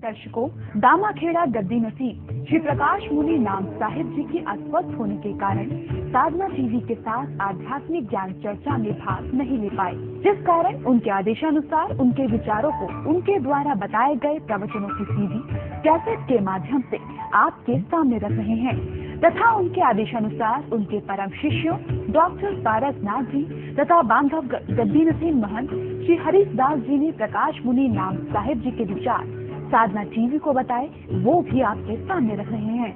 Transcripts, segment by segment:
दर्शकों, दामाखेड़ा गद्दी नसीब श्री प्रकाश मुनि नाम साहिब जी की अस्वस्थ होने के कारण साधना टीवी के साथ आध्यात्मिक ज्ञान चर्चा में भाग नहीं ले पाए, जिस कारण उनके आदेशानुसार उनके विचारों को उनके द्वारा बताए गए प्रवचनों की सीडी कैसेट के माध्यम से आपके सामने रख रहे हैं तथा उनके आदेशानुसार उनके परम शिष्यों डॉक्टर पारसनाथ जी तथा बांधव गद्दी नसीब महंत श्री हरीशदास जी ने प्रकाश मुनि नाम साहिब जी के विचार साधना टीवी को बताए, वो भी आपके सामने रख रहे हैं।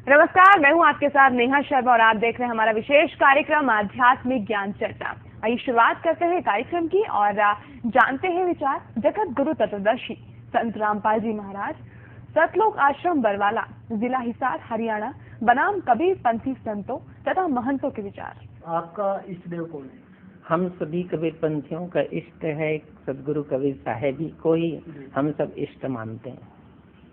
नमस्कार, मैं हूं आपके साथ नेहा शर्मा और आप देख रहे हैं हमारा विशेष कार्यक्रम आध्यात्मिक ज्ञान चर्चा। आइए शुरुआत करते हैं कार्यक्रम की और जानते हैं विचार जगत गुरु तत्वदर्शी संत रामपाल जी महाराज, सतलोक आश्रम बरवाला, जिला हिसार, हरियाणा, बनाम कबीर पंथी संतों तथा महंतों के विचार। आपका इष्ट देव कौन है? हम सभी कबीर पंथियों का इष्ट है सदगुरु कबीर साहेब ही को ही हम सब इष्ट मानते हैं।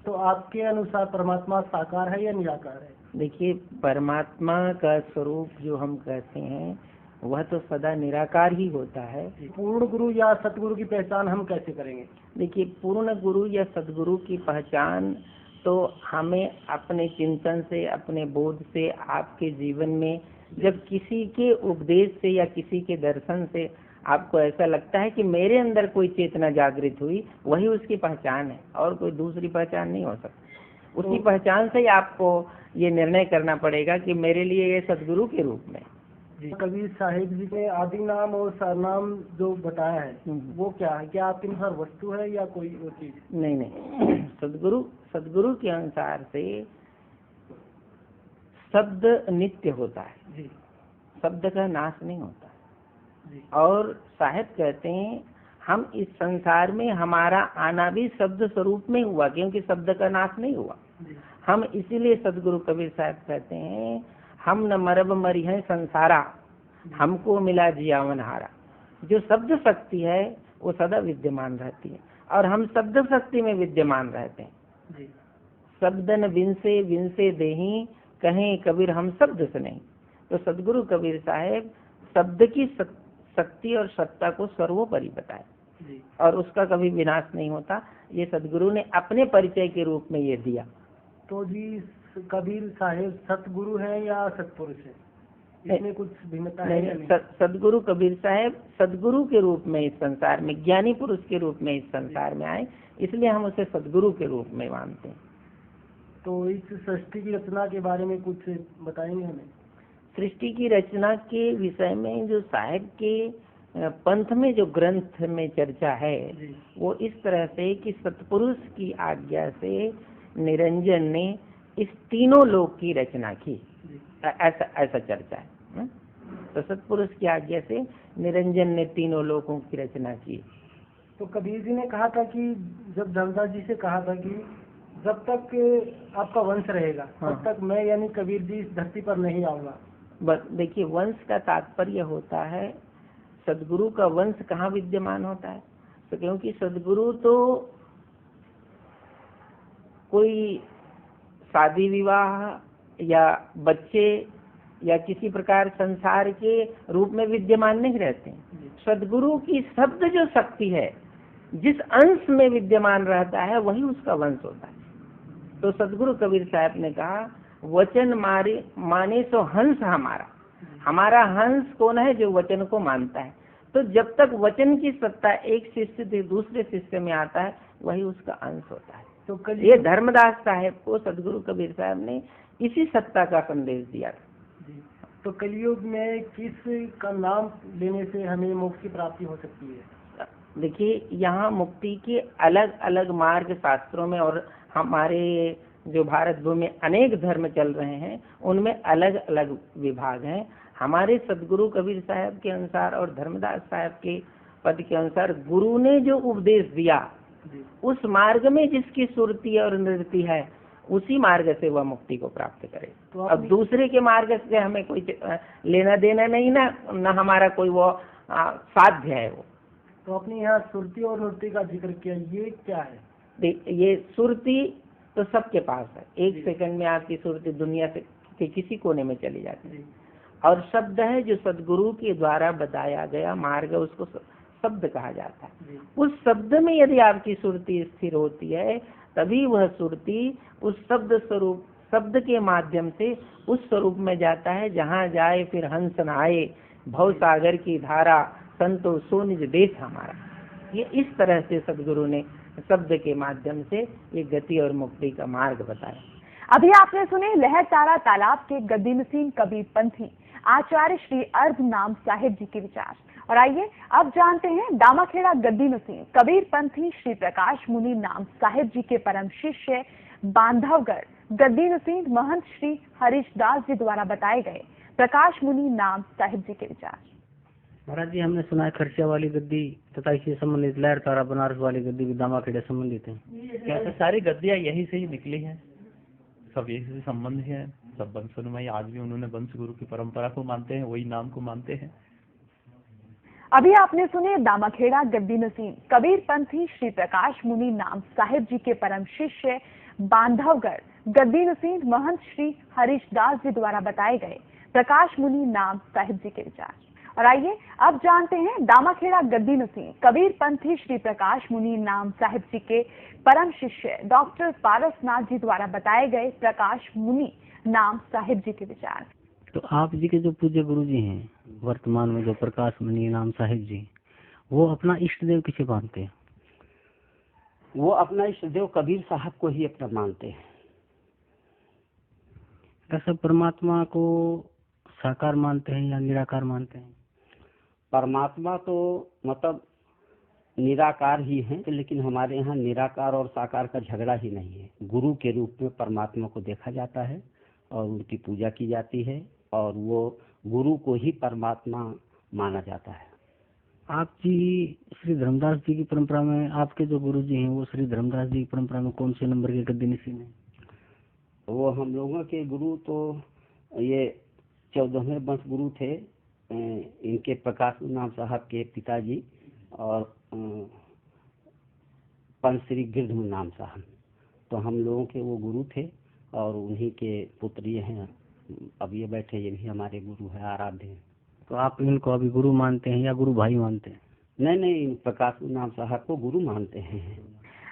तो आपके अनुसार परमात्मा साकार है या निराकार है? देखिए, परमात्मा का स्वरूप जो हम कहते हैं वह तो सदा निराकार ही होता है। पूर्ण गुरु या सतगुरु की पहचान हम कैसे करेंगे? देखिए, पूर्ण गुरु या सदगुरु की पहचान तो हमें अपने चिंतन से, अपने बोध से, आपके जीवन में जब किसी के उपदेश से या किसी के दर्शन से आपको ऐसा लगता है कि मेरे अंदर कोई चेतना जागृत हुई, वही उसकी पहचान है और कोई दूसरी पहचान नहीं हो सकती। उसी पहचान से ही आपको ये निर्णय करना पड़ेगा कि मेरे लिए ये सदगुरु के रूप में। कबीर साहिब जी ने आदि नाम और सरनाम जो बताया है वो क्या है? क्या आपके अनुसार वस्तु है या कोई वो चीज? नहीं, सदगुरु के अनुसार से शब्द नित्य होता है जी। शब्द का नाश नहीं होता जी। और साहिब कहते हैं हम इस संसार में हमारा आना भी शब्द स्वरूप में हुआ, क्योंकि शब्द का नाश नहीं हुआ जी। हम इसीलिए सदगुरु कबीर साहब कहते हैं हम न मरब मरी हैं संसारा, हमको मिला जियावन हारा। जो शब्द शक्ति है वो सदा विद्यमान रहती है और हम शब्द शक्ति में विद्यमान रहते हैं जी। शब्दन विंसे विंसे देही कहें कबीर हम शब्द से नहीं। तो सदगुरु कबीर साहेब शब्द की शक्ति और सत्ता को सर्वोपरि बताए जी। और उसका कभी विनाश नहीं होता। ये सदगुरु ने अपने परिचय के रूप में ये दिया। तो जी, कबीर साहेब सतगुरु है या सतपुरुष है? इसमें कुछ भिन्नता है या नहीं? सदगुरु कबीर साहेब सदगुरु के रूप में इस संसार में, ज्ञानी पुरुष के रूप में इस संसार में आए, इसलिए हम उसे सदगुरु के रूप में मानते हैं। तो इस सृष्टि की रचना के बारे में कुछ बताएंगे हमें? सृष्टि की रचना के विषय में जो साहिब के पंथ में जो ग्रंथ में चर्चा है वो इस तरह से कि सतपुरुष की आज्ञा से निरंजन ने इस तीनों लोक की रचना की, ऐसा चर्चा है। तो सतपुरुष की आज्ञा से निरंजन ने तीनों लोकों की रचना की। तो कबीर जी ने कहा था कि जब धनदास जी से कहा था कि जब तक आपका वंश रहेगा तब तक मैं यानी कबीर जी इस धरती पर नहीं आऊंगा। देखिए, वंश का तात्पर्य होता है सदगुरु का वंश कहाँ विद्यमान होता है। तो क्योंकि सदगुरु तो कोई शादी विवाह या बच्चे या किसी प्रकार संसार के रूप में विद्यमान नहीं रहते। सदगुरु की शब्द जो शक्ति है जिस अंश में विद्यमान रहता है वही उसका वंश होता है। तो सदगुरु कबीर साहब ने कहा वचन माने सो हंस हमारा हंस कौन है? जो वचन को मानता है। तो जब तक वचन की सत्ता एक शिष्य से दूसरे शिष्य में आता है वही उसका अंश होता है। तो ये धर्मदास साहेब को सदगुरु कबीर साहब ने इसी सत्ता का संदेश दिया था। तो कलयुग में किस का नाम लेने से हमें मोक्ष की प्राप्ति हो सकती है? देखिए, यहाँ मुक्ति के अलग अलग मार्ग शास्त्रों में और हमारे जो भारत भूमि में अनेक धर्म चल रहे हैं उनमें अलग अलग विभाग हैं। हमारे सदगुरु कबीर साहब के अनुसार और धर्मदास साहब के पद के अनुसार गुरु ने जो उपदेश दिया उस मार्ग में जिसकी सुरती और नृत्य है उसी मार्ग से वह मुक्ति को प्राप्त करे। तो अब दूसरे के मार्ग से हमें कोई लेना देना नहीं, ना हमारा कोई वो साध्य है। वो तो अपने यहाँ सुरती और नृत्य का जिक्र किया, ये क्या है? ये सुरती तो सबके पास है। एक सेकंड में आपकी सुरती दुनिया से के किसी कोने में चली जाती है। और शब्द है जो सदगुरु के द्वारा बताया गया मार्ग, उसको शब्द कहा जाता है। जी। उस शब्द में यदि आपकी सुरती स्थिर होती है तभी वह सुरती उस शब्द स्वरूप, शब्द के माध्यम से उस स्वरूप में जाता है जहाँ जाए फिर हंस न आए, भव सागर की धारा संतो सो निज देश हमारा। ये इस तरह से सदगुरु ने शब्द के माध्यम से ये गति और मुक्ति का मार्ग बताया। अभी आपने सुने लहर तारा तालाब के गद्दी नसीम कबीर पंथी आचार्य श्री अर्ध नाम साहिब जी के विचार। और आइए अब जानते हैं दामाखेड़ा गद्दी नसीम कबीर पंथी श्री प्रकाश मुनि नाम साहिब जी के परम शिष्य बांधवगढ़ गद्दी नसीम महंत श्री हरीश दास जी द्वारा बताए गए प्रकाश मुनि नाम साहिब जी के विचार। महाराज जी, हमने सुना है खर्चिया वाली गद्दी तथा इससे संबंधित लहर तारा बनारस वाली गद्दी भी दामाखेड़ा संबंधित है। कैसे सारी गद्दियाँ यही से ही निकली हैं, सब यही से संबंध है, सब वंशनुमय। आज भी उन्होंने वंश गुरु की परंपरा को मानते हैं, वही नाम को मानते हैं। अभी आपने सुने दामाखेड़ा गद्दी नसीम कबीर पंथी श्री प्रकाश मुनि नाम साहिब जी के परम शिष्य बांधवगढ़ गद्दी नसीम महंत श्री हरीश दास जी द्वारा बताए गए प्रकाश मुनि नाम साहिब जी के विचार। और आइए अब जानते हैं दामाखेड़ा गद्दी नसीम कबीर पंथी श्री प्रकाश मुनि नाम साहिब जी के परम शिष्य डॉक्टर पारसनाथ जी द्वारा बताए गए प्रकाश मुनि नाम साहिब जी के विचार। तो आप जी के जो पूज्य गुरु जी हैं वर्तमान में, जो प्रकाश मुनि नाम साहिब जी, वो अपना इष्ट देव किसे मानते हैं? वो अपना इष्ट देव कबीर साहब को ही अपना मानते हैं। कैसे परमात्मा को साकार मानते हैं या निराकार मानते हैं? परमात्मा तो मतलब निराकार ही है, लेकिन हमारे यहाँ निराकार और साकार का झगड़ा ही नहीं है। गुरु के रूप में परमात्मा को देखा जाता है और उनकी पूजा की जाती है और वो गुरु को ही परमात्मा माना जाता है। आप जी श्री धर्मदास जी की परंपरा में, आपके जो गुरु जी हैं वो श्री धर्मदास जी की परंपरा में कौन से नंबर के गद्दी नसीम है? वो हम लोगों के गुरु तो ये 14वें वंश गुरु थे। इनके प्रकाश नाम साहब के पिताजी और पंच श्री गिरधर नाम साहब, तो हम लोगों के वो गुरु थे और उन्हीं के पुत्र ये हैं। अब ये बैठे, ये भी हमारे गुरु है, आराध्य हैं। तो आप इनको अभी गुरु मानते हैं या गुरु भाई मानते हैं? नहीं, प्रकाश नाम साहब को गुरु मानते हैं।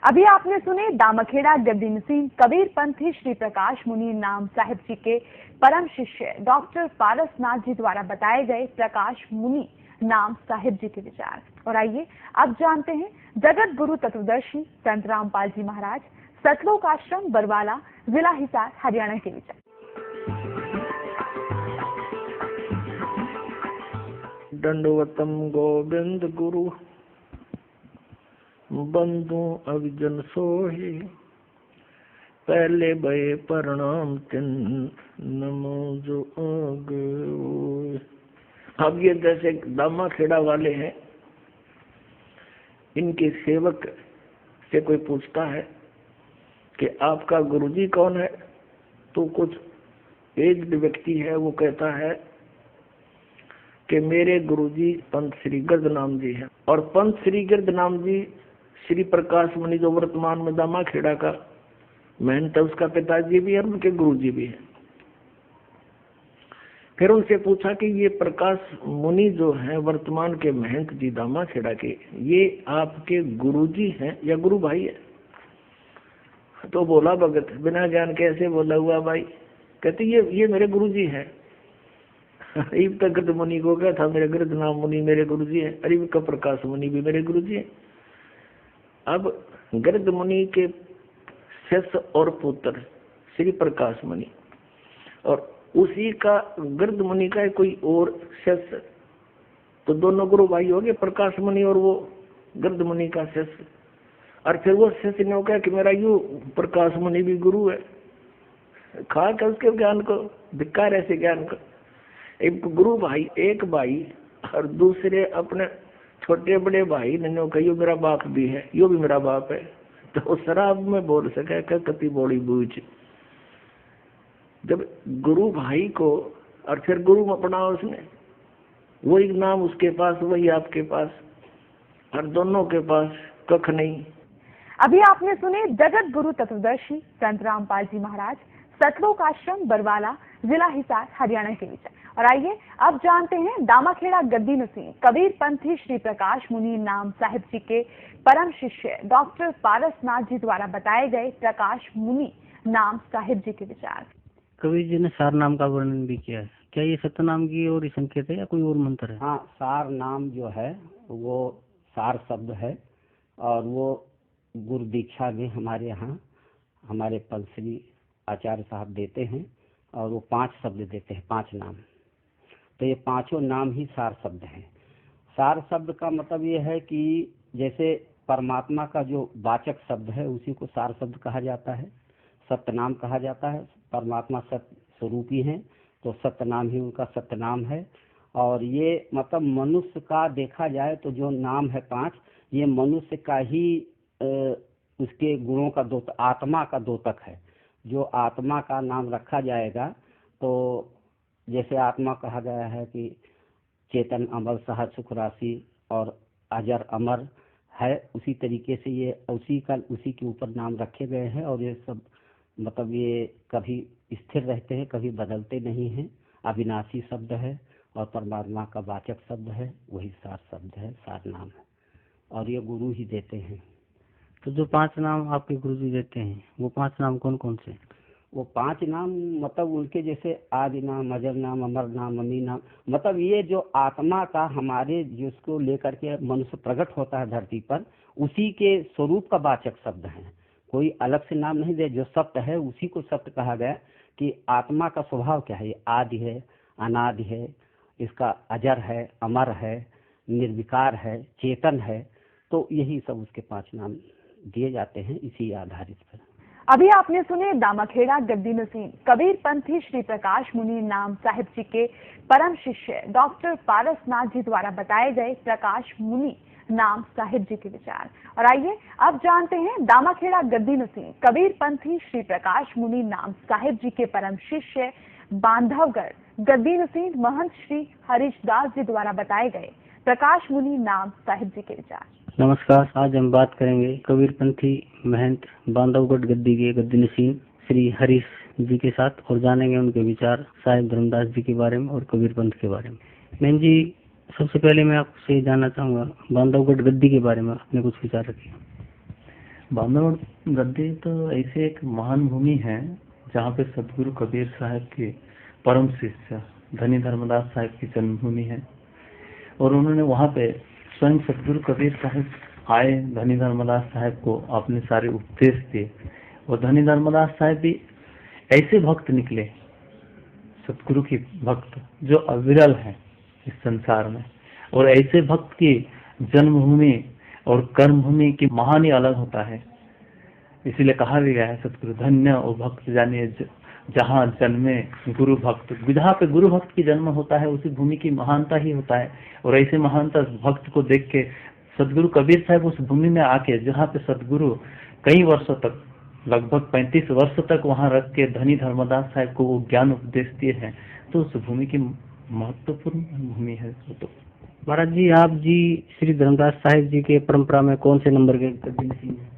अभी आपने सुने दामाखेड़ा गद्दी नसीम कबीर पंथी श्री प्रकाश मुनि नाम साहिब जी के परम शिष्य डॉक्टर पारसनाथ जी द्वारा बताए गए प्रकाश मुनि नाम साहिब जी के विचार। और आइए अब जानते हैं जगत गुरु तत्वदर्शी संत रामपाल जी महाराज सतलोक आश्रम बरवाला जिला हिसार हरियाणा के विचार। दंडवतम गोविंद गुरु बंधु अभिजन सोही, पहले भय प्रणाम तिन नमो जो आगे। अब ये जैसे दामाखेड़ा वाले हैं, इनके सेवक से कोई पूछता है कि आपका गुरुजी कौन है, तो कुछ एज्ड व्यक्ति है, वो कहता है कि मेरे गुरुजी पंत श्री गिरध नाम जी हैं। और पंत श्री गिरध नाम जी श्री प्रकाश मुनि जो वर्तमान में दामाखेड़ा का महंत है, उसका पिताजी भी है, उनके गुरुजी भी है। फिर उनसे पूछा कि ये प्रकाश मुनि जो हैं वर्तमान के महंत जी दामाखेड़ा के, ये आपके गुरुजी हैं या गुरु भाई है? तो बोला भगत बिना ज्ञान कैसे बोला हुआ भाई, कहते ये मेरे गुरुजी हैं। अरीब का गिरध मुनि को क्या था, मेरे गिरध नाम मुनि मेरे गुरुजी है, अरीब का प्रकाश मुनि भी मेरे गुरुजी है। अब गिरध मुनि के शिष्य और पुत्र श्री प्रकाश मुनि, और उसी का गिरध मुनि का कोई और शिष्य, तो दोनों गुरु भाई हो गए, प्रकाश मुनि और वो गिरध मुनि का शिष्य। और फिर वो शिष्य ने कहा कि मेरा यू प्रकाश मुनि भी गुरु है, खा के उसके ज्ञान को, धिक्कार ऐसे ज्ञान को। एक गुरु भाई, एक भाई और दूसरे अपने छोटे बड़े भाई ने कहा यो मेरा बाप भी है, यो भी मेरा बाप है, तो शराब में बोल सके कति बोली बूझ। जब गुरु भाई को और फिर गुरु में अपना उसने, वही नाम उसके पास वही आपके पास, और दोनों के पास कख नहीं। अभी आपने सुने जगत गुरु तत्वदर्शी संत रामपाल जी महाराज सतलोक आश्रम बरवाला जिला हिसार हरियाणा के विचार। और आइए अब जानते हैं दामाखेड़ा गद्दी नसीं कबीर पंथी श्री प्रकाश मुनि नाम साहिब जी के परम शिष्य डॉक्टर पारसनाथ जी द्वारा बताए गए प्रकाश मुनि नाम साहिब जी के विचार। कबीर जी ने सार नाम का वर्णन भी किया है, क्या ये सत्यनाम की और संकेत है या कोई और मंत्र है? हाँ, सार नाम जो है वो सार शब्द है और वो गुरु दीक्षा में हमारे यहाँ हमारे पंथी आचार्य साहब देते हैं और वो 5 शब्द देते हैं, 5 नाम। तो ये 5 नाम ही सार शब्द हैं। सार शब्द का मतलब ये है कि जैसे परमात्मा का जो वाचक शब्द है उसी को सार शब्द कहा जाता है, सत्य नाम कहा जाता है। परमात्मा सत्य स्वरूपी हैं तो सत्य नाम ही उनका सत्य नाम है। और ये मतलब मनुष्य का देखा जाए तो जो नाम है 5, ये मनुष्य का ही उसके गुणों का आत्मा का द्योतक है। जो आत्मा का नाम रखा जाएगा तो जैसे आत्मा कहा गया है कि चेतन अमर सहज सुख राशि और अजर अमर है, उसी तरीके से ये उसी के ऊपर नाम रखे गए हैं। और ये सब मतलब ये कभी स्थिर रहते हैं, कभी बदलते नहीं हैं। अविनाशी शब्द है और परमात्मा का वाचक शब्द है, वही सार शब्द है, सार नाम है और ये गुरु ही देते हैं। तो जो 5 नाम आपके गुरु जी देते हैं वो 5 नाम कौन कौन से? वो 5 नाम मतलब उनके जैसे आदि नाम, अजर नाम, अमर नाम, अमी नाम, मतलब ये जो आत्मा का हमारे जिसको लेकर के मनुष्य प्रकट होता है धरती पर, उसी के स्वरूप का वाचक शब्द है। कोई अलग से नाम नहीं दे, जो सत्य है उसी को सत्य कहा गया कि आत्मा का स्वभाव क्या है, ये आदि है, अनादि है, इसका अजर है, अमर है, निर्विकार है, चेतन है। तो यही सब उसके 5 नाम दिए जाते हैं इसी आधारित पर। अभी आपने सुने दामाखेड़ा गद्दी नसीं कबीर पंथी श्री प्रकाश मुनि नाम साहिब जी के परम शिष्य डॉक्टर पारसनाथ जी द्वारा बताए गए प्रकाश मुनि नाम साहिब जी के विचार। और आइए अब जानते हैं दामाखेड़ा गद्दी नसीं कबीर पंथी श्री प्रकाश मुनि नाम साहिब जी के परम शिष्य बांधवगढ़ गद्दी नसीं महंत श्री हरीशदास जी द्वारा बताए गए प्रकाश मुनि नाम साहिब जी के विचार। नमस्कार, आज हम बात करेंगे कबीर पंथी महंत बांधवगढ़ गद्दी के गद्दी नसीं श्री हरीश जी के साथ और जानेंगे उनके विचार साहिब धर्मदास जी के बारे में और कबीर पंथ के बारे में। मैन जी, सबसे पहले मैं आपसे जानना चाहूँगा बांधवगढ़ गद्दी के बारे में आपने कुछ विचार रखे? बांधवगढ़ गद्दी तो ऐसे एक महान भूमि है जहाँ पे सदगुरु कबीर साहब के परम शिष्य धनी धर्मदास साहब की जन्मभूमि है और उन्होंने वहाँ पे स्वयं सदगुरु कबीर साहब आए, धनी धर्मदास साहब को अपने सारे उपदेश दिए और धनी धर्मदास साहब भी ऐसे भक्त निकले, सदगुरु की भक्त जो अविरल है इस संसार में। और ऐसे भक्त की जन्मभूमि और कर्मभूमि की महान ही अलग होता है। इसीलिए कहा भी गया है सदगुरु धन्य और भक्त जानिए जहाँ जन्मे गुरु भक्त। जहाँ पे गुरु भक्त की जन्म होता है उसी भूमि की महानता ही होता है। और ऐसे महानता भक्त को देख के सदगुरु कबीर साहब उस भूमि में आके, जहाँ पे सदगुरु कई वर्षों तक लगभग 35 वर्ष तक वहाँ रख के धनी धर्मदास साहब को वो ज्ञान उपदेश दिए हैं, तो उस भूमि की महत्वपूर्ण भूमि है। तो महाराज जी, आप जी श्री धर्मदास साहिब जी के परंपरा में कौन से नंबर के गद्दी नसीं हैं?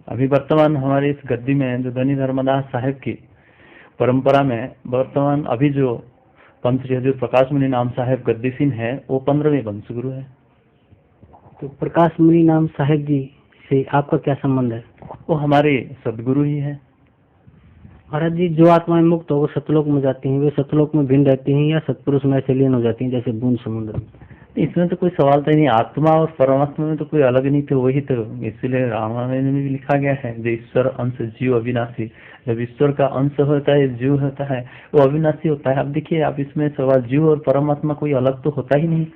अभी वर्तमान हमारे इस गद्दी में जो धनी धर्मदास साहब की परंपरा में वर्तमान अभी जो पंथ श्री हजूर प्रकाश मुनि नाम साहब गद्दी नसीं है वो 15वें वंशगुरु है। तो प्रकाश मुनि नाम साहिब जी से आपका क्या संबंध है? वो हमारे सदगुरु ही है। महाराज जी, जो आत्माएं मुक्त हो वो सतलोक में जाती हैं, वे सतलोक में भिन्न रहती हैं या सतपुरुष में ऐसे लीन हो जाती हैं जैसे बूंद समुद्र में? इसमें तो कोई सवाल तो नहीं, आत्मा और परमात्मा में तो कोई अलग नहीं थे, वही तो। इसलिए रामायण में भी लिखा गया है जो ईश्वर अंश जीव अविनाशी। जब ईश्वर का अंश होता है, जीव होता है, वो अविनाशी होता है। अब देखिए, आप इसमें सवाल जीव और परमात्मा कोई अलग तो होता ही नहीं।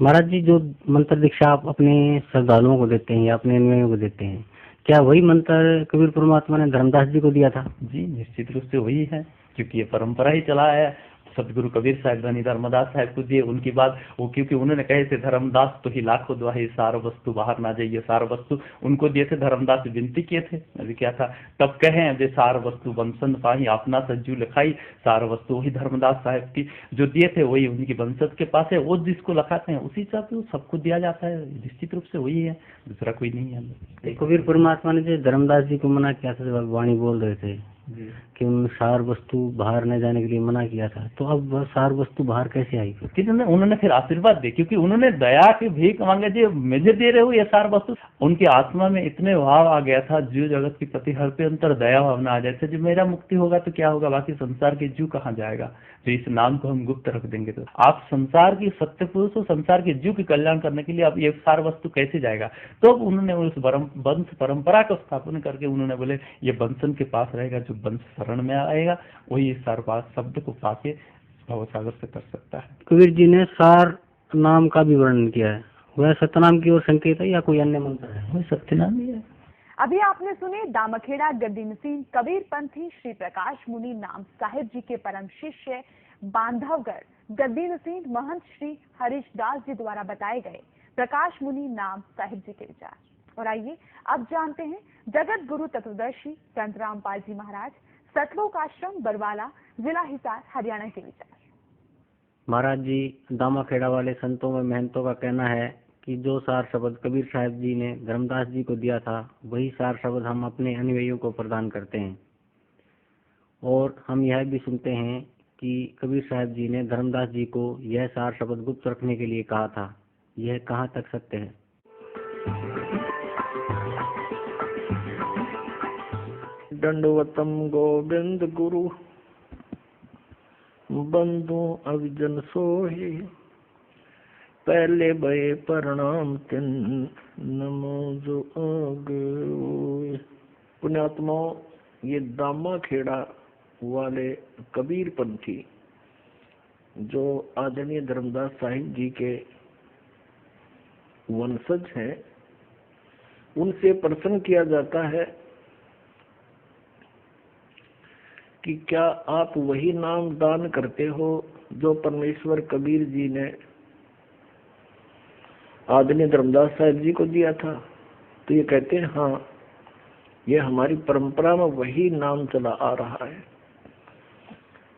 महाराज जी, जो मंत्र दीक्षा आप अपने श्रद्धालुओं को देते हैं या अपने अन्वयों को देते हैं, क्या वही मंत्र कबीर परमात्मा ने धर्मदास जी को दिया था? जी, निश्चित रूप से वही है, क्योंकि ये परंपरा ही चला है। सदगुरु कबीर साहब धनी धर्मदास साहब को दिए, उनकी बात वो, क्योंकि उन्होंने कहे थे धर्मदास तो ही लाखों दुआहे सार वस्तु बाहर ना जाइए, सार वस्तु उनको दिए थे। धर्मदास विनती किए थे, अभी क्या था, तब कहे जे सार वस्तु वंशन पाही अपना सज्जू लिखाई। सार वस्तु वही धर्मदास साहब की जो दिए थे वही उनकी वंशज के पास है, वो जिसको लिखाते हैं उसी हिसाब से सबको दिया जाता है। निश्चित रूप से वही है, दूसरा कोई नहीं है। कबीर परमात्मा ने जो धर्मदास जी को मना किया था जब वाणी बोल रहे थे, कि उन सार वस्तु बाहर न जाने के लिए मना किया था, तो अब वह सार वस्तु बाहर कैसे आई? फिर उन्होंने फिर आशीर्वाद दे, क्योंकि उन्होंने दया की भीख मांगे, जी मुझे दे रहे हो ये सार वस्तु। उनकी आत्मा में इतने भाव आ गया था, जीव जगत के प्रति हर पे अंतर दया भावना आ जाए, जब मेरा मुक्ति होगा तो क्या होगा, बाकी संसार के जीव कहाँ जाएगा, जो इस नाम को हम गुप्त रख देंगे। तो आप संसार की सत्य पुरुष हो, संसार के जीव के कल्याण करने के लिए आप ये सार वस्तु कैसे जाएगा? तो उन्होंने उस वंश परंपरा को स्थापन करके उन्होंने बोले ये वंशन के पास रहेगा, जो वंश शरण में आएगा वही इस सारपात शब्द को पाके भवसागर से कर सकता है। कबीर जी ने सार नाम का भी वर्णन किया है, वह सत्यनाम की ओर संकेत है या कोई अन्य मंत्र है? वह सत्यनाम ही है। अभी आपने सुने दामखेड़ा गद्दी नसीन कबीर पंथी श्री प्रकाश मुनि नाम साहिब जी के परम शिष्य बांधवगढ़ गद्दी नसीन महंत श्री हरीश दास जी द्वारा बताए गए प्रकाश मुनि नाम साहिब जी के विचार। और आइए अब जानते हैं जगत गुरु तत्वदर्शी संत रामपाल जी महाराज सतलोक आश्रम बरवाला जिला हिसार हरियाणा के विचार। महाराज जी दामाखेड़ा वाले संतों में महंतों का कहना है कि जो सार शब्द कबीर साहब जी ने धर्मदास जी को दिया था, वही सार शब्द हम अपने अनुयायियों को प्रदान करते हैं। और हम यह भी सुनते हैं कि कबीर साहब जी ने धर्मदास जी को यह सार शब्द गुप्त रखने के लिए कहा था। यह कहाँ तक सत्य है? दंडवतम गोविंद गुरु बंधु अभिजन सोहे, पहले भये प्रणाम तिन नमो जो आगे। पुण्यात्माओं, ये दामाखेड़ा वाले कबीर पंथी जो आदरणीय धर्मदास साहिब जी के वंशज हैं, उनसे प्रश्न किया जाता है कि क्या आप वही नाम दान करते हो जो परमेश्वर कबीर जी ने आदरणीय धर्मदास साहिब जी को दिया था? तो ये कहते हैं हाँ, ये हमारी परंपरा में वही नाम चला आ रहा है।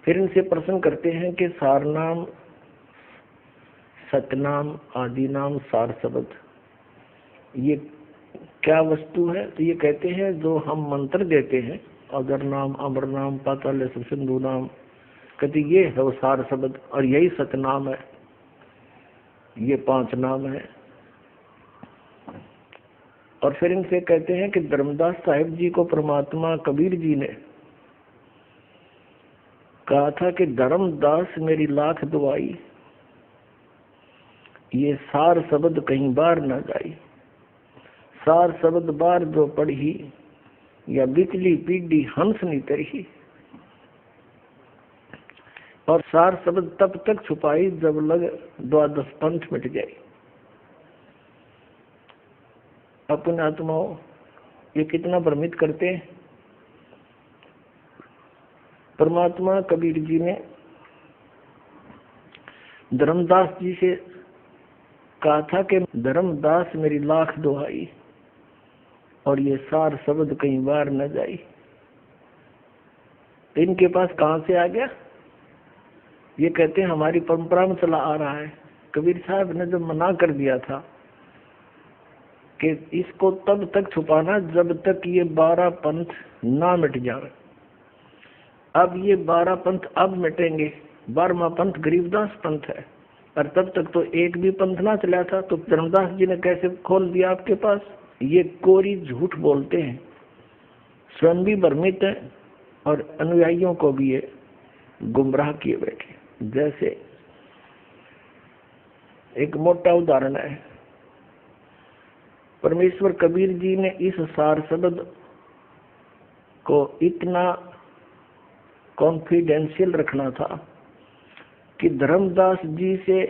फिर इनसे प्रश्न करते हैं कि सार नाम, सतनाम, आदि नाम, सार शब्द ये क्या वस्तु है? तो ये कहते हैं जो हम मंत्र देते हैं, अगर नाम, अमर नाम, पाताल सिंधु नाम, कहते ये है वो सार शब्द, और यही सतनाम है। ये 5 नाम है। और फिर इनसे कहते हैं कि धर्मदास साहिब जी को परमात्मा कबीर जी ने कहा था कि धर्मदास मेरी लाख दुआई, ये सार शब्द कहीं बार न जाई। सार शब्द बार जो पढ़ी, या बिचली पीढ़ी हंस नहीं तरही। और सार शब्द तब तक छुपाई जब लग 12 पंथ मिट जाए। अपने आत्माओं, ये कितना भ्रमित करते हैं। परमात्मा कबीर जी ने धर्मदास जी से कहा था कि धर्मदास मेरी लाख दुहाई, और ये सार शब्द कहीं बार न जाई। इनके पास कहां से आ गया? ये कहते हैं हमारी परंपरा में चला आ रहा है। कबीर साहब ने जब मना कर दिया था कि इसको तब तक छुपाना जब तक ये 12 पंथ ना मिट जाए। अब ये 12 पंथ अब मिटेंगे। 12वां पंथ गरीबदास पंथ है, और तब तक तो एक भी पंथ ना चला था। तो धर्मदास जी ने कैसे खोल दिया आपके पास? ये कोरी झूठ बोलते हैं, स्वयं भी भ्रमित है और अनुयायियों को भी ये गुमराह किए बैठे। जैसे एक मोटा उदाहरण है, परमेश्वर कबीर जी ने इस सार शब्द को इतना कॉन्फिडेंशियल रखना था कि धर्मदास जी से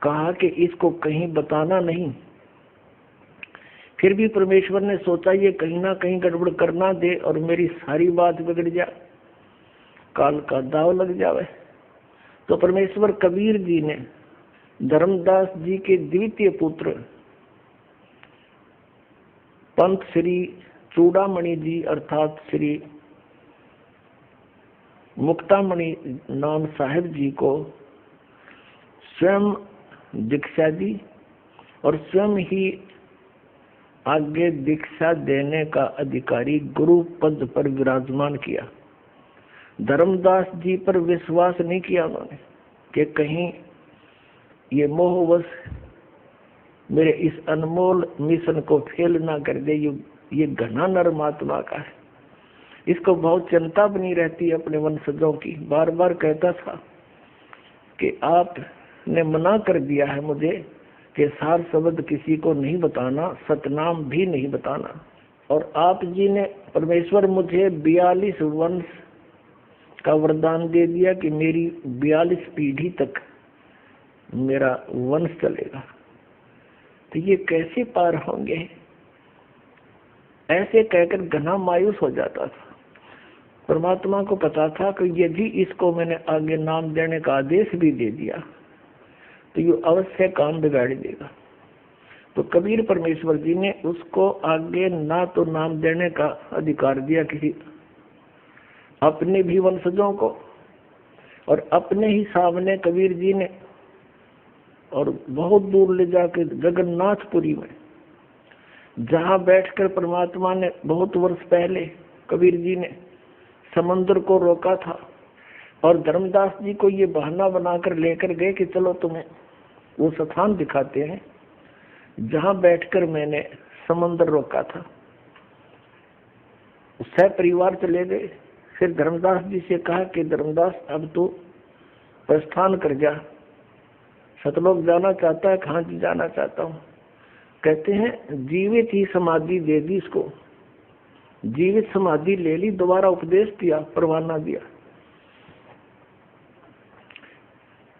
कहा कि इसको कहीं बताना नहीं। फिर भी परमेश्वर ने सोचा ये कहीं ना कहीं गड़बड़ करना दे और मेरी सारी बात बिगड़ जाए, काल का दाव लग जावे। तो परमेश्वर कबीर जी ने धर्मदास जी के द्वितीय पुत्र पंत श्री चूड़ामणि जी अर्थात श्री मुक्तामणि नाम साहिब जी को स्वयं दीक्षा दी और स्वयं ही आगे दीक्षा देने का अधिकारी गुरु पद पर विराजमान किया। धर्मदास जी पर विश्वास नहीं किया उन्होंने कि कहीं ये मोहवश मेरे इस अनमोल मिशन को फेल ना कर दे। ये घना नरमात्मा का है, इसको बहुत चिंता बनी रहती है अपने वंशजों की। बार बार कहता था कि आपने मना कर दिया है मुझे कि सार शब्द किसी को नहीं बताना, सतनाम भी नहीं बताना। और आप जी ने परमेश्वर मुझे 42 वंश का वरदान दे दिया कि मेरी 42 पीढ़ी तक मेरा वंश चलेगा। तो ये कैसे पार होंगे, ऐसे कहकर घना मायूस हो जाता था। परमात्मा को पता था कि यदि इसको मैंने आगे नाम देने का आदेश भी दे दिया तो ये अवश्य काम बिगाड़ देगा। तो कबीर परमेश्वर जी ने उसको आगे ना तो नाम देने का अधिकार दिया किसी अपने भी वंशजों को, और अपने ही सामने कबीर जी ने और बहुत दूर ले जाकर जगन्नाथपुरी में, जहाँ बैठकर परमात्मा ने बहुत वर्ष पहले कबीर जी ने समंदर को रोका था, और धर्मदास जी को ये बहाना बनाकर लेकर गए कि चलो तुम्हें वो स्थान दिखाते हैं जहाँ बैठकर मैंने समंदर रोका था। सह परिवार चले गए। फिर धर्मदास जी से कहा कि धर्मदास अब तो प्रस्थान कर जा, सतलोक जाना चाहता है। कहाँ जी जाना चाहता हूँ? कहते हैं जीवित ही समाधि दे दी इसको, जीवित समाधि ले ली, दोबारा उपदेश दिया, परवाना दिया,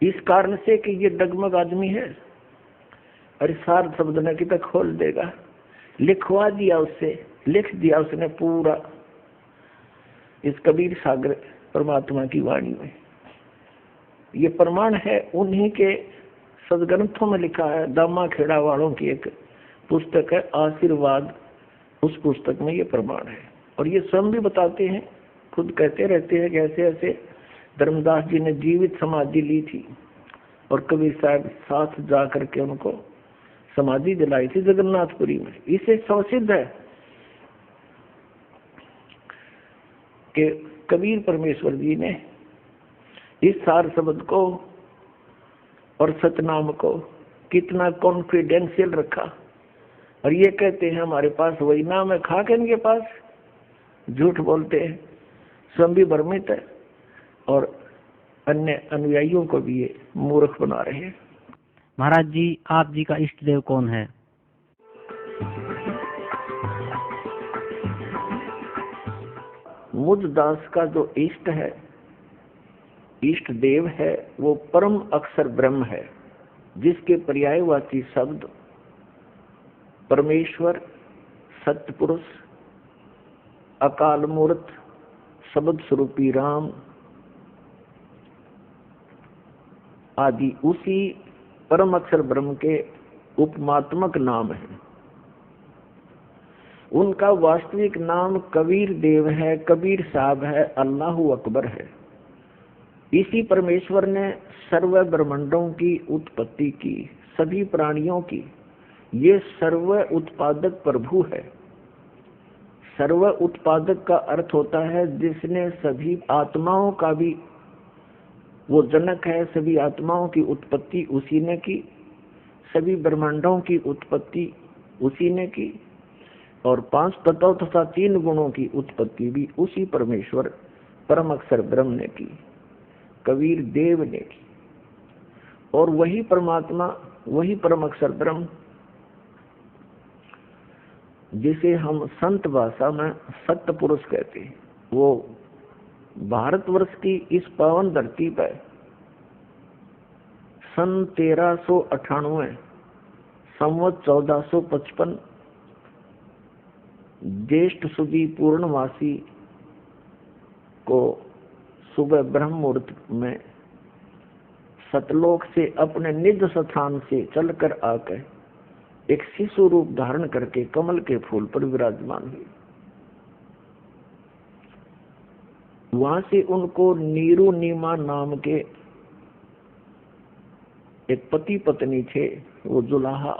इस कारण से कि ये डगमग आदमी है, अरे सार शब्द न कि तक खोल देगा। लिखवा दिया उससे, लिख दिया उसने पूरा इस कबीर सागर परमात्मा की वाणी में। ये प्रमाण है उन्हीं के सदग्रंथों में लिखा है। दामा खेड़ा वालों की एक पुस्तक है आशीर्वाद, उस पुस्तक में ये प्रमाण है। और ये स्वयं भी बताते हैं, खुद कहते रहते हैं कि ऐसे ऐसे धर्मदास जी ने जीवित समाधि ली थी और कबीर साहब साथ जा करके उनको समाधि दिलाई थी जगन्नाथपुरी में। इसे सौसिद्ध है कि कबीर परमेश्वर जी ने इस सार शब्द को और सतनाम को कितना कॉन्फिडेंशियल रखा। और ये कहते हैं हमारे पास वही नाम है, खा के इनके पास झूठ बोलते हैं, स्वयं भी भ्रमित है और अन्य अनुयायियों को भी ये मूर्ख बना रहे हैं। महाराज जी, आप जी का इष्ट देव कौन है? मुझ दास का जो इष्ट है, इष्ट देव है, वो परम अक्षर ब्रह्म है, जिसके पर्यायवाची शब्द परमेश्वर, सत्पुरुष, अकाल मूर्त, शब्द स्वरूपी राम आदि उसी परम अक्षर ब्रह्म के उपमात्मक नाम है। उनका वास्तविक नाम कबीर देव है, कबीर साहब है, अल्लाहु अकबर है। इसी परमेश्वर ने सर्व ब्रह्मांडों की उत्पत्ति की, सभी प्राणियों की। ये सर्व उत्पादक प्रभु है। सर्व उत्पादक का अर्थ होता है जिसने सभी आत्माओं का भी वो जनक है। सभी आत्माओं की उत्पत्ति उसी ने की, सभी ब्रह्मांडों की उत्पत्ति उसी ने की, और 5 तत्व तथा 3 गुणों की उत्पत्ति भी उसी परमेश्वर परम अक्षर ब्रह्म ने की, कबीर देव ने की। और वही परमात्मा, वही परम अक्षर ब्रह्म जिसे हम संत भाषा में सत्य पुरुष कहते हैं, वो भारतवर्ष की इस पावन धरती पर सन 1398 संवत 1455 ज्येष्ठ सुदी पूर्णमासी को सुबह ब्रह्म मुहूर्त में सतलोक से अपने निज स्थान से चलकर आकर एक शिशु रूप धारण करके कमल के फूल पर विराजमान हुई। वहां से उनको नीरू नीमा नाम के एक पति पत्नी थे, वो जुलाहा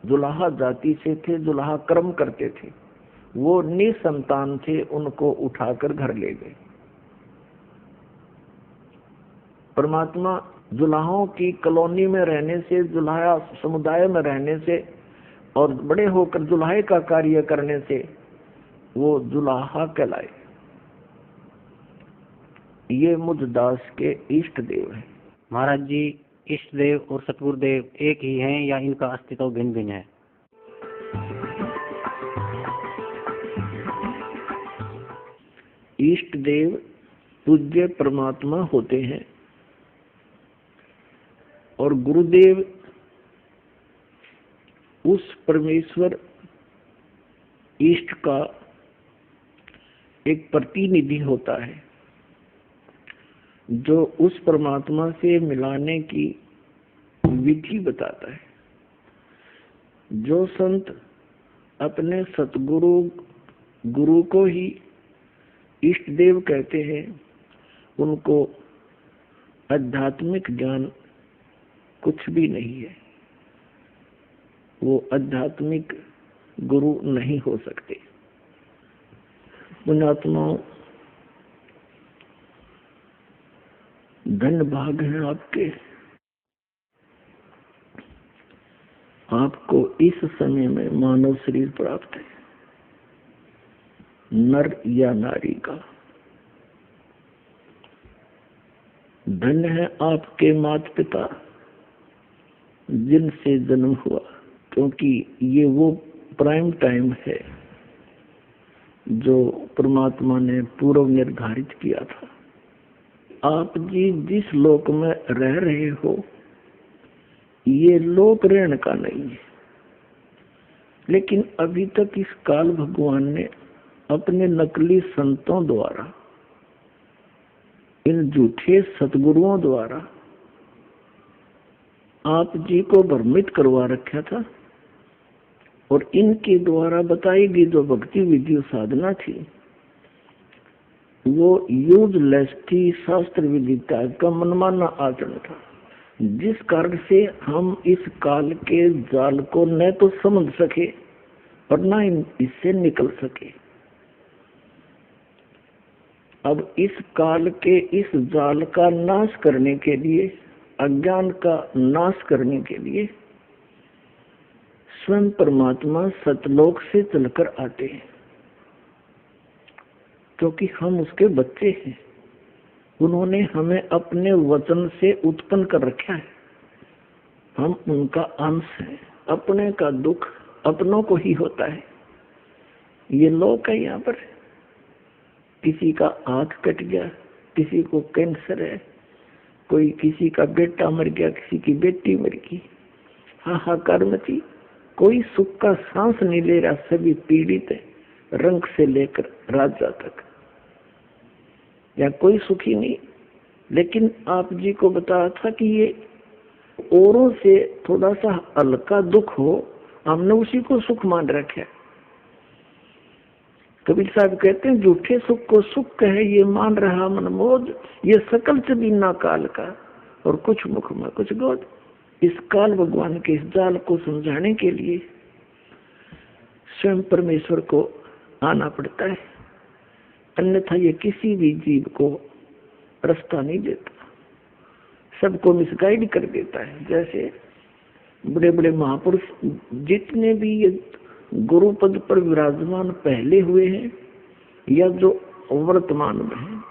जुलाहा जाति से थे, जुलाहा कर्म करते थे, वो निसंतान थे, उनको उठाकर घर ले गए। परमात्मा जुलाहों की कॉलोनी में रहने से, जुलाहा समुदाय में रहने से और बड़े होकर जुलाहे का कार्य करने से वो जुलाहा कहलाए। ये मुझ दास के इष्ट देव हैं। महाराज जी, इष्ट देव और सतगुरुदेव एक ही हैं या इनका अस्तित्व भिन्न भिन्न है? इष्ट देव पूज्य परमात्मा होते हैं और गुरुदेव उस परमेश्वर इष्ट का एक प्रतिनिधि होता है जो उस परमात्मा से मिलाने की विधि बताता है। जो संत अपने सतगुरु गुरु को ही इष्ट देव कहते हैं, उनको आध्यात्मिक ज्ञान कुछ भी नहीं है, वो आध्यात्मिक गुरु नहीं हो सकते। पुण्यात्माओं, धन्य भाग हैं आपके, आपको इस समय में मानव शरीर प्राप्त है, नर या नारी का। धन्य है आपके माता पिता जिनसे जन्म हुआ, क्योंकि ये वो प्राइम टाइम है जो परमात्मा ने पूर्व निर्धारित किया था। आप जी जिस लोक में रह रहे हो, ये लोक रहने का नहीं है, लेकिन अभी तक इस काल भगवान ने अपने नकली संतों द्वारा, इन झूठे सतगुरुओं द्वारा आप जी को भ्रमित करवा रखा था और इनके द्वारा बताई गई जो भक्ति विधि साधना थी वो यूजलेस थी, शास्त्र विधि टाइप का मनमाना आचरण था, जिस कारण से हम इस काल के जाल को न तो समझ सके और न इससे निकल सके। अब इस काल के इस जाल का नाश करने के लिए, अज्ञान का नाश करने के लिए स्वयं परमात्मा सतलोक से चलकर आते हैं, क्योंकि हम उसके बच्चे हैं। उन्होंने हमें अपने वचन से उत्पन्न कर रखा है, हम उनका अंश हैं। अपने का दुख अपनों को ही होता है। ये लोक है, यहाँ पर किसी का आंख कट गया, किसी को कैंसर है, कोई किसी का बेटा मर गया, किसी की बेटी मर गई, हाहाकार मची, कोई सुख का सांस नहीं ले रहा, सभी पीड़ित है, रंग से लेकर राजा तक, या कोई सुखी नहीं। लेकिन आप जी को बताया था कि ये औरों से थोड़ा सा हल्का दुख हो, हमने उसी को सुख मान रखा है। कबीर साहब कहते हैं झूठे सुख को सुख कहे ये मान रहा मनमोद, ये सकल चबीना काल का और कुछ मुख में कुछ गोद। इस काल भगवान के इस जाल को समझाने के लिए स्वयं परमेश्वर को आना पड़ता है, अन्यथा ये किसी भी जीव को रास्ता नहीं देता, सबको मिसगाइड कर देता है। जैसे बड़े बड़े महापुरुष जितने भी ये गुरु पद पर विराजमान पहले हुए हैं या जो वर्तमान में हैं,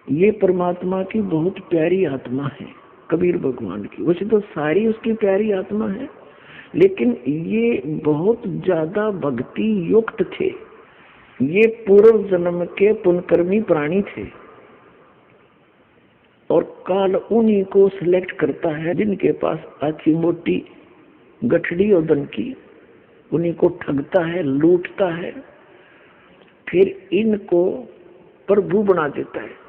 ये परमात्मा की बहुत प्यारी आत्मा है। कबीर भगवान की वैसे तो सारी उसकी प्यारी आत्मा है, लेकिन ये बहुत ज्यादा भक्ति युक्त थे। ये पूर्व जन्म के पुण्यकर्मी प्राणी थे और काल उन्हीं को सिलेक्ट करता है जिनके पास अच्छी मोटी गठड़ी और धन की, उन्हीं को ठगता है, लूटता है, फिर इनको प्रभु बना देता है।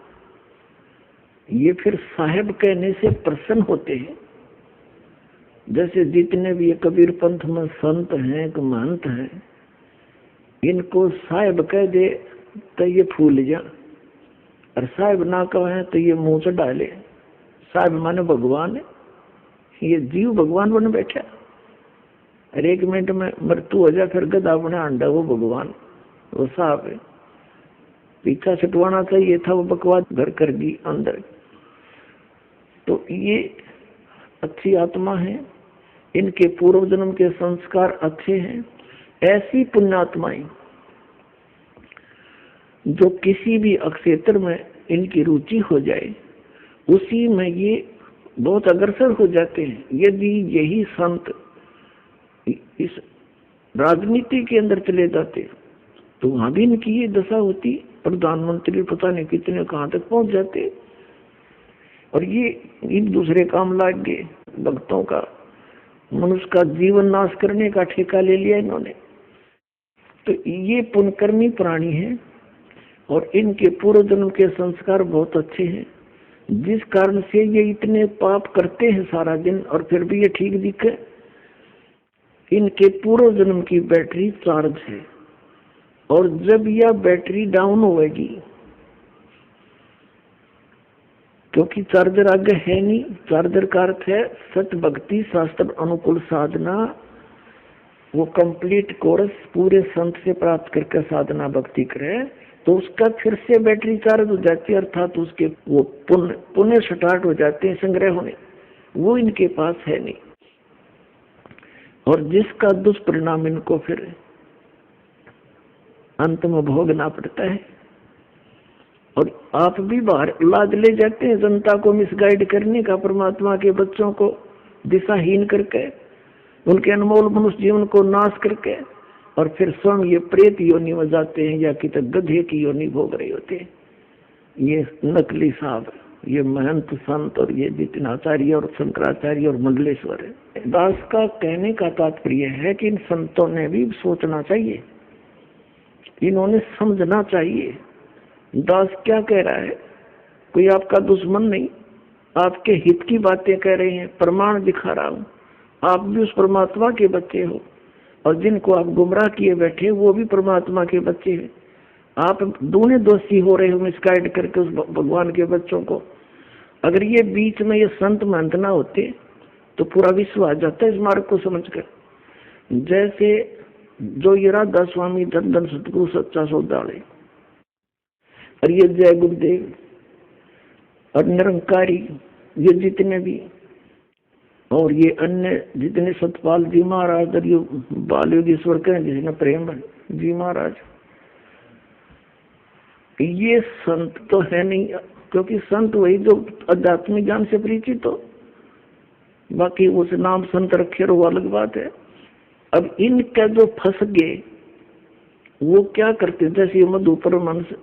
ये फिर साहेब कहने से प्रसन्न होते हैं। जैसे जितने भी ये कबीर पंथ में संत हैं, महंत हैं, इनको साहेब कह दे तो ये फूल जा, और साहेब ना कहे तो ये मुंह से डाले। साहेब माने भगवान है, ये जीव भगवान बन बैठा। और 1 मिनट में मृत्यु हो जाए, फिर गधा अपने अंडा वो भगवान वो साहब है। पीछा छटवाना चाहिए था, वो बकवास घर कर दी अंदर। तो ये अच्छी आत्मा है, इनके पूर्व जन्म के संस्कार अच्छे हैं। ऐसी पुण्यात्माएं जो किसी भी क्षेत्र में इनकी रुचि हो जाए उसी में ये बहुत अग्रसर हो जाते हैं। यदि यही संत इस राजनीति के अंदर चले जाते तो वहां भी इनकी ये दशा होती, प्रधानमंत्री पता नहीं कितने कहां तक पहुंच जाते। और ये इन दूसरे काम लाग गए, भक्तों का, मनुष्य का जीवन नाश करने का ठेका ले लिया इन्होंने। तो ये पुण्यकर्मी प्राणी हैं और इनके पूर्व जन्म के संस्कार बहुत अच्छे हैं, जिस कारण से ये इतने पाप करते हैं सारा दिन और फिर भी ये ठीक दिखे। इनके पूर्व जन्म की बैटरी चार्ज है, और जब यह बैटरी डाउन होगी, क्योंकि चार्जर आगे है नहीं, चार्जर का अर्थ है सत भक्ति शास्त्र अनुकूल साधना, वो कंप्लीट कोर्स पूरे संत से प्राप्त करके साधना भक्ति करे तो उसका फिर से बैटरी चार्ज हो जाती है, अर्थात उसके वो पुण्य स्टार्ट हो जाते हैं संग्रह होने। वो इनके पास है नहीं, और जिसका दुष्परिणाम इनको फिर अंत में भोगना पड़ता है। और आप भी बाहर लाद ले जाते हैं जनता को मिसगाइड करने का, परमात्मा के बच्चों को दिशाहीन करके, उनके अनमोल मनुष्य जीवन को नाश करके, और फिर स्वयं ये प्रेत योनि में जाते हैं या कि गधे की योनि भोग रहे होते हैं। ये नकली साहब, ये महंत संत और ये जितने आचार्य और शंकराचार्य और मंडलेश्वर है। दास का कहने का तात्पर्य है कि इन संतों ने भी सोचना चाहिए, इन्होंने समझना चाहिए। दास क्या कह रहा है, कोई आपका दुश्मन नहीं, आपके हित की बातें कह रहे हैं, प्रमाण दिखा रहा हूं। आप भी उस परमात्मा के बच्चे हो, और जिनको आप गुमराह किए बैठे वो भी परमात्मा के बच्चे हैं। आप दोनों दोषी हो रहे हो मिसगाइड करके उस भगवान के बच्चों को। अगर ये बीच में ये संत महंत ना होते तो पूरा विश्व आ जाता है इस मार्ग को समझकर। जैसे जो ये राधा स्वामी धन धन सतगुरु सच्चा सौदाले और ये जय गुरुदेव और निरंकारी, ये जितने भी, और ये अन्य जितने सतपाल जी महाराज और ये बाल योगेश्वर कहें जिसने प्रेम जी महाराज, ये संत तो है नहीं, क्योंकि संत वही जो आध्यात्मिक ज्ञान से परिचित हो, बाकी उस नाम संत रखे वो अलग बात है। अब इनके जो फंस गए वो क्या करते, जैसे मधु परमहंस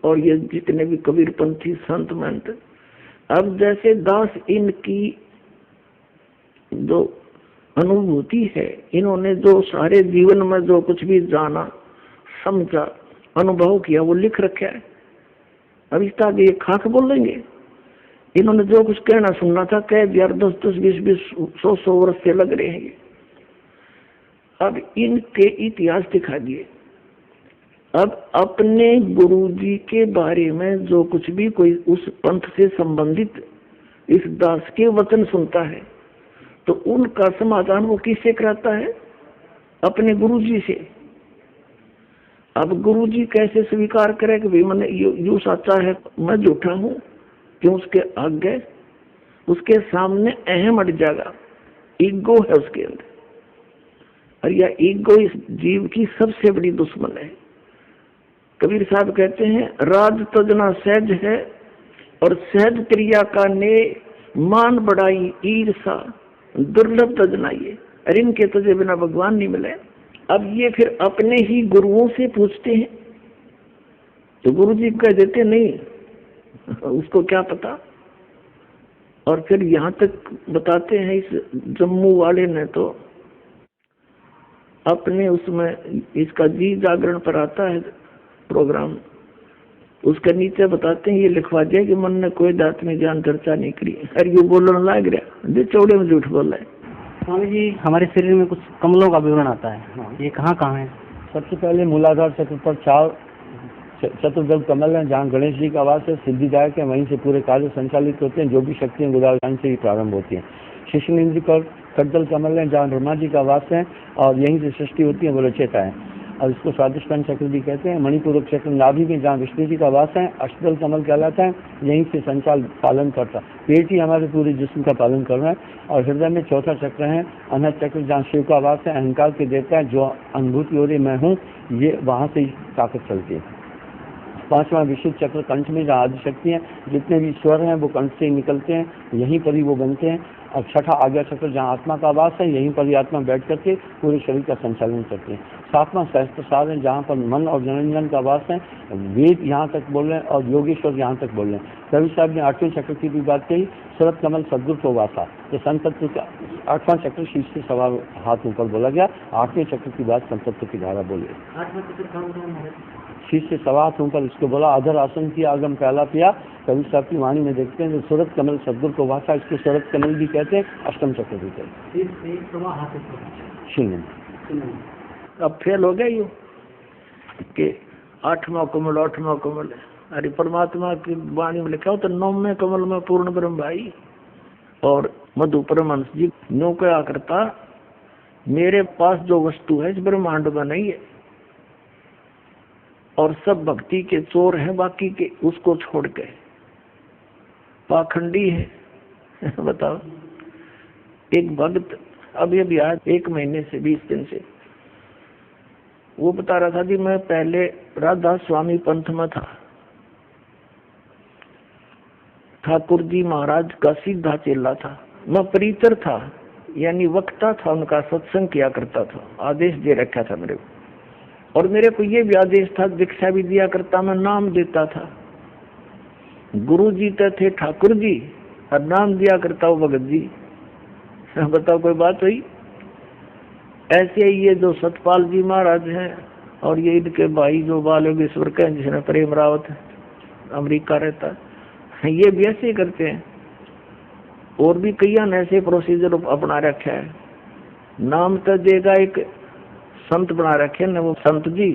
और ये जितने भी कबीरपंथी संत महंत, अब जैसे दास इनकी जो अनुभूति है, इन्होंने जो सारे जीवन में जो कुछ भी जाना समझा अनुभव किया वो लिख रखा है। अब इस तरह ये खाक बोलेंगे, इन्होंने जो कुछ कहना सुनना था कह दिया, 10-10, 20-20, 100-100 वर्ष से लग रहे हैं। अब इनके इतिहास दिखा दिए। अब अपने गुरुजी के बारे में जो कुछ भी कोई उस पंथ से संबंधित इस दास के वचन सुनता है तो उनका समाधान वो किससे कराता है, अपने गुरुजी से। अब गुरुजी कैसे स्वीकार करे कि भाई मैंने यू सच्चा है मैं झूठा हूं, क्यों उसके आगे उसके सामने अहम अट जाएगा, ईगो है उसके अंदर, और यह ईगो इस जीव की सबसे बड़ी दुश्मन है। कबीर साहब कहते हैं राज तजना सहज है और सहज क्रिया का ने मान बढ़ाई ईर्षा दुर्लभ तजना ये, अरे इनके तुझे बिना भगवान नहीं मिले। अब ये फिर अपने ही गुरुओं से पूछते हैं तो गुरु जी कह देते नहीं, उसको क्या पता। और फिर यहाँ तक बताते हैं इस जम्मू वाले ने तो अपने उसमें इसका जी जागरण पर आता है प्रोग्राम, उसके नीचे बताते हैं ये लिखवा दिया कि मन ने कोई आत्मिक ज्ञान चर्चा नहीं करी, अरे ये बोलने लग गया जो चौड़े में झूठ बोल रहा है। स्वामी जी हमारे शरीर में कुछ कमलों का विवरण आता है, ये कहाँ कहाँ है? सबसे पहले मूलाधार चक्र पर 4 चतुर्दल कमल हैं, जहाँ गणेश जी का वास है, सिद्धिदायक है, वहीं से पूरे कार्य संचालित होते हैं, जो भी शक्तियाँ गुदान से ही प्रारंभ होती हैं। शिशुनेन्द्र पर करतल कमल है जहाँ ब्रह्मा जी का वास है और यहीं से सृष्टि होती है, वो रचेता है। और इसको स्वादिष्टान चक्र भी कहते हैं। मणिपूरक चक्र नाभि में जहाँ विष्णु जी का वास है, अष्टदल कमल कहलाता है, यहीं से संचाल पालन करता है। पेट ही हमारे पूरे जिस्म का पालन कर रहा है। और हृदय में चौथा चक्र है अनहद चक्र, जहाँ शिव का वास है, अहंकार के देवता है, जो अनुभूति हो रही मैं हूँ, ये वहाँ से ताकत चलती है। पांचवा विशुद्ध चक्र कंठ में, जहाँ आदिशक्ति है, जितने भी स्वर हैं वो कंठ से निकलते हैं, यहीं पर ही वो बनते हैं। और छठा आज्ञा चक्र, जहाँ आत्मा का वास है, यहीं पर ही आत्मा बैठ करके पूरे शरीर का संचालन करती है। सातवां सहस्त्रसार है, जहाँ पर मन और जनरंजन का वास है। वेद यहाँ तक बोल रहे हैं और योगेश्वर यहाँ तक बोल रहे हैं। कवि साहब ने आठवें चक्र की भी बात कही, सूरत कमल सदगुरु को वासा, तो संत तत्व का आठवां चक्र शीश से सवा हाथ ऊपर बोला गया। आठवें चक्र की बात संत तत्व की धारा बोली। शीश से सवा हाथ ऊपर इसको बोला, अधर आसन किया, आगम पहला पिया। कवि साहब की वाणी में देखते हैं, तो सूरत कमल सदगुरु को वासा, इसको सूरत कमल भी कहते हैं, अष्टम चक्र भी कहते हैं। शून्य। अब फेल हो गया यूं कि आठवां कमल अरे परमात्मा की वाणी में लिखा हो तो नौवें कमल में पूर्ण ब्रह्म भाई। और मधु परमहंस जी नो क्या करता, मेरे पास जो वस्तु है इस ब्रह्मांड में नहीं है, और सब भक्ति के चोर हैं, बाकी के उसको छोड़ के पाखंडी है। बताओ, एक भक्त अभी आज 1 महीने से 20 दिन से वो बता रहा था कि मैं पहले राधा स्वामी पंथ में था, ठाकुर जी महाराज का सीधा चेला था, मैं परितर था, यानी वक्ता था, उनका सत्संग किया करता था, आदेश दे रखा था मेरे को। और मेरे को ये भी आदेश था, दीक्षा भी दिया करता, मैं नाम देता था। गुरु जी तो थे ठाकुर जी और नाम दिया करता हूँ भगत जी। बताओ कोई बात हुई? ऐसे ही ये जो सतपाल जी महाराज हैं और ये इनके भाई जो बाल योगेश्वर के, जिसने प्रेम रावत अमेरिका रहता है, ये भी ऐसे ही करते हैं। और भी कई ऐसे प्रोसीजर अपना रखे है। नाम तो देगा एक संत बना रखे ना, वो संत जी,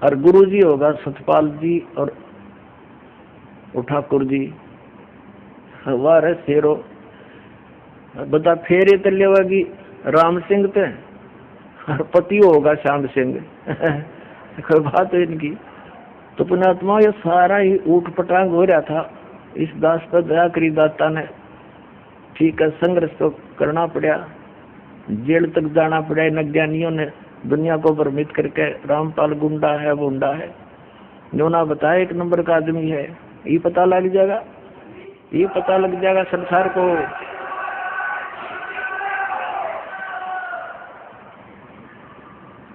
और गुरु जी होगा सतपाल जी और ठाकुर जी। वार शेरो बता फेरे तले होगी राम सिंह पे और पति होगा श्याम सिंह। कोई बात है इनकी। तो पुण्यात्मा ये सारा ही ऊट पटांग हो रहा था। इस दास पर दया करी दाता ने, ठीक है, संघर्ष तो करना पड़ा, जेल तक जाना पड़ा। इन अज्ञानियों ने दुनिया को भ्रमित करके, रामपाल गुंडा है, वुंडा है, जो ना बताया 1 नंबर का आदमी है, ये पता लग जाएगा, ये पता लग जाएगा संसार को।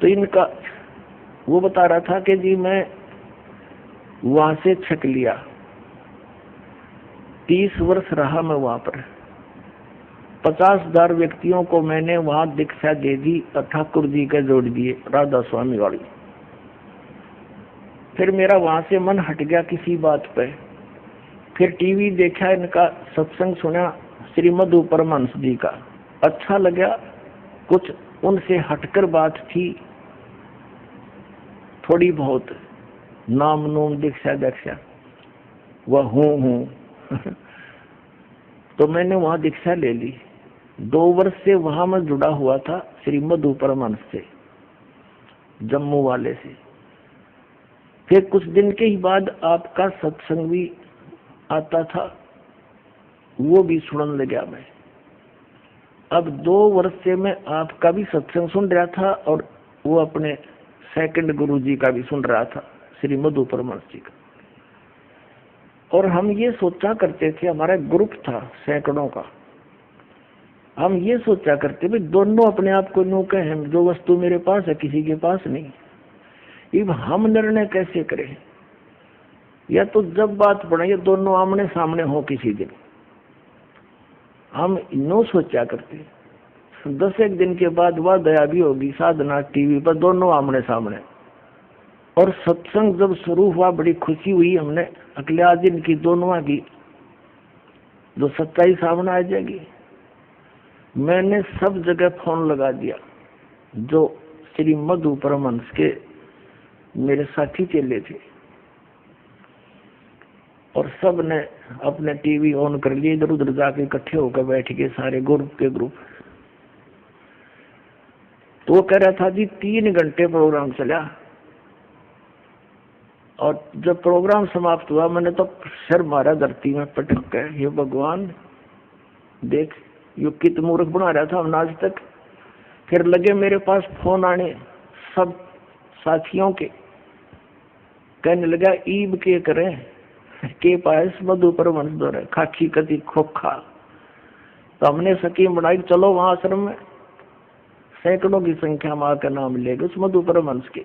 तो इनका वो बता रहा था कि जी मैं वहां से छक लिया, 30 वर्ष रहा मैं वहां पर, 50,000 व्यक्तियों को मैंने वहां दीक्षा दे दी और ठाकुर जी के जोड़ दिए, राधा स्वामी वाली। फिर मेरा वहां से मन हट गया किसी बात पे। फिर टीवी देखा, इनका सत्संग सुना श्री मधु परमहंस जी का, अच्छा लगा। कुछ उनसे हटकर बात थी थोड़ी बहुत, नाम नूम दीक्षा दीक्षा वह हूँ। तो मैंने वहां दीक्षा ले ली। 2 वर्ष से वहां मैं जुड़ा हुआ था श्री मधु परमहंस से, जम्मू वाले से। फिर कुछ दिन के ही बाद आपका सत्संग भी आता था, वो भी सुनने लगा मैं। अब 2 वर्ष से मैं आपका भी सत्संग सुन रहा था और वो अपने सेकंड गुरु जी का भी सुन रहा था, श्री मधु परमहंस जी का। और हम ये सोचा करते थे, हमारा ग्रुप था सैकड़ों का, हम ये सोचा करते भाई दोनों अपने आप को नो कहें, जो वस्तु मेरे पास है किसी के पास नहीं। अब हम निर्णय कैसे करें? या तो जब बात पड़े ये दोनों आमने सामने हो किसी दिन, हम नो सोचा करते। 10 दिन के बाद वह दया भी होगी, साधना टीवी पर दोनों आमने सामने। और सत्संग जब शुरू हुआ बड़ी खुशी हुई, हमने अगले आज दिन की दोनों की जो सच्चाई सामने आ जाएगी। मैंने सब जगह फोन लगा दिया, जो श्री मधु परमहंस के मेरे साथी चेले थे, और सब ने अपने टीवी ऑन कर लिए, इधर उधर जाके इकट्ठे होकर बैठ गए सारे ग्रुप के ग्रुप। तो वो कह रहा था जी 3 घंटे प्रोग्राम चला, और जब प्रोग्राम समाप्त हुआ मैंने तो सिर मारा धरती में पटक के, हे भगवान देख यो कित मूर्ख बना रहा था हमने आज तक। फिर लगे मेरे पास फोन आने सब साथियों के, कहने लगा ईब के करें के पास मधु पर वंश दौरे खाकी कति खोखा। तो हमने स्कीम बनाई, चलो वहां आश्रम में सैकड़ों की संख्या में आकर नाम लेगा उस मधु पर वंश के।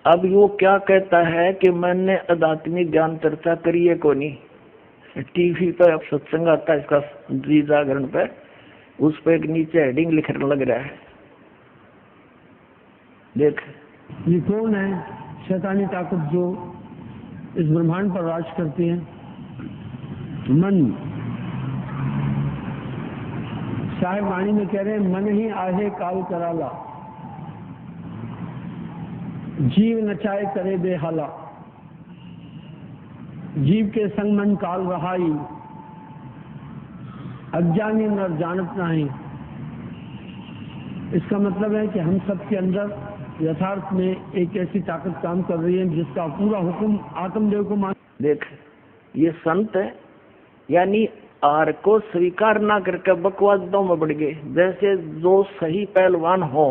अब वो क्या कहता है कि मैंने आध्यात्मिक ज्ञान चर्चा करी है को नहीं, टीवी पर अब सत्संग आता है इसका जी जागरण पे, उस पर एक नीचे हेडिंग लिखने लग रहा है, देख ये कौन है शैतानी ताकत जो इस ब्रह्मांड पर राज करती है? मन। साहिब वाणी में कह रहे हैं मन ही आहे काल कराला, जीव नचाए करे बेहाला, जीव के संग मन काल रहाई, अज्ञानी नर जानत नहीं। इसका मतलब है कि हम सब के अंदर यथार्थ में एक ऐसी ताकत काम कर रही है जिसका पूरा हुक्म आत्मदेव को मान। देख ये संत है, यानी आर को स्वीकार ना करके बकवादों में बढ़ गए। जैसे दो सही पहलवान हो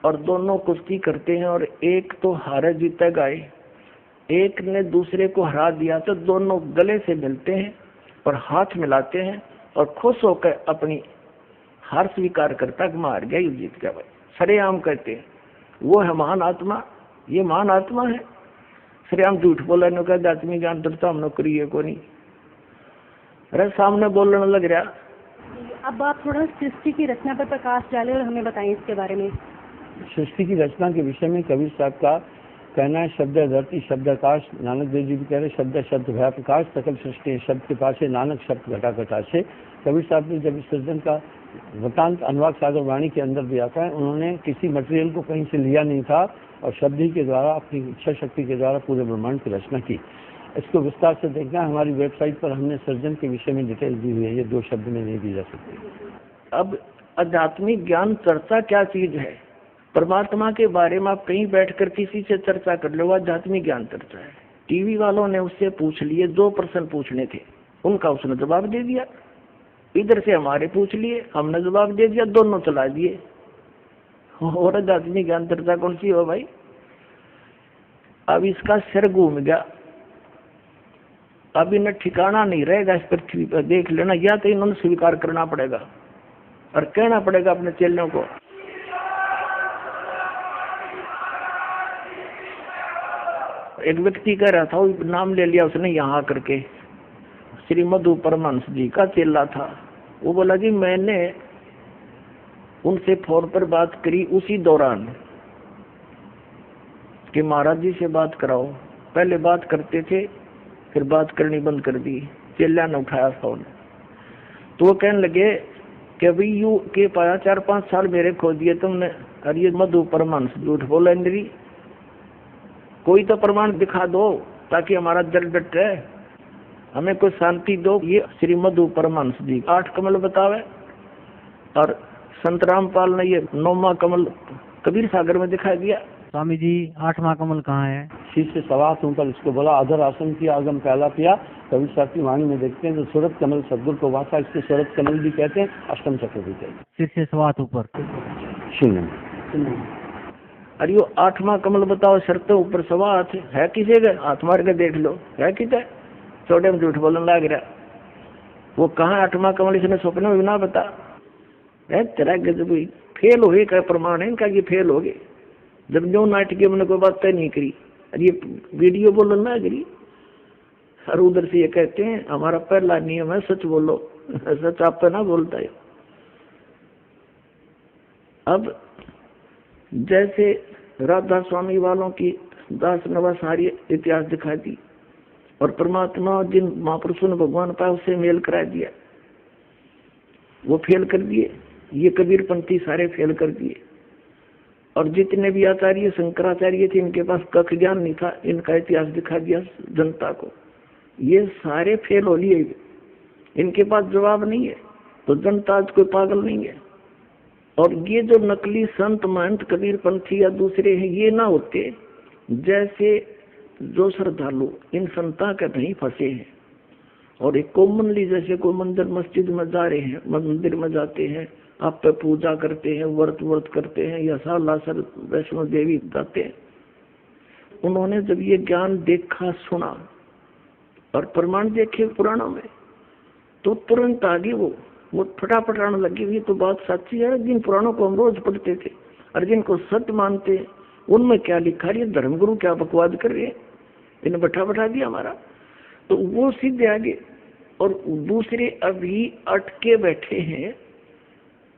और दोनों कुश्ती करते हैं और एक तो हारे जीतेगा, एक ने दूसरे को हरा दिया, तो दोनों गले से मिलते हैं और हाथ मिलाते हैं और खुश होकर अपनी हार स्वीकार करता कि मार गया, ये जीत गया भाई, सरेआम कहते हैं। वो है महान आत्मा, ये महान आत्मा है। सरेआम झूठ बोला न कहते आत्मी ज्ञान दर्ता हम नौकरी है को नहीं, अरे सामने बोलने लग रहा। अब आप थोड़ा सृष्टि की रचना पर प्रकाश डालें और हमें बताएं इसके बारे में। सृष्टि की रचना के विषय में कबीर साहब का कहना है, शब्द धरती शब्द आकाश, नानक देव जी भी कह रहे शब्द शब्द भया प्रकाश, सकल सृष्टि शब्द के पास है, नानक शब्द घटा घटा से। कबीर साहब ने जब इस सृजन का वृतांत अनुवाद सागर वाणी के अंदर दिया था, उन्होंने किसी मटेरियल को कहीं से लिया नहीं था और शब्द ही के द्वारा अपनी इच्छा शक्ति के द्वारा पूरे ब्रह्मांड की रचना की। इसको विस्तार से देखना है, हमारी वेबसाइट पर हमने सृजन के विषय में डिटेल दी हुई है, ये 2 शब्द में नहीं दी जा सकती। अब आध्यात्मिक ज्ञान चर्चा क्या चीज है? परमात्मा के बारे में आप कहीं बैठकर किसी से चर्चा कर लो, आध्यात्मिक ज्ञान चर्चा है। टीवी वालों ने उससे पूछ लिए, 2 प्रश्न पूछने थे, उनका उसने जवाब दे दिया। इधर से हमारे पूछ लिए, हमने जवाब दे दिया, दोनों चला दिए। और आध्यात्मिक ज्ञान चर्चा कौन सी हो भाई? अब इसका सिर घूम गया, अब इन्हें ठिकाना नहीं रहेगा इस पृथ्वी पर। देख लेना, या तो इन्होंने स्वीकार करना पड़ेगा और कहना पड़ेगा अपने चेलों को। एक व्यक्ति कह रहा था, वो नाम ले लिया उसने यहाँ करके, श्री मधु परमहंस जी का चेला था। वो बोला जी मैंने उनसे फोन पर बात करी उसी दौरान कि महाराज जी से बात कराओ। पहले बात करते थे, फिर बात करनी बंद कर दी। चेला ने उठाया फोन, तो वो कहने लगे कि अभी यू के पाया 4-5 साल मेरे खो दिए तुमने, और ये मधु परमहंस झूठ बोला इंद्री, कोई तो प्रमाण दिखा दो ताकि हमारा दिल डट रहे, हमें कोई शांति दो। ये श्री मधु परमहंस जी 8 कमल बतावे और संत रामपाल ने ये 9वां कमल कबीर सागर में दिखा दिया। स्वामी जी 8वां कमल कहाँ है? शीश से सवार होकर इसको बोला, अधर आसन किया, आगम पहला पिया। कबीर साहब की वाणी में देखते हैं तो सूरत कमल सदगुरु को वासा, इसको सूरत कमल भी कहते हैं, अष्टम चक्र भी कहते हैं। सिर से सवात ऊपर 0। अरे यो 8वां कमल बताओ, शर्त ऊपर सवा हाथ है, किसे गए हाथ मार के देख लो है किसे, छोटे में झूठ बोलने लग रहा। वो कहाँ 8वां कमल, इसने सपने में ना बता तेरा गजब फेल हो गए, क्या प्रमाण है इनका, ये फेल हो गए। जब जो नाटकीय मैंने कोई बात तय नहीं करी, अरे ये वीडियो बोलो ना करी, और उधर से ये कहते हैं हमारा पहला नियम है सच बोलो, सच आप पे ना बोलता है। अब जैसे राधा स्वामी वालों की दास नवा सारी इतिहास दिखा दी और परमात्मा जिन महापुरुषों ने भगवान पाया उससे मेल करा दिया, वो फेल कर दिए। ये कबीरपंथी सारे फेल कर दिए। और जितने भी आचार्य शंकराचार्य थे, इनके पास कख ज्ञान नहीं था, इनका इतिहास दिखा दिया जनता को। ये सारे फेल हो लिए, इनके पास जवाब नहीं है, तो जनता आज कोई पागल नहीं है। और ये जो नकली संत महंत कबीर पंथी या दूसरे हैं, ये ना होते, जैसे जो श्रद्धालु इन संता के नहीं फंसे हैं और एक कॉमनली जैसे कोई मंदिर मस्जिद में जा रहे हैं, मंदिर में जाते हैं, आप पे पूजा करते हैं, व्रत करते हैं, या सालासर वैष्णो देवी जाते हैं, उन्होंने जब ये ज्ञान देखा सुना और प्रमाण देखे पुराणों में, तो तुरंत आगे वो फटाफट आने लगी हुई। तो बात सच्ची है, जिन पुराणों को हम रोज पढ़ते थे और जिनको सत्य मानते हैं, उनमें क्या लिखा रही है, धर्मगुरु क्या बकवाद कर रहे हैं, इन्हें बैठा दिया हमारा। तो वो सीधे आगे, और दूसरे अभी अटके बैठे हैं,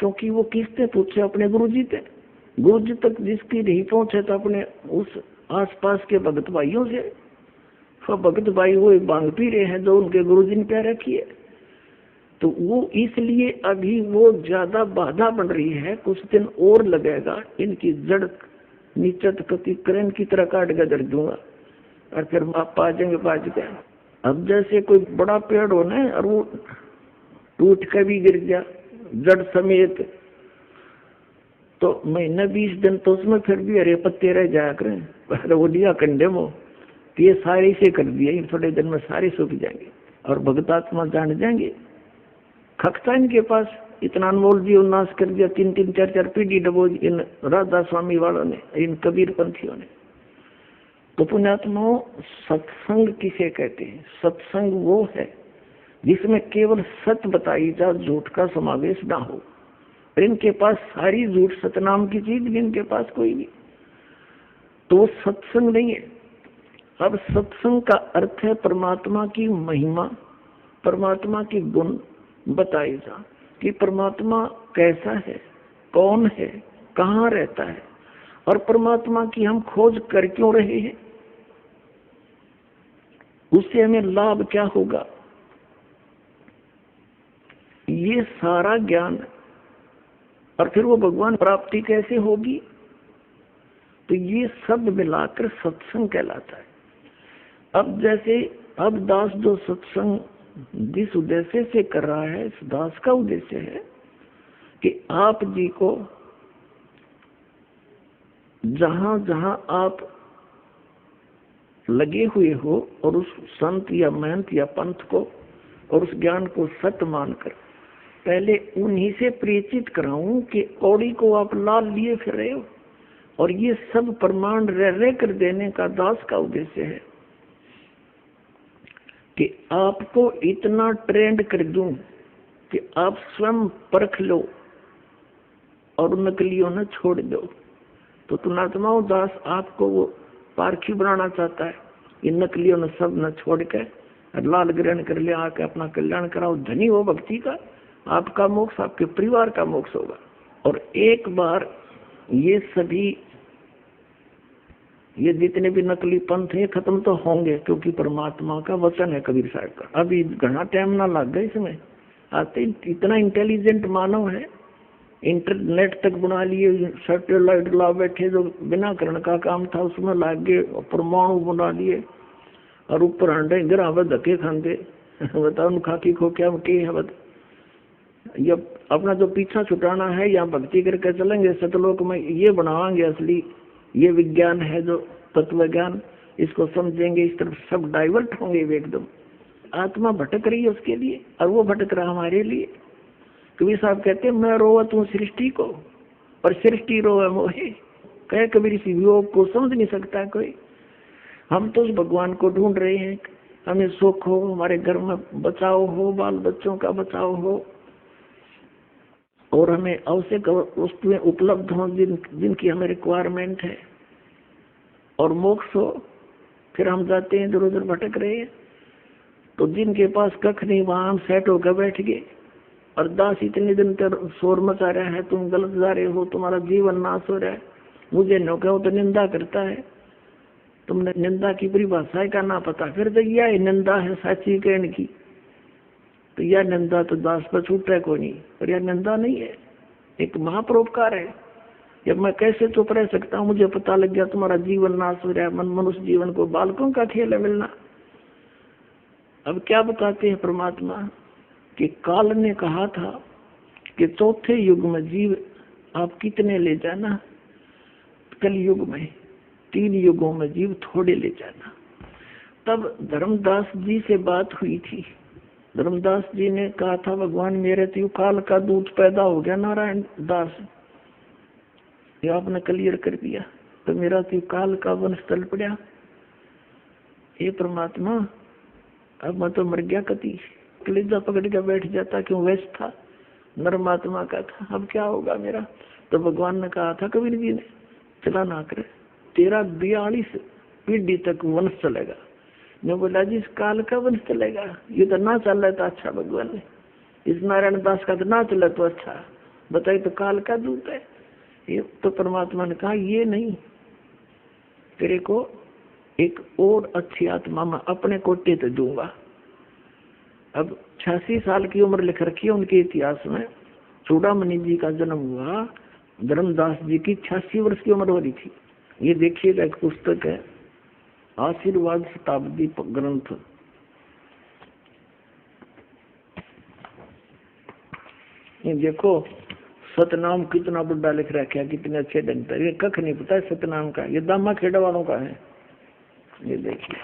क्योंकि वो किससे पूछे, अपने गुरुजी से। गुरुजी तक जिसकी नहीं पहुंचे तो अपने उस आसपास के भगत भाइयों से। तो भगत भाई वो बांग पी रहे हैं जो उनके गुरुजी ने प्यार रखी है, तो वो इसलिए अभी वो ज्यादा बाधा बन रही है। कुछ दिन और लगेगा, इनकी जड़ नीचे कति करें की तरह काट के दर दूंगा और फिर आप पा जाएंगे बाज गए। अब जैसे कोई बड़ा पेड़ हो ना और वो टूट के भी गिर गया जड़ समेत, तो महीने 20 दिन तो उसमें फिर भी हरे पत्ते रह जाया करें, वो लिया कंडे में, तो ये सारे से कर दिए, थोड़े दिन में सारे सूख जाएंगे और भगतात्मा जान जाएंगे। खकता इनके पास इतना अनमोल जीवन नाश कर दिया, 3-3, 4-4 पीढ़ी डबो इन राधा स्वामी वालों ने, इन कबीर पंथियों ने। तो पुण्यात्माओं, सत्संग किसे कहते हैं? सत्संग वो है जिसमें केवल सत्य बताई जा, झूठ का समावेश ना हो। और इनके पास सारी झूठ, सतनाम की चीज भी इनके पास कोई नहीं, तो वो सत्संग नहीं है। अब सत्संग का अर्थ है परमात्मा की महिमा, परमात्मा की गुण बताई जा, कि परमात्मा कैसा है, कौन है, कहाँ रहता है, और परमात्मा की हम खोज कर क्यों रहे हैं, उससे हमें लाभ क्या होगा, ये सारा ज्ञान। और फिर वो भगवान प्राप्ति कैसे होगी, तो ये सब मिलाकर सत्संग कहलाता है। अब जैसे अब दास जो सत्संग जिस उद्देश्य से कर रहा है, इस दास का उद्देश्य है कि आप जी को जहां जहां आप लगे हुए हो और उस संत या महंत या पंथ को और उस ज्ञान को सत्य मानकर पहले उन्हीं से परिचित कराऊं कि कौड़ी को आप लाल लिए फिर रहे हो, और ये सब प्रमाण रह कर देने का दास का उद्देश्य है कि आपको इतना ट्रेंड कर दूं कि आप स्वयं परख लो और नकलियों ने छोड़ दो। तो तुनात्माओं दास आपको वो पारखी बनाना चाहता है, इन नकलियों ने सब न छोड़ के लाल ग्रहण कर लिया, आके अपना कल्याण कराओ, धनी हो भक्ति का, आपका मोक्ष, आपके परिवार का मोक्ष होगा। और एक बार ये सभी, ये जितने भी नकली पंथ हैं खत्म तो होंगे, क्योंकि परमात्मा का वचन है कबीर साहब का। अभी घना टाइम ना लग गया इसमें, आते इतना इंटेलिजेंट मानव है, इंटरनेट तक बना लिए, सैटेलाइट ला बैठे, जो बिना करण का काम था उसमें लाग गए, परमाणु बना लिए और ऊपर अंडे गिरा धक्के खाते बताओ खाकी खो क्या है। ये अपना जो पीछा छुटाना है, या भक्ति करके चलेंगे सतलोक में, ये बनावाएंगे असली, ये विज्ञान है जो तत्व ज्ञान, इसको समझेंगे, इस तरफ सब डाइवर्ट होंगे एकदम। आत्मा भटक रही है उसके लिए और वो भटक रहा हमारे लिए। कबीर साहब कहते हैं मैं रोवत हूँ सृष्टि को और सृष्टि रोवे मोहे, कहे कबीर इस योग को समझ नहीं सकता कोई। हम तो उस भगवान को ढूंढ रहे हैं, हमें सुख हो, हमारे घर में बचाव हो, बाल बच्चों का बचाव हो, और हमें आवश्यक वस्तुएं उपलब्ध हों जिनकी हमें रिक्वायरमेंट है, और मोक्ष हो। फिर हम जाते हैं इधर उधर भटक रहे हैं, तो जिनके पास कख नहीं वहां हम सेट होकर बैठ गए। और दास इतने दिन तक शोर मचा रहा है, तुम गलत जा रहे हो, तुम्हारा जीवन नाश हो रहा है, मुझे न कहो तो निंदा करता है, तुमने निंदा की परिभाषा का ना पता, फिर तो यह निंदा है साची कहने की, तो यह निंदा तो दास पर छूटे को नहीं, पर यह निंदा नहीं है, एक महापरोपकार है। जब मैं कैसे चुप रह सकता हूँ, मुझे पता लग गया तुम्हारा जीवन नाश हो रहा है, मनुष्य जीवन को बालकों का खेल है मिलना, अब क्या बताते हैं परमात्मा कि काल ने कहा था कि चौथे युग में जीव आप कितने ले जाना, कल युग में 3 युगों में जीव थोड़े ले जाना। तब धर्मदास जी से बात हुई थी। धर्मदास जी ने कहा था भगवान मेरे तो काल का दूत पैदा हो गया नारायण दास, ये आपने क्लियर कर दिया, तो मेरा तो काल का वंश तल पड़ा। ये परमात्मा अब मैं तो मर गया, कति कलेजा पकड़ के बैठ जाता, क्यों वैसे था नरमात्मा का था, अब क्या होगा मेरा। तो भगवान ने कहा था कबीर जी ने, चला ना करे, तेरा 42 पीढ़ी तक वंश चलेगा। मैं बोला जी इस काल का वंश चलेगा, ये तो ना चल रहा था। अच्छा भगवान ने, इस नारायण दास का तो ना चला तो अच्छा, बताइए तो काल का दूत है ये। तो परमात्मा ने कहा ये नहीं, तेरे को एक और अच्छी आत्मा में अपने कोटे तो दूंगा। अब 86 साल की उम्र लिख रखी है उनके इतिहास में। चूड़ामणि जी का जन्म हुआ, धर्मदास जी की 86 वर्ष की उम्र हो रही थी। ये देखिएगा, एक पुस्तक है आशीर्वाद शताब्दी ग्रंथ, ये देखो सतनाम कितना बड़ा लिख रखा है, कितने अच्छे ढंग से। ये कख नहीं पता है सतनाम का, ये दामा खेड़ा वालों का है। ये देखिए,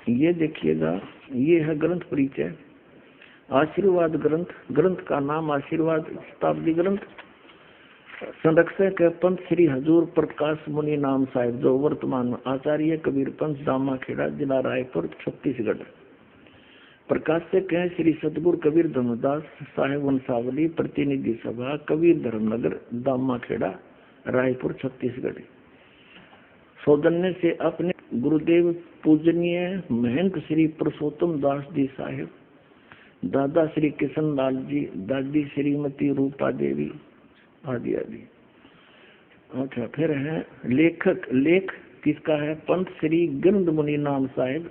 ये देखिएगा, ये है ग्रंथ परिचय आशीर्वाद ग्रंथ। ग्रंथ का नाम आशीर्वाद शताब्दी ग्रंथ। संरक्षक है पंत श्री हजूर प्रकाश मुनि नाम साहिब, जो वर्तमान में आचार्य कबीर पंथ दामा खेड़ा जिला रायपुर छत्तीसगढ़। प्रकाशक है श्री सतगुरु कबीर धर्मदास साहेब वंशावली, प्रतिनिधि सभा कबीर धर्मनगर दामा खेड़ा रायपुर छत्तीसगढ़। सौजन्य से अपने गुरुदेव पूजनीय महंत श्री पुरुषोत्तम दास जी साहेब, दादा श्री किशन लाल जी, दादी श्रीमती रूपा देवी आदि आदि। अच्छा, फिर है लेखक, लेख किसका है, पंत श्री गिरद मुनि नाम साहेब,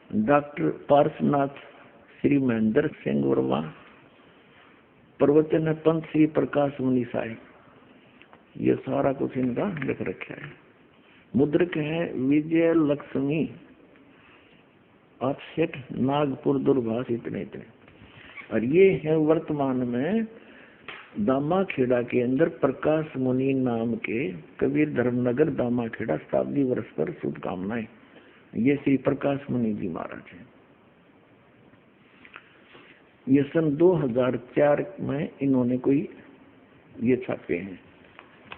डॉक्टर पार्शनाथ श्री महेंद्र सिंह वर्मा। प्रवचन है पंत श्री प्रकाश मुनि साहेब। ये सारा कुछ इनका लिख रखा है। मुद्रक है विजय लक्ष्मी ऑफसेट नागपुर दूरभाष, इतने इतने। और ये है वर्तमान में दामा खेड़ा के अंदर प्रकाश मुनि नाम के कबीर धर्मनगर दामा खेड़ा शताब्दी वर्ष पर शुभकामनाएं। ये श्री प्रकाश मुनि जी महाराज हैं। ये सन 2004 में इन्होंने कोई ये छापे हैं।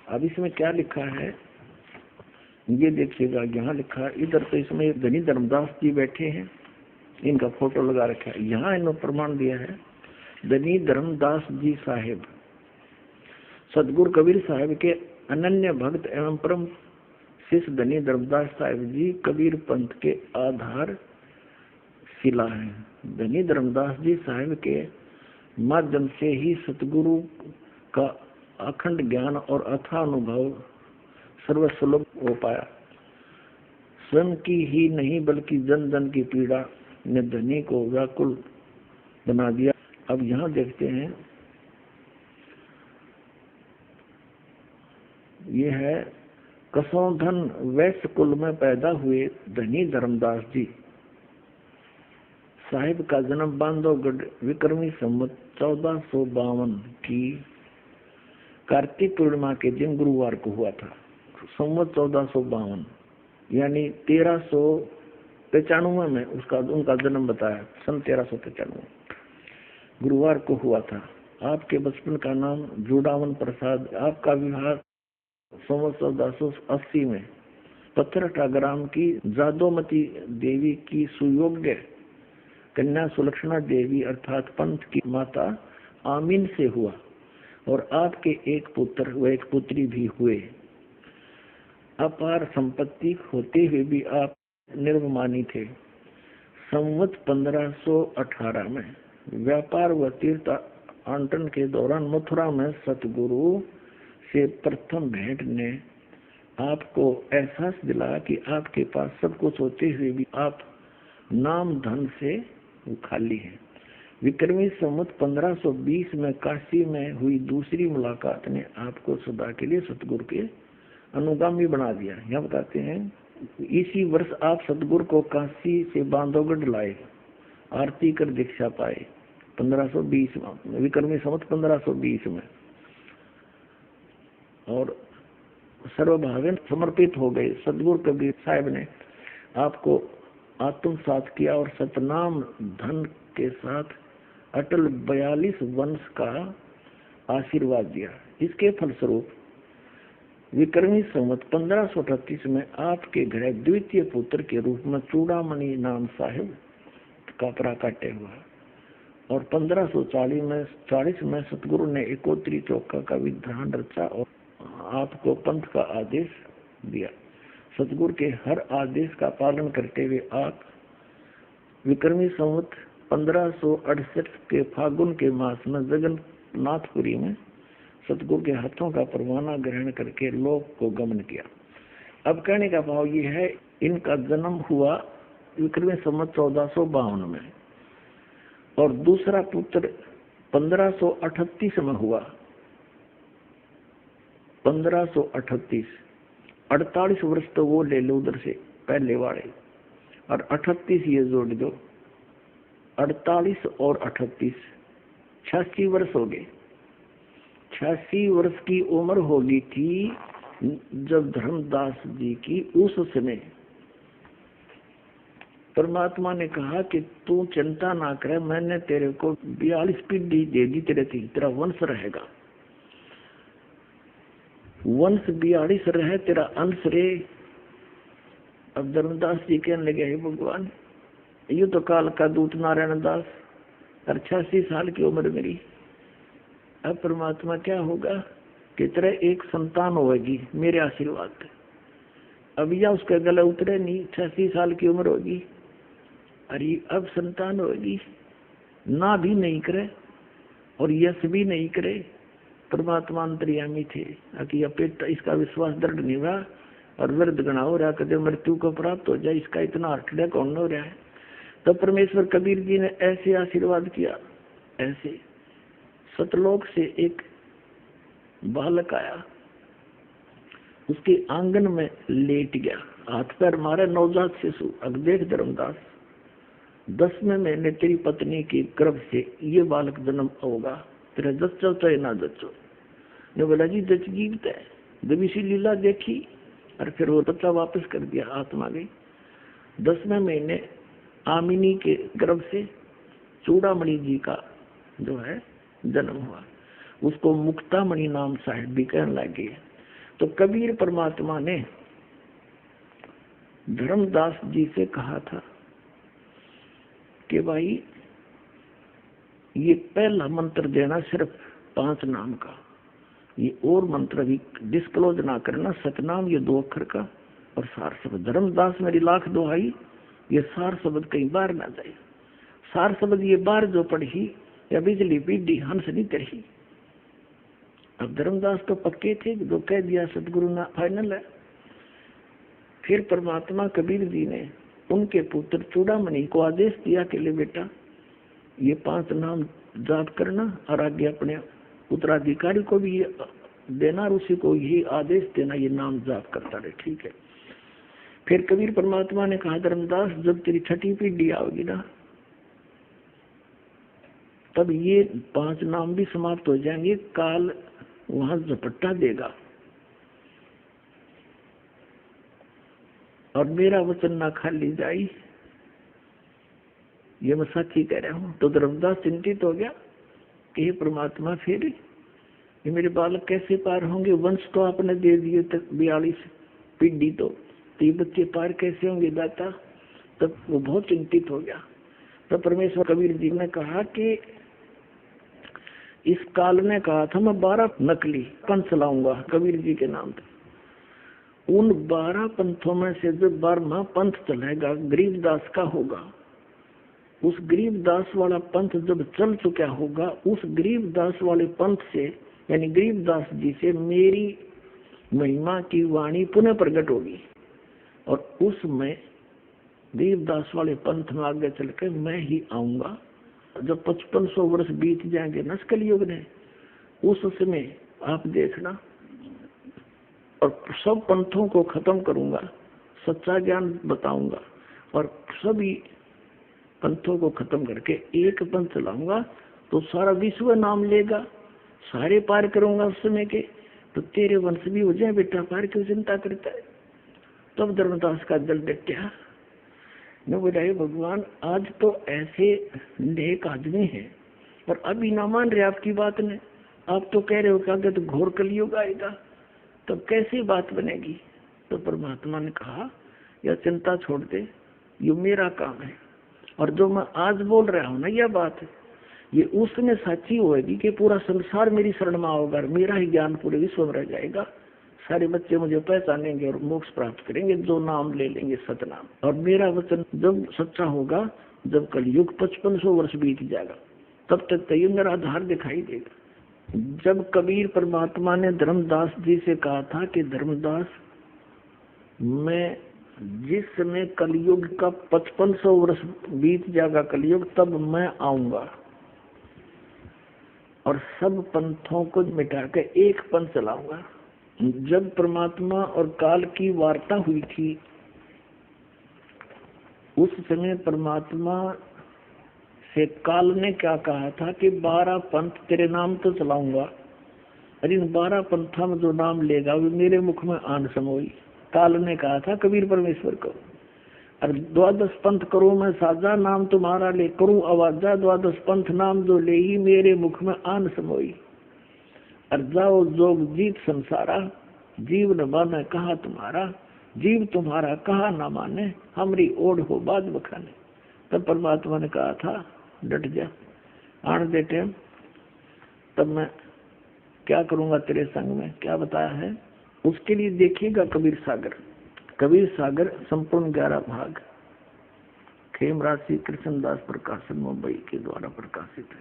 अब इसमें क्या लिखा है ये देखिएगा, यहाँ लिखा इधर तो इसमें धनी धर्मदास जी बैठे हैं, इनका फोटो लगा रखा है। यहाँ इन्होंने प्रमाण दिया है धनी धर्मदास जी साहेब सतगुरु कबीर साहेब के अनन्य भक्त एवं परम शिष्य धनी धर्मदास साहेब जी कबीर पंथ के आधार शिला है। धनी धर्मदास जी साहेब के माध्यम से ही सतगुरु का अखंड ज्ञान और अथाह अनुभव सर्वसुलभ हो पाया। स्वयं की ही नहीं बल्कि जन जन की पीड़ा ने धनी को व्याकुल बना दिया। अब यहाँ देखते हैं, ये है कसौधन वैश्य कुल में पैदा हुए धनी धर्मदास जी साहिब का जन्म बांधवगढ़ विक्रमी संवत 1452 की कार्तिक पूर्णिमा के दिन गुरुवार को हुआ था। संवत 1452 यानी 1395 में उनका जन्म बताया, सन 1395 गुरुवार को हुआ था। आपके बचपन का नाम जुड़ावन प्रसाद। आपका विवाह संवत 1480 में पत्थरटा ग्राम की जादोमती देवी की सुयोग्य कन्या सुलक्षणा देवी अर्थात पंथ की माता आमीन से हुआ और आपके एक पुत्र व एक पुत्री भी हुए। अपार संपत्ति होते हुए भी आप निर्वमानी थे। संवत 1518 में व्यापार व तीर्थ आंटन के दौरान मथुरा में सतगुरु से प्रथम भेंट ने आपको एहसास दिलाया कि आपके पास सब कुछ होते हुए भी आप नाम धन से खाली हैं। विक्रमी संवत 1520 में काशी में हुई दूसरी मुलाकात ने आपको सदा के लिए सतगुरु के अनुगामी बना दिया। यहाँ बताते हैं इसी वर्ष आप सतगुरु को काशी से बांधवगढ़ लाए, आरती कर दीक्षा पाए 1520 में, विक्रमी संवत 1520 में, और सर्वभावेन समर्पित हो गए। सतगुरु कबीर साहब ने आपको आत्मसात किया और सतनाम धन के साथ अटल 42 वंश का आशीर्वाद दिया। इसके फलस्वरूप विक्रमी संवत 1538 में आपके घर द्वितीय पुत्र के रूप में चूड़ामणि नाम साहिब का प्राकट्य हुआ, और 1540 में सतगुरु ने एकोत्री चौका का विधान रचा और आपको पंथ का आदेश दिया। सतगुरु के हर आदेश का पालन करते हुए आप विक्रमी संवत 1568 के फागुन के मास में जगन्नाथपुरी में सतगुरु के हाथों का परवाना ग्रहण करके लोक को गमन किया। अब कहने का भाव ये है, इनका जन्म हुआ विक्रमी संवत 1452 में और दूसरा पुत्र 1538 में हुआ। 1538, 48 वर्ष तो वो ले लो उधर से पहले वाले, और 38 ये जोड़ दो, 48 और 38 86 वर्ष हो गए। 86 वर्ष की उम्र होगी थी जब धर्मदास जी की उस समय परमात्मा ने कहा कि तू चिंता ना करे, मैंने तेरे को 42 पीढ़ी दे दी, तेरा वंश रहेगा, वंश 42 रहे, तेरा अंश रे। अब धर्मदास जी कहने लगे, हे भगवान, यू तो काल का दूत नारायण दास, 86 साल की उम्र मेरी, अब परमात्मा क्या होगा कि तेरा एक संतान होगी मेरे आशीर्वाद। अब या उसका गला उतरे नहीं, 86 साल की उम्र होगी, अरे अब संतान होगी, ना भी नहीं करे और यश भी नहीं करे। परमात्मा अंतर्यामी थे कि अपेट इसका विश्वास दृढ़ नहीं हुआ और वृद्ध गणा हो रहा, कदे मृत्यु को प्राप्त हो जाए, इसका इतना अटड़ा कौन हो रहा है। तो परमेश्वर कबीर जी ने ऐसे आशीर्वाद किया, ऐसे सतलोक से एक बालक आया, उसके आंगन में लेट गया, हाथ पैर मारे, नवजात शिशु। अब देख धर्मदास, 10वें महीने तेरी पत्नी की गर्भ से ये बालक जन्म होगा, तेरा जच्चो चाहे ना जच्चो। ने बोला जी जच जीवता है, जब इसी लीला देखी और फिर वो बच्चा वापस कर दिया, आत्मा गई। 10वें महीने आमिनी के गर्भ से चूड़ामणि जी का जो है जन्म हुआ, उसको मुक्तामणि नाम साहिब भी कहने लगे। तो कबीर परमात्मा ने धर्मदास जी से कहा था कि भाई ये पहला मंत्र देना सिर्फ 5 नाम का, ये और मंत्र भी डिस्क्लोज ना करना, सतनाम ये 2 अक्षर का और सार शब्द। धर्मदास मेरी लाख दुहाई, ये सार शब्द कहीं बाहर ना जाए। सार शब्द ये बाहर जो पढ़ी या बिजली पीढ़ी हंस नहीं तरही। अब धर्मदास तो पक्के थे, जो कह दिया सतगुरु ना फाइनल है। फिर परमात्मा कबीर जी ने उनके पुत्र चूड़ामणि को आदेश दिया कि ले बेटा ये 5 नाम जाप करना और आगे अपने उत्तराधिकारी को भी ये देना और उसी को यही आदेश देना, ये नाम जाप करता रहे। ठीक है। फिर कबीर परमात्मा ने कहा धर्मदास जब तेरी 6ठी पीढ़ी आओगी ना, तब ये 5 नाम भी समाप्त हो जाएंगे, काल वहां झपट्टा देगा और मेरा वचन ना खाली जाई, ये मैं सच ही कह रहा हूँ। तो धर्मदास चिंतित हो गया कि हे परमात्मा फिर ये मेरे बालक कैसे पार होंगे, वंश तो आपने दे दिए तक 42 पीढ़ी, तो 3 बच्चे पार कैसे होंगे दाता। तब वो बहुत चिंतित हो गया। तो परमेश्वर कबीर जी ने कहा कि इस काल ने कहा था मैं 12 नकली पंथ चलाऊंगा कबीर जी के नाम पे। उन 12 पंथों में से जो 12वां पंथ चलेगा गरीबदास का होगा। उस गरीबदास वाला पंथ जब चल चुका होगा, उस गरीबदास वाले पंथ से यानी गरीबदास जी से मेरी महिमा की वाणी पुनः प्रकट होगी और उसमें गरीबदास वाले पंथ में आगे चल के मैं ही आऊंगा। जब 5500 वर्ष बीत जाएंगे नस्कल युग ने, उस समय आप देखना और सब पंथों को खत्म करूंगा, सच्चा ज्ञान बताऊंगा और सभी पंथों को खत्म करके एक पंथ चलाऊंगा तो सारा विश्व नाम लेगा, सारे पार करूंगा उस समय के, तो तेरे वंश भी हो जाए बेटा, पार क्यों चिंता करता है। तब धर्मदास का दिल डटा। न बोला भगवान आज तो ऐसे नेक आदमी हैं और अभी ना मान रहे आपकी बात ने, आप तो कह रहे हो क्या तो घोर कलयुग आएगा, तब कैसी बात बनेगी। तो परमात्मा ने कहा यह चिंता छोड़ दे, ये मेरा काम है और जो मैं आज बोल रहा हूँ ना यह बात है, ये उसमें सच्ची होगी कि पूरा संसार मेरी शरण में होगा और मेरा ही ज्ञान पूरे विश्व में रह जाएगा, सारे बच्चे मुझे पहचानेंगे और मोक्ष प्राप्त करेंगे, जो नाम ले लेंगे सतनाम। और मेरा वचन जब सच्चा होगा, जब कलयुग 5500 वर्ष बीत जाएगा, तब तक तो ये मेरा आधार दिखाई देगा। जब कबीर परमात्मा ने धर्मदास जी से कहा था कि धर्मदास मैं जिस समय कलयुग का 5500 वर्ष बीत जाएगा कलयुग, तब मैं आऊंगा और सब पंथों को मिटा के एक पंथ चलाऊंगा। जब परमात्मा और काल की वार्ता हुई थी उस समय परमात्मा से काल ने क्या कहा था कि 12 पंथ तेरे नाम तो चलाऊंगा, अरे इन 12 पंथा में जो नाम लेगा वो मेरे मुख में आन समोई। काल ने कहा था कबीर परमेश्वर को, और 12 पंथ करो मैं साजा, नाम तुम्हारा ले करूं आवाजा, 12 पंथ नाम जो ले ही मेरे मुख में आन समोई। और जाओ जोग जीत संसारा, जीव न माने कहा तुम्हारा, जीव तुम्हारा कहा न माने, हमरी ओढ़ हो बाद बखाने। तब परमात्मा ने कहा था डट जा, आन दे टाइम, तब मैं क्या करूंगा तेरे संग में, क्या बताया है। उसके लिए देखिएगा कबीर सागर। कबीर सागर संपूर्ण 11 भाग खेमराज श्री कृष्णदास प्रकाशन मुंबई के द्वारा प्रकाशित है।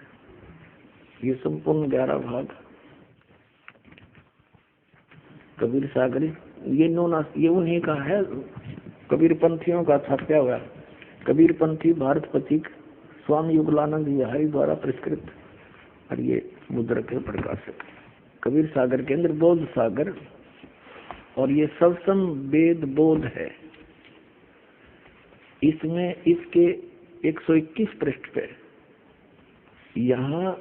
ये संपूर्ण 11 भाग कबीर सागर, ये उन्हीं का है, कबीर पंथियों का छापा हुआ। कबीर पंथी भारत पथिक स्वामी युगलानंद बिहारी द्वारा परिष्कृत, और ये मुद्रक है प्रकाशक। कबीर सागर के अंदर बोध सागर और ये सबसम वेद बोध है। इसमें इसके 121 पृष्ठ पे यहाँ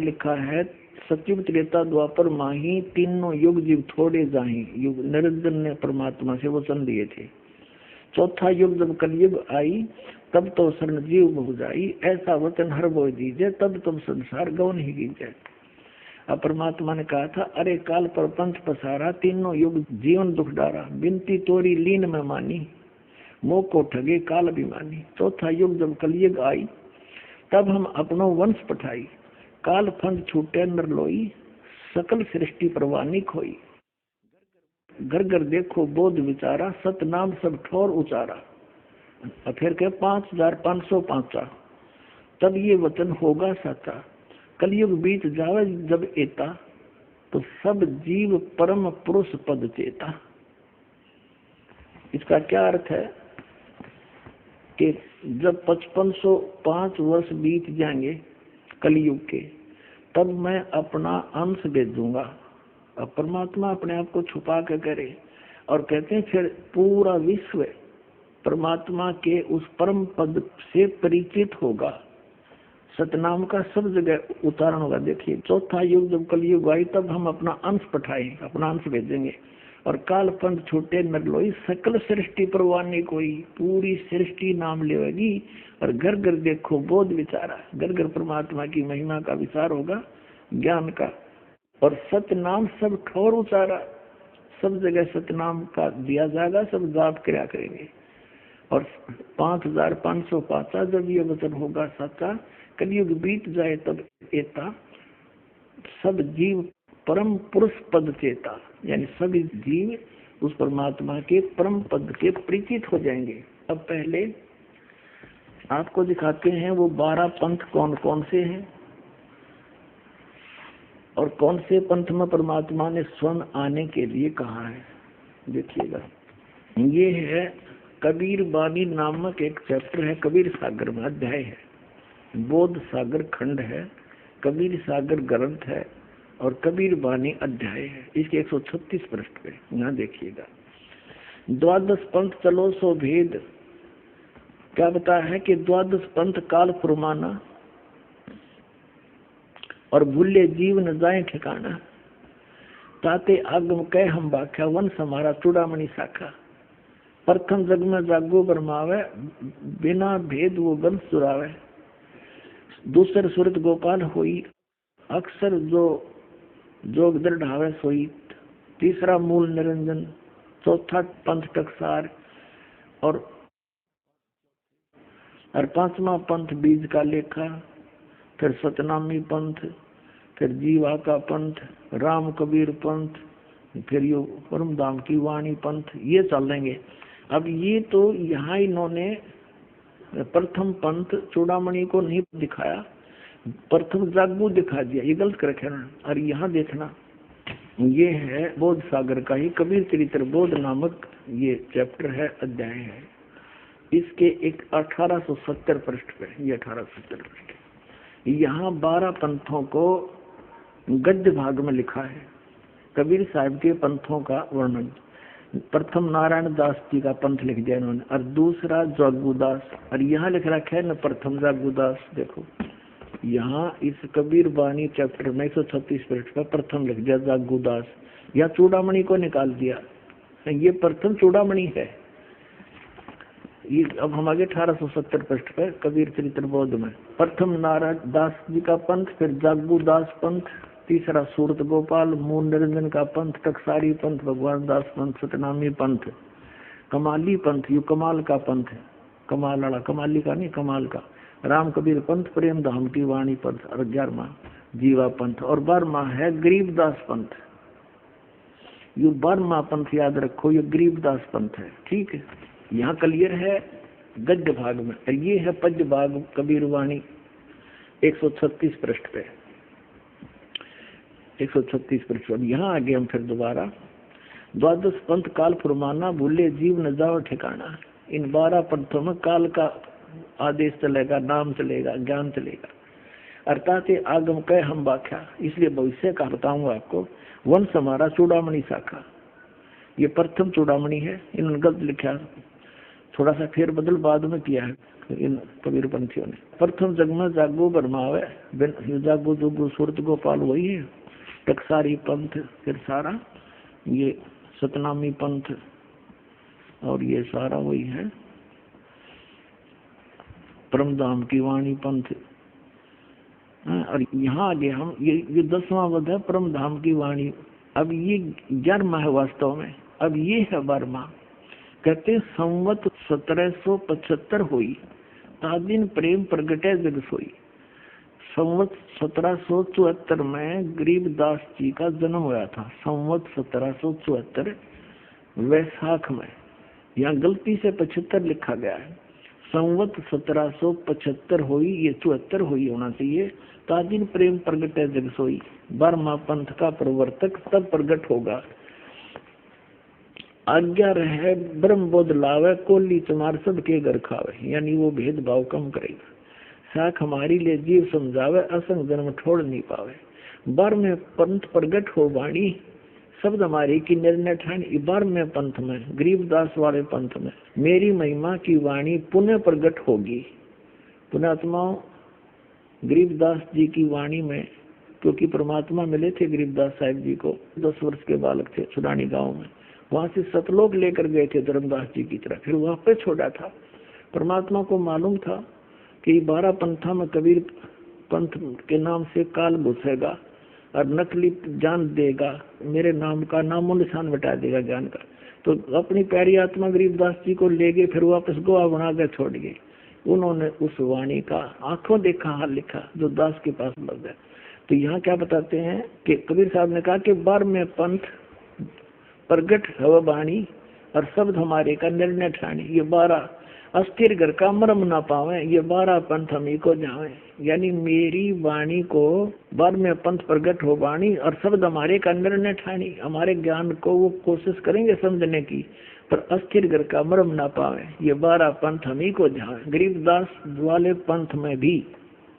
लिखा है सतयुग त्रेता द्वापर माही, तीनों युग जीव थोड़े जाही। युग निरंजन ने परमात्मा से वचन दिए थे। चौथा युग जब कलयुग आई, तब तो शरण जीव बहु जाई, ऐसा वचन हर बोल दीजिए, तब तुम संसार गौन ही कीजिए। अब परमात्मा ने कहा था अरे काल पर पंथ पसारा, तीनों युग जीवन दुख डारा, बिनती तोरी लीन में मानी, मोह को ठगे काल अभिमानी। चौथा युग जब कलयुग आई, तब हम अपनो वंश पठाई, काल फंद छूटे नर लोई, सकल सृष्टि परवानी खोई। घर घर देखो बोध विचारा, सत नाम सब ठोर उचारा। फिर के 5505, तब ये वचन होगा सच्चा। कलयुग बीत जावे जब एता, तो सब जीव परम पुरुष पद चेता। इसका क्या अर्थ है कि जब 5505 वर्ष बीत जाएंगे कलयुग के, तब मैं अपना अंश भेजूंगा। अब परमात्मा अपने आप को छुपा के करे और कहते हैं फिर पूरा विश्व परमात्मा के उस परम पद से परिचित होगा, सतनाम का सब जगह उतारण होगा। देखिए चौथा युग जब कलयुग आई, तब हम अपना अंश पठाएं, अपना अंश भेजेंगे। और काल पंथ छूटे नर लोई, सकल सृष्टि परवानी कोई, पूरी सृष्टि नाम लेगी। और घर घर देखो बोध विचारा, घर घर परमात्मा की महिमा का विचार होगा, ज्ञान का। और सतनाम सब ठोर उचारा, सब जगह सतनाम का दिया जाएगा, सब जाप क्रिया करेंगे। और 5505 जब ये वचन होगा सच्चा, कलयुग बीत जाए तब एता, सब जीव परम पुरुष पद चेता, यानी सभी जीव उस परमात्मा के परम पद के परिचित हो जाएंगे। अब पहले आपको दिखाते हैं वो 12 पंथ कौन कौन से हैं और कौन से पंथ में परमात्मा ने स्वयं आने के लिए कहा है। देखिएगा, ये है कबीर बानी नामक एक चैप्टर है, कबीर सागर में अध्याय है, बोध सागर खंड है, कबीर सागर ग्रंथ है, और कबीर बानी अध्याय है, इसके 136 पृष्ठ पे यहाँ देखिएगा। द्वादश पंथ चलो सो भेद, क्या बताया है कि द्वादश पंथ काल फुरमाना और भूले जीव न जाए ठिकाना, ताते आगम कह हम बाख्या वंश हमारा चूड़ामणि शाखा। प्रथम जग में जागो बरमावे, बिना भेद वो गंध चुरावे। दूसर सुरत गोपाल होई, अक्सर जो जोग दृढ़ावे सोई। तीसरा मूल निरंजन, चौथा पंथ टकसार और पांचवा पंथ बीज का लेखा। फिर सतनामी पंथ, फिर जीवा का पंथ, राम कबीर पंथ, फिर यो परम धाम की वाणी पंथ, ये चलेंगे। अब ये तो यहाँ इन्होंने प्रथम पंथ चूड़ामणि को नहीं दिखाया, प्रथम जागू दिखा दिया, ये गलत कर रखे ना। और यहाँ देखना, ये है बोध सागर का ही कबीर चरित्र बोध नामक ये चैप्टर है, अध्याय है। इसके एक 1870 पृष्ठ पे, ये 1870 पृष्ठ, यहाँ 12 पंथों को गद्य भाग में लिखा है। कबीर साहब के पंथों का वर्णन। प्रथम नारायण दास जी का पंथ लिख दिया इन्होंने, और दूसरा जागूदास, और यहाँ लिख रखा है न प्रथम जागूदास। देखो यहाँ इस कबीर बानी चैप्टर में 136 पृष्ठ पर प्रथम लिख दिया जागूदास, या चूड़ामणि को निकाल दिया, ये प्रथम चूड़ामणि है। ये अब हम आगे 1870 पृष्ठ पर कबीर चरित्र बोध में प्रथम नारायण दास जी का पंथ, फिर जागूदास पंथ, तीसरा सूरत गोपाल, मूल निरंजन का पंथ, टकसारी पंथ, भगवान दास पंथ, सतनामी पंथ, कमाली पंथ, यू कमाल का पंथ है, कमाल वाला, कमाली का नहीं, कमाल का, राम कबीर पंथ, प्रेम धाम की वाणी पंथ, और 11वां जीवा पंथ, और 12वां है गरीबदास पंथ। यू 12वां पंथ याद रखो, ये गरीबदास पंथ है, ठीक है। यहाँ क्लियर है गद्य भाग में, और ये है पद्य भाग कबीर वाणी 136 पृष्ठ पे, 136 पृष्ठ। यहाँ आगे हम फिर दोबारा द्वादश पंथ काल फुरमाना, भूले जीव न जाओ ठिकाना। इन 12 पंथों में काल का आदेश चलेगा, नाम चलेगा, ज्ञान चलेगा, अर्थात आगम कह हम व्याख्या। इसलिए भविष्य का बताऊंगा आपको। वंश हमारा चूड़ामणि शाखा, ये प्रथम चूड़ामणि है, इन्होंने गलत लिखा, थोड़ा सा फेर बदल बाद में किया है इन कबीर पंथियों ने। प्रथम जग में जागो बरमावे, जागो जोगो सूरत गोपाल वही है, टकसारी पंथ, फिर सारा ये सतनामी पंथ, और ये सारा वही है परमधाम की वाणी पंथ। और यहाँ आगे हम ये 10वां वध है परमधाम की वाणी। अब ये 11वां है वास्तव में, अब ये है 12वां। कहते संवत 1775 हुई, तादिन प्रेम प्रगटे जग सोई। संवत 1774 में गरीबदास जी का जन्म हुआ था, संवत 1774 वैशाख में। यहाँ गलती से 75 लिखा गया है, संवत 1775 हुई, ये 74 हुई होना चाहिए। तादिन प्रेम प्रगटे जग सोई, 12वां पंथ का प्रवर्तक तब प्रगट होगा। आज्ञा रहे ब्रह्म बोध लावे, कोली चमार सब के घर खावे, यानी वो भेदभाव कम करेगा। साख हमारी ले जीव समझावे, असंग जन्म छोड़ नहीं पावे। 12वें पंथ प्रगट हो वाणी, शब्द हमारी की निर्णय ठानी। 12वें पंथ में, गरीबदास वाले पंथ में, मेरी महिमा की वाणी पुनः प्रगट होगी। पुण्यात्माओं, गरीबदास जी की वाणी में, क्योंकि परमात्मा मिले थे गरीबदास साहिब जी को, 10 वर्ष के बालक थे सुडानी गांव में, वहां से सतलोक लेकर गए थे धर्मदास जी की तरफ, फिर वहां पे छोड़ा था। परमात्मा को मालूम था कि 12 पंथा में कबीर पंथ के नाम से काल घुसेगा और नकली जान देगा, मेरे नाम का नामो निशान मिटा देगा ज्ञान का। तो अपनी प्यारी आत्मा गरीबदास जी को ले गए, फिर वापस गोवा बना कर छोड़ गए। उन्होंने उस वाणी का आंखों देखा हाल लिखा जो दास के पास लग गया। तो यहाँ क्या बताते हैं कि कबीर साहब ने कहा कि 12वें पंथ प्रगट हवा वाणी और शब्द हमारे का निर्णय ठानी। ये 12 अस्थिर घर का मरम ना पावे, ये 12 पंथ हमी को जावे। यानी मेरी वाणी को 12वें पंथ प्रगट हो वाणी और शब्द हमारे का निर्णय ठानी। हमारे ज्ञान को वो कोशिश करेंगे समझने की, पर अस्थिर घर का मरम ना पावे, ये 12 पंथ हमी को जावे। गरीबदास वाले पंथ में भी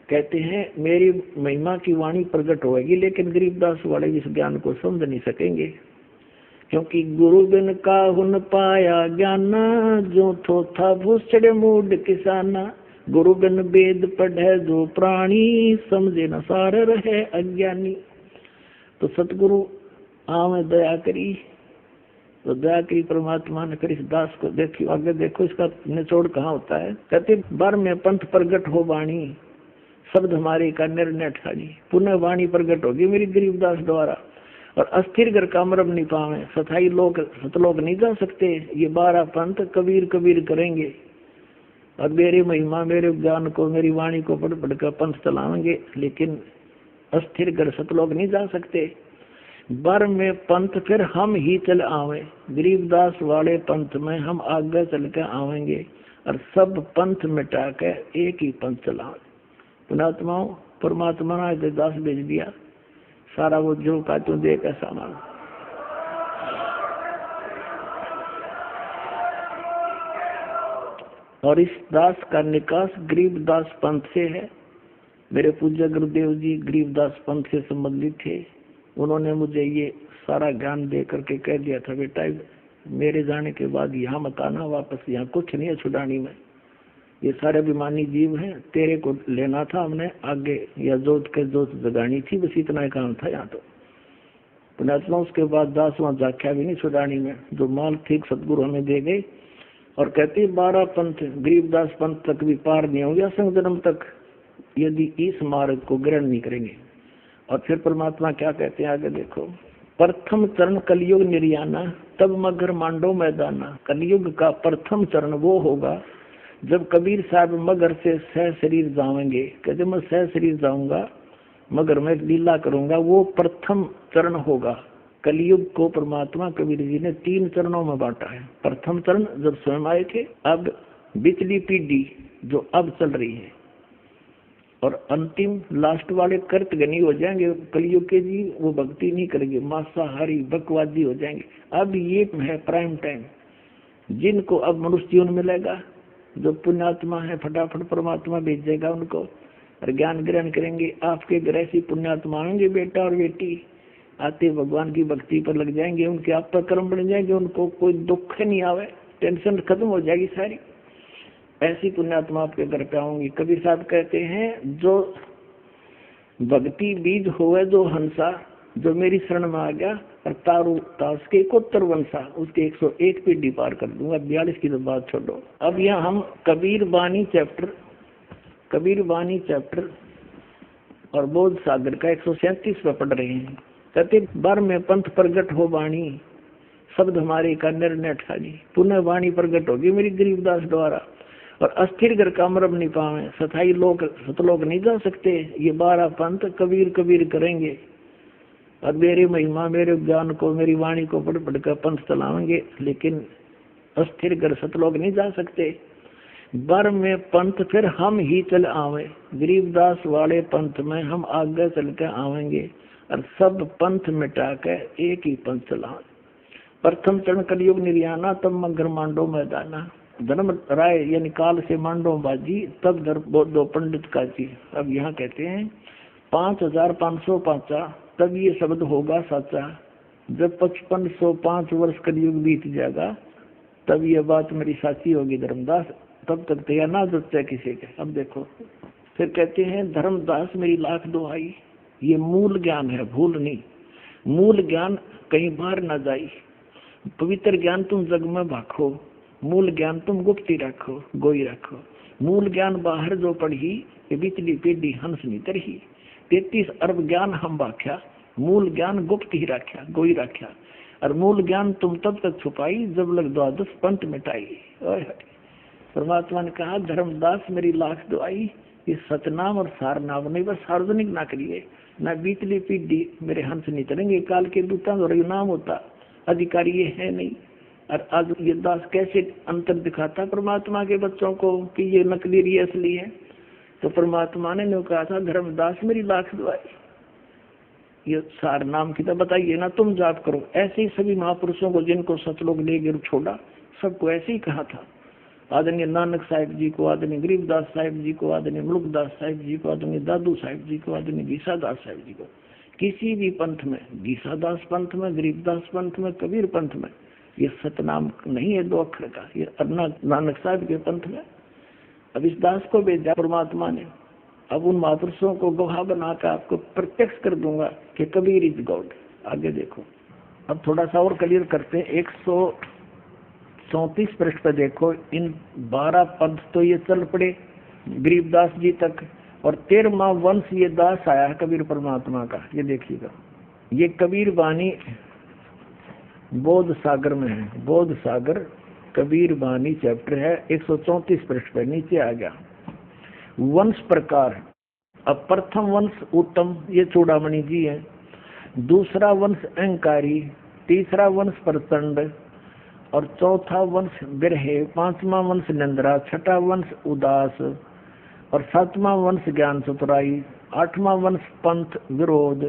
कहते हैं मेरी महिमा की वाणी प्रकट होगी, लेकिन गरीबदास वाले इस ज्ञान को समझ नहीं सकेंगे, क्योंकि गुरु बिन काहुन पाया ज्ञाना, जो थोथा भूसड़े मूड किसाना। गुरु बिन वेद पढ़े जो प्राणी, समझे न सार रहे अज्ञानी। तो सतगुरु आवे दया करी, तो दया करी परमात्मा ने कर इस दास को। देखियो आगे देखो इसका निचोड़ कहाँ होता है। कहते बर में पंथ प्रगट हो वाणी, शब्द हमारे का निर्णय ठानी। पुनः वाणी प्रगट होगी मेरी गरीबदास द्वारा, और अस्थिर घर कामरब नहीं पावे, सथाई लोग सतलोक नहीं जा सकते। ये 12 पंथ कबीर कबीर करेंगे, और मेरी महिमा मेरे ज्ञान को मेरी वाणी को पढ़ पढ़ कर पंथ चलाएंगे, लेकिन अस्थिर घर सतलोक नहीं जा सकते। बर में पंथ फिर हम ही चल आवे, गरीबदास वाले पंथ में हम आगे चल के आवेंगे, और सब पंथ मिटा के एक ही पंथ चलावे। पुणात्माओं परमात्मा ने दास भेज दिया, सारा वो जो का तू देख ऐसा मान। और इस दास का निकास गरीबदास पंथ से है। मेरे पूज्य गुरुदेव जी गरीबदास पंथ से संबंधित थे। उन्होंने मुझे ये सारा ज्ञान दे करके कह दिया था, बेटा मेरे जाने के बाद यहाँ मत आना वापस, यहाँ कुछ नहीं है छुड़ानी में, ये सारे अभिमानी जीव हैं, तेरे को लेना था हमने आगे, या जोत के जोत जगानी थी, बस इतना ही काम था यहाँ। तो पुण्यात्मा उसके बाद दास वहाँ जाख्या भी नहीं छुड़ानी में, जो माल ठीक सदगुरु हमें दे गए। और कहते 12 पंथ गरीबदास पंथ तक भी पार नहीं होंगे असंग जन्म तक, यदि इस मार्ग को ग्रहण नहीं करेंगे। और फिर परमात्मा क्या कहते हैं आगे देखो। प्रथम चरण कलयुग निर्याना, तब मगर मांडो मैदाना। कलयुग का प्रथम चरण वो होगा जब कबीर साहब मगर से सह शरीर जाएंगे। कहते मैं सह शरीर जाऊंगा, मगर मैं लीला करूंगा, वो प्रथम चरण होगा। कलयुग को परमात्मा कबीर जी ने 3 चरणों में बांटा है। प्रथम चरण जब स्वयं आए थे, अब बिचली पीढ़ी जो अब चल रही है, और अंतिम लास्ट वाले कर्तगनी हो जाएंगे कलयुग के जी, वो भक्ति नहीं करेंगे, मांसाहारी बकवादी हो जाएंगे। अब ये है प्राइम टाइम, जिनको अब मनुष्य जीवन मिलेगा, जो पुण्यात्मा है फटाफट परमात्मा भेजेगा उनको, और ज्ञान ग्रहण करेंगे। आपके घर ऐसी पुण्यात्मा आएंगे बेटा और बेटी, आते भगवान की भक्ति पर लग जाएंगे, उनके आप पर कर्म बन जाएंगे, उनको कोई दुख नहीं आवे, टेंशन खत्म हो जाएगी सारी। ऐसी पुण्यात्मा आपके घर पे आऊंगी। कबीर साहब कहते हैं जो भक्ति बीज होवे जो हंसा, जो मेरी शरण में आ गया, और तारू तास के 71 वंशा, उसके 101 पीढ़ी पार कर दूंगा। 42 की तो बात छोड़ो। अब यहाँ हम कबीर बानी चैप्टर और बोध सागर का 137 पे पढ़ रहे हैं। कहते बर में पंथ प्रगट हो वाणी, शब्द हमारे का निर्णय ठानी। पुनः वाणी प्रगट होगी मेरी गरीबदास द्वारा, और अस्थिर घर कामरब नहीं पावे, सथाई लोग सतलोक नहीं जा सकते। ये 12 पंथ कबीर कबीर करेंगे, और मेरी महिमा मेरे ज्ञान को मेरी वाणी को पढ़ पढ़ कर पंथ चलाएंगे, लेकिन अस्थिर घर सतलोक नहीं जा सकते। बर में पंथ फिर हम ही चल आवे, गरीबदास वाले पंथ में हम आगे चल के आवेंगे, और सब पंथ मिटा के एक ही पंथ चलावे। प्रथम चरण कलयुग निर्याना, तब मगर मांडो मैदाना। धर्म राय यानी काल से मांडो बाजी, तब दो पंडित काजी। अब यहाँ कहते हैं 5505 तब ये शब्द होगा साचा। जब 5505 वर्ष कलयुग बीत जाएगा, तब ये बात मेरी साची होगी धर्मदास, तब तक तैयार ना जुटते किसी के। अब देखो फिर कहते हैं धर्मदास मेरी लाख दुहाई, ये मूल ज्ञान है, भूल नहीं। मूल ज्ञान कहीं बाहर न जाई, पवित्र ज्ञान तुम जग में भाखो, मूल ज्ञान तुम गुप्ती रखो, गोई रखो। मूल ज्ञान बाहर जो पढ़ी, ये बिचली पीढ़ी हंस नहीं तरही। 33 अरब ज्ञान हम बाख्या, मूल ज्ञान गुप्त ही रख्या, गोई रख्या। और मूल ज्ञान तुम तब तक छुपाई, जब लग 12 पंथ मिटाई। परमात्मा ने कहा धर्मदास मेरी लाख दुआई, ये सतनाम और सारनाम नहीं, बस सार्वजनिक ना करिए, ना बीतली पीढ़ी मेरे हंस नहीं तरेंगे। काल के दूता और नाम होता, अधिकारी ये है नहीं। और आज ये दास कैसे अंतर दिखाता परमात्मा के बच्चों को कि ये नकली ये असली है। तो परमात्मा ने कहा था धर्मदास मेरी लाख दुआई, ये सार नाम की तो बताइए ना, तुम जाप करो। ऐसे ही सभी महापुरुषों को जिनको सतलोक ले गिर छोड़ा, सबको ऐसे ही कहा था। आदरणीय नानक साहिब जी को, आदरणीय गरीबदास साहिब जी को, आदरणीय मुल्कदास साहिब जी को, आदरणीय दादू साहिब जी को, आदरणीय गीसादास साहिब जी को, किसी भी पंथ में, गीसादास पंथ में, गरीबदास पंथ में, कबीर पंथ में, ये सतनाम नहीं है 2 अक्षर का, ये नानक साहिब के पंथ में। अब इस दास को भेजा परमात्मा ने, अब उन महापुरुषों को गवाह बनाकर आपको प्रत्यक्ष कर दूंगा कि कबीर इज गॉड। आगे देखो, अब थोड़ा सा और क्लियर करते हैं। 134 पृष्ठ पे देखो, इन 12 पंथ तो ये चल पड़े गरीबदास जी तक, और 13वां वंश ये दास आया है कबीर परमात्मा का। ये देखिएगा, ये कबीर वाणी बोध सागर में है, बोध सागर कबीर वाणी चैप्टर है, 134 पृष्ठ पे नीचे आ गया। वंश प्रकार, अब प्रथम वंश उत्तम, ये चूड़ामणि जी है। दूसरा वंश अहंकारी, तीसरा वंश प्रचंड, और चौथा वंश बिरहे, 5वां वंश निंद्रा, 6वां वंश उदास, और 7वां वंश ज्ञान चतुराई, 8वां वंश पंथ विरोध,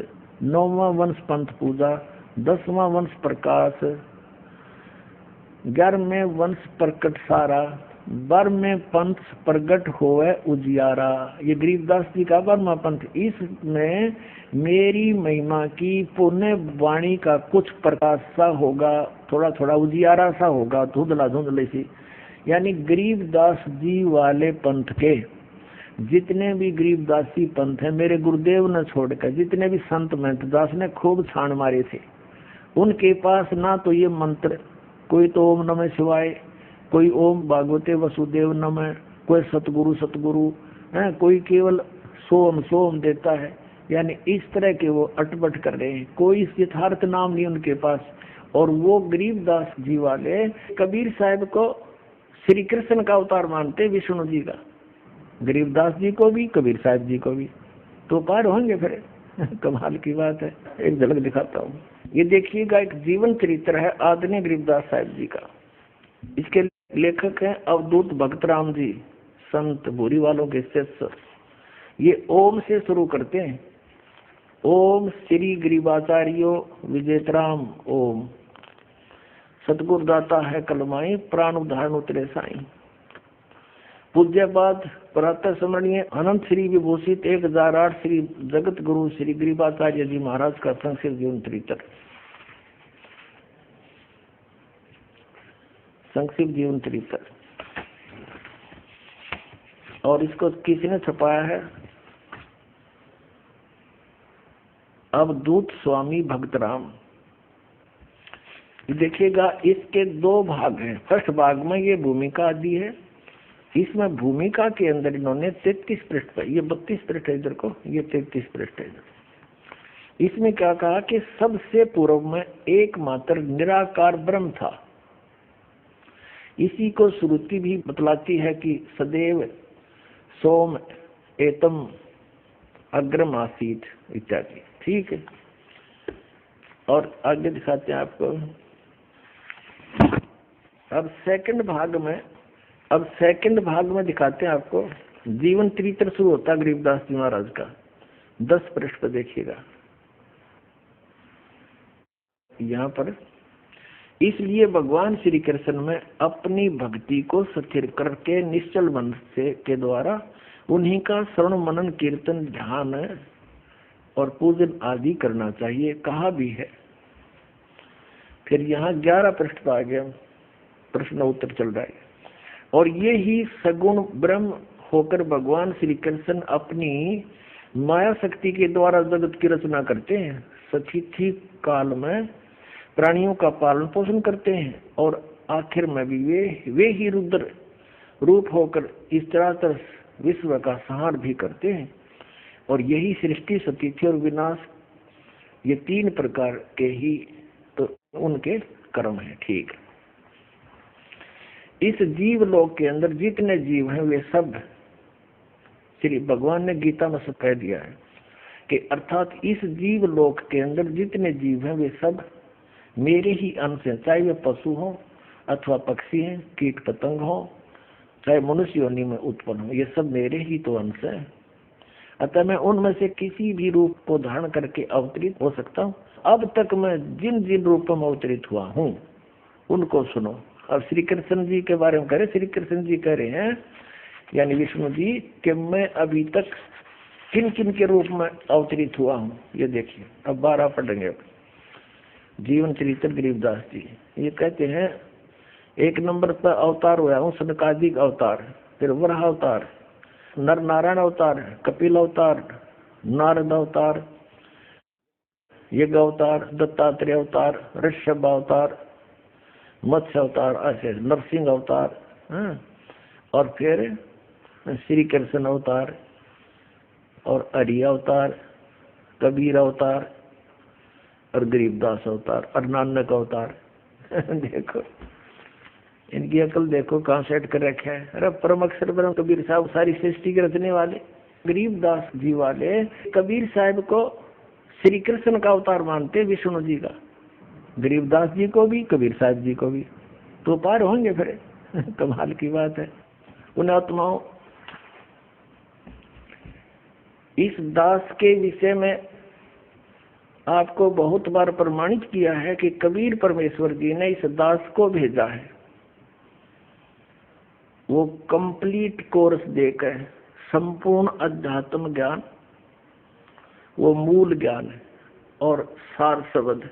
9वां वंश पंथ पूजा, 10वां वंश प्रकाश, 11वें वंश प्रकट सारा, 12वें पंथ प्रगट होवे उजियारा। ये गरीबदास जी का 12वां पंथ। इसमें मेरी महिमा की पुण्य वाणी का कुछ प्रकाश सा होगा, थोड़ा थोड़ा उजियारा सा होगा, धुंधला धुंधले सी। यानी गरीबदास जी वाले पंथ के जितने भी गरीबदासी पंथ है, मेरे गुरुदेव ने छोड़कर जितने भी संत महंत दास ने खूब छान मारे थे, उनके पास ना तो ये मंत्र, कोई तो ओम नमः शिवाय, कोई ओम भागवते वसुदेव नमः, कोई सतगुरु सतगुरु है, कोई केवल सोम सोम देता है। यानी इस तरह के वो अटपट कर रहे हैं, कोई यथार्थ नाम नहीं उनके पास। और वो गरीबदास जी वाले कबीर साहब को श्री कृष्ण का अवतार मानते, विष्णु जी का, गरीबदास जी को भी, कबीर साहब जी को भी। तो पार होंगे फिर। कमाल की बात है, एक झलक दिखाता हूँ। ये देखिएगा, एक जीवन चरित्र है आदरणीय गरीबदास साहब जी का। इसके लेखक हैं अवधूत भक्त राम जी, संत भूरी वालों के शिष्य। ये ओम से शुरू करते हैं, ओम श्री गरीबाचार्यो विजयतराम ओम, सतगुरु दाता है कलमाई, प्राण उदाहरण उतरे साई। पूज्यपाद प्रातः स्मरणीय अनंत श्री विभूषित 1008 श्री जगत गुरु श्री गरीबाचार्य जी महाराज का संक्षिप्त जीवन चरित्र, संक्षिप्त जीवन चरित्र। और इसको किसने छपाया है? अवधूत स्वामी भक्तराम। देखिएगा, इसके 2 भाग हैं। फर्स्ट भाग में ये भूमिका आदि है, इसमें भूमिका के अंदर इन्होंने 33 पृष्ठ पर, ये 32 पृष्ठ है इधर को, ये 33 पृष्ठ है इधर। इसमें क्या कहा कि सबसे पूर्व में एकमात्र निराकार ब्रह्म था। इसी को श्रुति भी बतलाती है कि सदैव सोम एतम अग्रम आसीत इत्यादि। ठीक है, और आगे दिखाते हैं आपको। अब सेकंड भाग में दिखाते हैं आपको जीवन चरित्र शुरू होता है गरीबदास जी महाराज का। 10 पृष्ठ पर देखिएगा यहाँ पर। इसलिए भगवान श्री कृष्ण में अपनी भक्ति को स्थिर करके निश्चल मन से के द्वारा उन्हीं का श्रवण मनन कीर्तन ध्यान और पूजन आदि करना चाहिए, कहा भी है। फिर यहाँ 11 पृष्ठ पर आ गया, प्रश्न उत्तर चल रहा है। और ये ही सगुण ब्रह्म होकर भगवान श्री कृष्ण अपनी माया शक्ति के द्वारा जगत की रचना करते हैं। सतिथि काल में प्राणियों का पालन पोषण करते हैं, और आखिर में भी वे ही रुद्र रूप होकर इस चराचर विश्व का संहार भी करते हैं। और यही सृष्टि, सतिथि और विनाश, ये 3 प्रकार के ही तो उनके कर्म है। ठीक, इस जीव लोक के अंदर जितने जीव हैं वे सब, श्री भगवान ने गीता में सब कह दिया है कि अर्थात इस जीव लोक के अंदर जितने जीव हैं वे सब मेरे ही अंश हैं, चाहे वे पशु हो अथवा पक्षी हैं, कीट पतंग हो, चाहे मनुष्य योनि में उत्पन्न हो, ये सब मेरे ही तो अंश है। अतः मैं उनमें से किसी भी रूप को धारण करके अवतरित हो सकता हूँ। अब तक मैं जिन जिन रूपों में अवतरित हुआ हूँ उनको सुनो। अब श्री कृष्ण जी के बारे में कह रहे, श्री कृष्ण जी कह रहे हैं यानी विष्णु जी कि मैं अभी तक किन किन के रूप में अवतरित हुआ हूँ। ये देखिए अब 12 पढ़ेंगे। जीवन चरित्र गरीबदास जी ये कहते हैं 1 नंबर पर अवतार हुआ हूँ सनकादिक अवतार, फिर वराह अवतार, नर नारायण अवतार, कपिल अवतार, नारद अवतार, यज्ञ अवतार, दत्तात्रेय अवतार, ऋषभ अवतार, मत्स्य अवतार, ऐसे नरसिंह अवतार, और फिर श्री कृष्ण अवतार और हरि अवतार, कबीर अवतार और गरीबदास अवतार और नानक अवतार। देखो इनकी अकल देखो कहाँ सेट कर रखा है। अरे परम अक्षर ब्रह्म कबीर साहब सारी सृष्टि के रचने वाले, गरीबदास जी वाले कबीर साहब को श्री कृष्ण का अवतार मानते, विष्णु जी का, गरीबदास जी को भी कबीर साहब जी को भी, तो पार होंगे फिर। कमाल की बात है। उन आत्माओं इस दास के विषय में आपको बहुत बार प्रमाणित किया है कि कबीर परमेश्वर जी ने इस दास को भेजा है। वो कंप्लीट कोर्स देकर संपूर्ण अध्यात्म ज्ञान, वो मूल ज्ञान है और सार शब्द।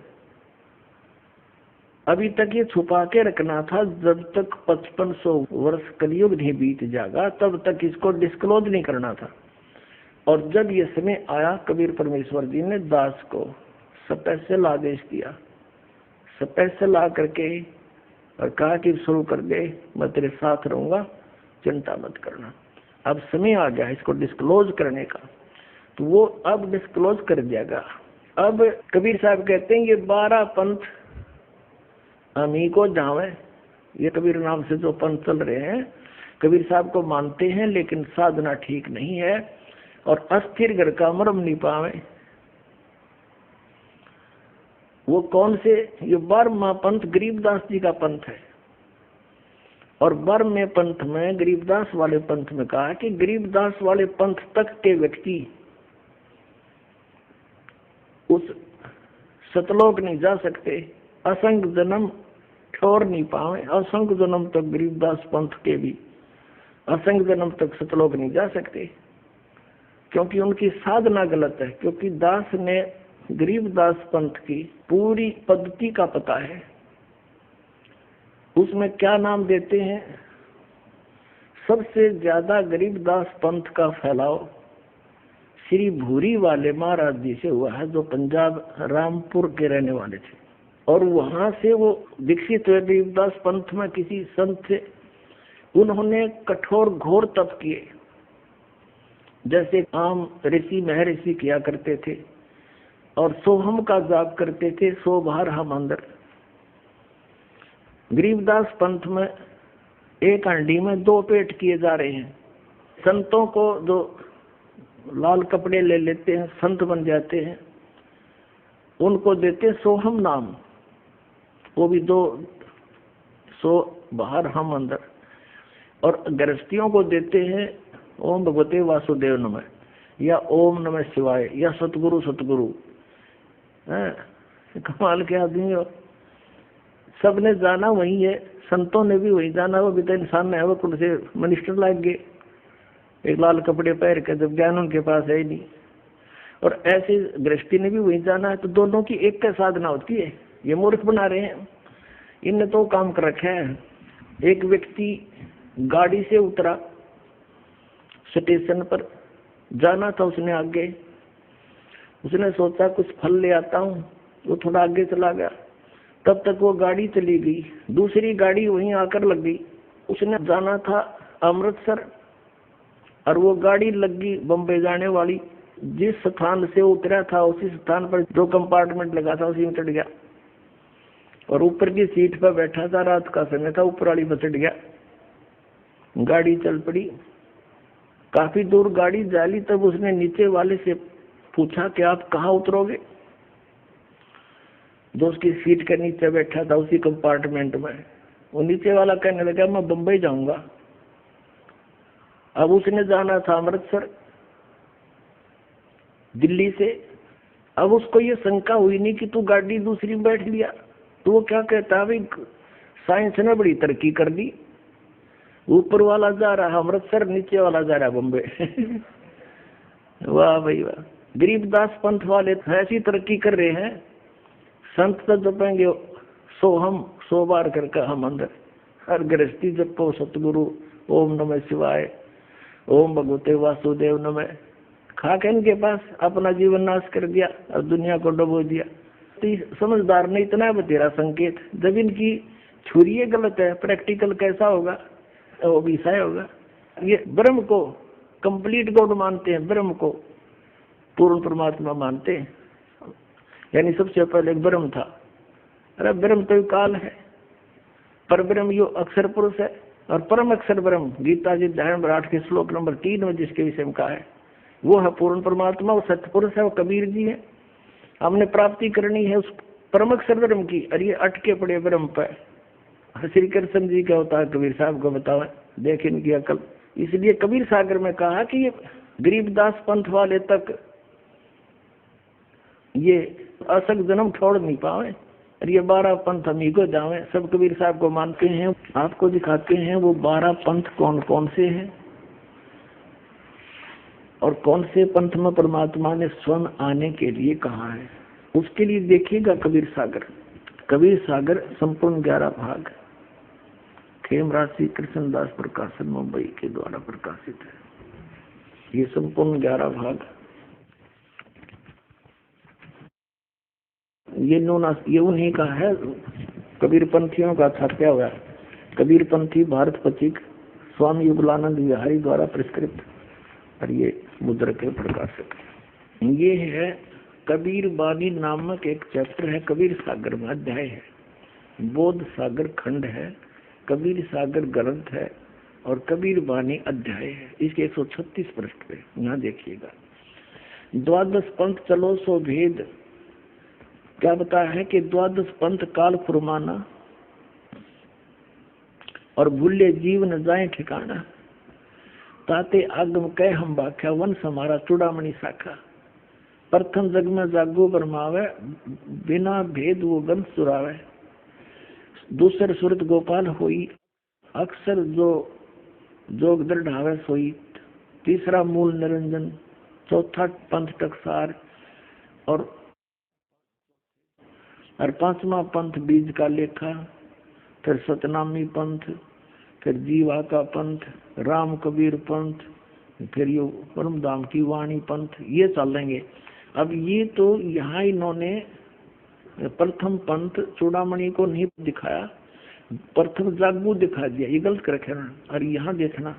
अभी तक ये छुपा के रखना था, जब तक 5500 वर्ष कलयुग नहीं बीत जाएगा तब तक इसको डिस्क्लोज नहीं करना था। और जब ये समय आया कबीर परमेश्वर जी ने दास को स्पेशल आदेश दिया, स्पेशल ला करके और कहा कि शुरू कर दे, मैं तेरे साथ रहूंगा, चिंता मत करना। अब समय आ गया इसको डिस्क्लोज करने का, तो वो अब डिस्क्लोज कर दियागा। अब कबीर साहब कहते हैं ये 12 पंथ अमी को जावे, ये कबीर नाम से जो पंथ चल रहे हैं कबीर साहब को मानते हैं, लेकिन साधना ठीक नहीं है और अस्थिर घर का मरम नहीं पावे। वो कौन से? ये 12वां पंथ गरीबदास जी का पंथ है। और 12वें पंथ में गरीबदास वाले पंथ में कहा कि गरीबदास वाले पंथ तक के व्यक्ति उस सतलोक नहीं जा सकते, असंग जन्म छोड़ नहीं पावे। असंग जन्म तक गरीबदास पंथ के भी असंग जन्म तक सतलोक नहीं जा सकते, क्योंकि उनकी साधना गलत है। क्योंकि दास ने गरीबदास पंथ की पूरी पद्धति का पता है। उसमें क्या नाम देते हैं? सबसे ज्यादा गरीबदास पंथ का फैलाव श्री भूरी वाले महाराज जी से हुआ है, जो पंजाब रामपुर के रहने वाले थे। और वहां से वो विकसित हुए गरीबदास पंथ में किसी संत से। उन्होंने कठोर घोर तप किए, जैसे आम ऋषि महर्षि किया करते थे, और सोहम का जाप करते थे, 100 बार हम अंदर। गरीबदास पंथ में एक हांडी में 2 पेट किए जा रहे हैं। संतों को जो लाल कपड़े ले लेते हैं, संत बन जाते हैं, उनको देते सोहम नाम, वो भी 200 बाहर हम अंदर। और गृहस्थियों को देते हैं ओम भगवते वासुदेव नमः, या ओम नमः शिवाय, या सतगुरु सतगुरु। कमाल के आदमी हो। सबने जाना वही है, संतों ने भी वही जाना। वो भी तो इंसान है, वो कुछ से मिनिस्टर लाग गए एक लाल कपड़े पहन के, जब ज्ञान उनके पास है ही नहीं। और ऐसे गृहस्थी ने भी वही जाना है। तो दोनों की एक का साधना होती है। ये मूर्ख बना रहे हैं, इनने तो काम कर रखा है। एक व्यक्ति गाड़ी से उतरा, स्टेशन पर जाना था उसने आगे। उसने सोचा कुछ फल ले आता हूँ, वो थोड़ा आगे चला गया। तब तक वो गाड़ी चली गई, दूसरी गाड़ी वहीं आकर लग गई। उसने जाना था अमृतसर और वो गाड़ी लग गई बम्बई जाने वाली। जिस स्थान से उतरा था उसी स्थान पर जो कंपार्टमेंट लगा था उसी में चढ़ गया, और ऊपर की सीट पर बैठा था। रात का समय था, ऊपर वाली पर चढ़ गया। गाड़ी चल पड़ी। काफी दूर गाड़ी जाली, तब उसने नीचे वाले से पूछा कि आप कहाँ उतरोगे? जो उसकी सीट के नीचे बैठा था उसी कंपार्टमेंट में, वो नीचे वाला कहने लगा मैं बम्बई जाऊंगा। अब उसने जाना था अमृतसर दिल्ली से। अब उसको ये शंका हुई नहीं कि तू गाड़ी दूसरी में बैठ लिया। तो वो क्या कहता है, भाई साइंस ने बड़ी तरक्की कर दी, ऊपर वाला जा रहा अमृतसर, नीचे वाला जा रहा बम्बे। वाह भाई वाह। गरीबदास पंथ वाले ऐसी तरक्की कर रहे हैं, संत तो जपेंगे 100 बार करके हम अंदर, हर गृहस्थी जपो सतगुरु ओम नमः शिवाय, ओम भगवते वासुदेव नमः। खा के इनके पास अपना जीवन नाश कर दिया और दुनिया को डुबो दिया। तो समझदार ने इतना बतेरा संकेत, जब इनकी छुरी गलत है, प्रैक्टिकल कैसा होगा, वो भी सही होगा। ये ब्रह्म को कंप्लीट गॉड मानते हैं, ब्रह्म को पूर्ण परमात्मा मानते हैं, यानी सबसे पहले ब्रह्म था। अरे ब्रह्म तो काल है, पर ब्रह्म यो अक्षर पुरुष है और परम अक्षर ब्रह्म, गीता जी अध्याय नंबर 8 के श्लोक नंबर 3 में जिसके विषय में कहा है, वो है पूर्ण परमात्मा, वो सत्य पुरुष है, वो कबीर जी है। हमने प्राप्ति करनी है उस परम अक्षर ब्रह्म की, और ये अटके पड़े ब्रह्म पे। श्री कृष्ण जी क्या होता है, कबीर साहब को बताओ, देख इनकी अकल। इसलिए कबीर सागर में कहा कि ये गरीबदास पंथ वाले तक ये असक जन्म छोड़ नहीं पावे, और ये 12 पंथ हम ही को जावे। सब कबीर साहब को मानते हैं, आपको दिखाते हैं वो 12 पंथ कौन कौन से हैं और कौन से पंथ में परमात्मा ने स्वयं आने के लिए कहा है। उसके लिए देखिएगा कबीर सागर। कबीर सागर संपूर्ण 11 भाग, खेमराज श्री कृष्णदास प्रकाशन मुंबई के द्वारा प्रकाशित है। ये संपूर्ण 11 भाग, ये उन्हीं का है, कबीर पंथियों का छापा हुआ है। कबीर पंथी भारत पथिक स्वामी युगलानंद विहारी द्वारा prescript, और ये मुद्रक के प्रकाशक। ये है कबीर बानी नामक एक चैप्टर है, कबीर सागर में अध्याय है, बोध सागर खंड है, कबीर सागर ग्रंथ है और कबीर बानी अध्याय है। इसके 136 पृष्ठ पे यहाँ देखिएगा। 12 पंथ चलो सो भेद, क्या बताया है कि 12 पंथ काल फुरमाना और भूले जीव न जाए ठिकाना, ताते आगम कह हम बाख्या वन समारा चूड़ामणि शाखा। प्रथम जग में जागो बरमावे, बिना भेद वो गंध सुरावे। दूसर सुरत गोपाल होई, अक्सर जो जोग दृढ़ावे सोई। तीसरा मूल निरंजन, चौथा पंथ टकसार और 5वां पंथ बीज का लेखा। फिर सतनामी पंथ, फिर जीवा का पंथ, राम कबीर पंथ, फिर ये परमधाम की वाणी पंथ, ये चलेंगे। अब ये तो यहाँ इन्होंने प्रथम पंथ चूड़ामणि को नहीं दिखाया, प्रथम जागू दिखा दिया, ये गलत कर रखे ना। और यहाँ देखना,